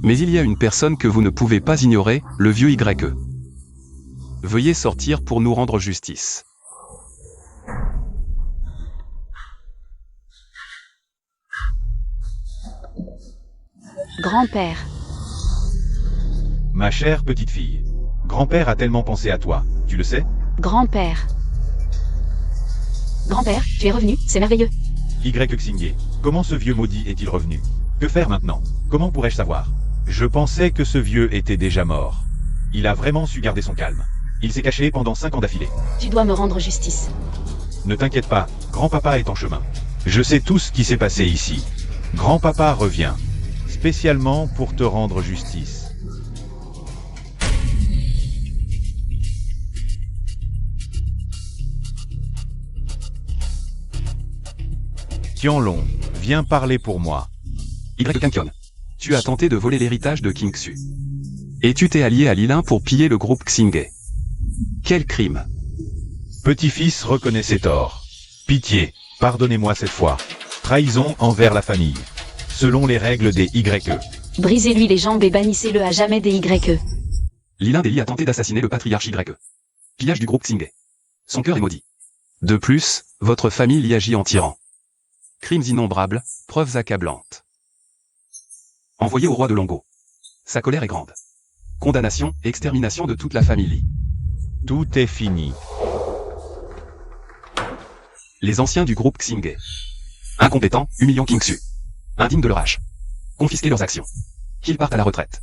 Mais il y a une personne que vous ne pouvez pas ignorer, le vieux Y. Veuillez sortir pour nous rendre justice. Grand-père. Ma chère petite fille. Grand-père a tellement pensé à toi, tu le sais? Grand-père. Grand-père, tu es revenu, c'est merveilleux. Y Xingye, comment ce vieux maudit est-il revenu? Que faire maintenant? Comment pourrais-je savoir? Je pensais que ce vieux était déjà mort. Il a vraiment su garder son calme. Il s'est caché pendant 5 ans d'affilée. Tu dois me rendre justice. Ne t'inquiète pas, grand-papa est en chemin. Je sais tout ce qui s'est passé ici. Grand-papa revient. Spécialement pour te rendre justice. Tianlong, viens parler pour moi. Y Kinkion, tu as tenté de voler l'héritage de Kingsu. Et tu t'es allié à Lilin pour piller le groupe Xingé. Quel crime! Petit-fils reconnaît ses torts. Pitié, pardonnez-moi cette fois. Trahison envers la famille. Selon les règles des YE. Brisez-lui les jambes et bannissez-le à jamais des YE. Lilin Deli a tenté d'assassiner le patriarche Y. Pillage du groupe Xingé. Son cœur est maudit. De plus, votre famille y agit en tyran. Crimes innombrables, preuves accablantes. Envoyé au roi de Longo. Sa colère est grande. Condamnation et extermination de toute la famille. Tout est fini. Les anciens du groupe Xingé. Incompétents, humiliant Kingsu. Indignes de leur âge. Confisquer leurs actions. Qu'ils partent à la retraite.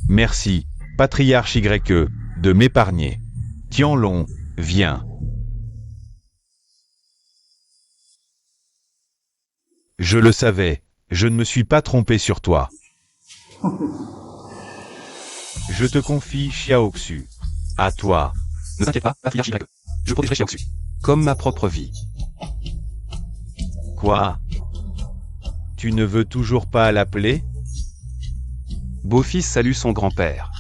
Merci, patriarche YE, de m'épargner. Tianlong, viens. Je le savais, je ne me suis pas trompé sur toi. Je te confie Xiaoxu. À toi. Ne t'inquiète pas, patriarche Y. Je protégerai Xiaoxu. Comme ma propre vie. Quoi? Tu ne veux toujours pas l'appeler? Beau-fils salue son grand-père.